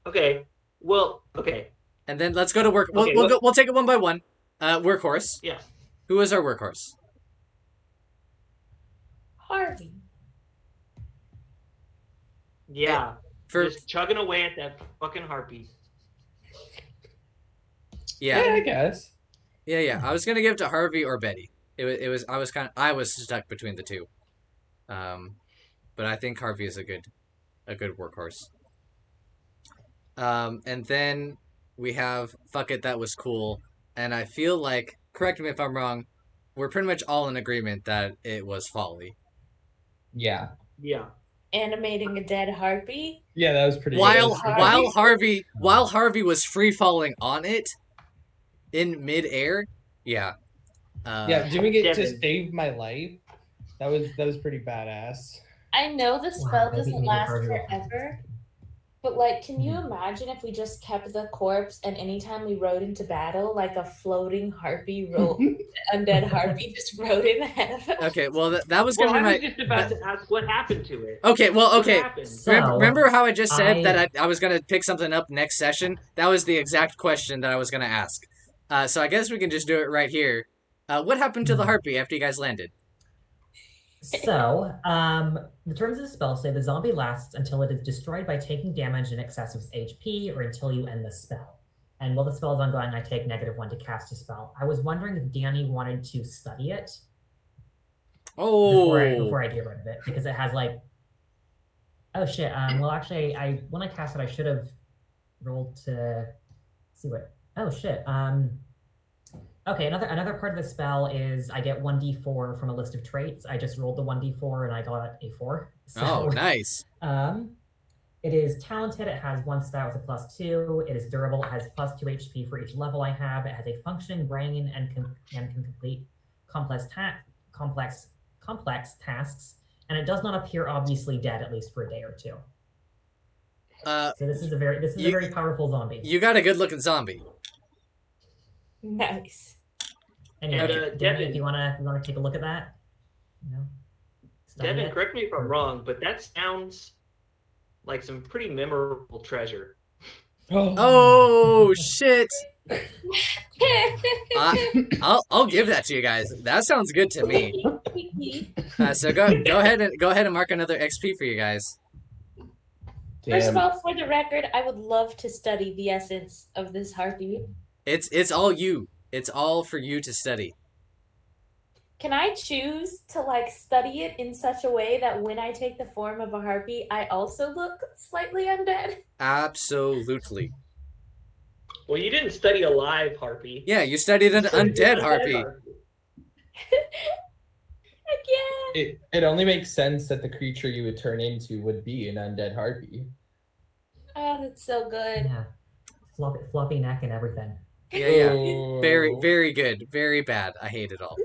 Okay. Well, okay. And then let's go to work. Okay, We'll take it one by one. Workhorse. Yeah. Who is our workhorse? Harvey. Yeah. For Just chugging away at that fucking harpy. Yeah, yeah, I guess. yeah. I was gonna give it to Harvey or Betty. I was stuck between the two. But I think Harvey is a good workhorse. And then we have fuck it, that was cool. And I feel like, correct me if I'm wrong, we're pretty much all in agreement that it was Folly. Yeah. Yeah. Animating a dead harpy. Yeah, that was pretty While good. while Harvey was free falling on it in midair, yeah. Yeah, doing it to Devon. save my life. That was pretty badass. I know the spell maybe- doesn't maybe last Harvey will- forever, but like, can you imagine if we just kept the corpse and anytime we rode into battle, like a floating harpy undead harpy just rode in ahead of us? Okay, well that was Well, gonna I be was just about to ask what happened to it. Okay, well, okay. What happened? So, Remember how I just said I- that I was going to pick something up next session? That was the exact question that I was going to ask. So I guess we can just do it right here. What happened to the harpy after you guys landed? So, the terms of the spell say the zombie lasts until it is destroyed by taking damage in excess of its HP or until you end the spell. And while the spell is ongoing, I take -1 to cast a spell. I was wondering if Danni wanted to study it Oh, before I get rid of it, because it has like, oh shit. Well, actually, when I cast it, I should have rolled to see what. Oh shit. Okay, another part of the spell is I get 1d4 from a list of traits. I just rolled the 1d4 and I got a 4. So, oh, nice. It is talented. It has 1 stat with a +2. It is durable. It has +2 HP for each level I have. It has a functioning brain and can complete complex tasks. And it does not appear obviously dead, at least for a day or two. So this is a very powerful zombie. You got a good looking zombie. Nice. Anyway, And, Danni, Devon- if you wanna take a look at that, you know, Study Devon, it. correct me if I'm wrong, but that sounds like some pretty memorable treasure. Oh shit! I'll give that to you guys. That sounds good to me. So go ahead and mark another XP for you guys. First of Damn. all, for the record, I would love to study the essence of this harpy. It's all you. It's all for you to study. Can I choose to like study it in such a way that when I take the form of a harpy, I also look slightly undead? Absolutely. Well, you didn't study a live harpy. Yeah, you studied an You studied undead an harpy. Again. It only makes sense that the creature you would turn into would be an undead harpy. Oh, that's so good. Yeah. Floppy neck and everything. Yeah. Oh. Very, very good. Very bad. I hate it all.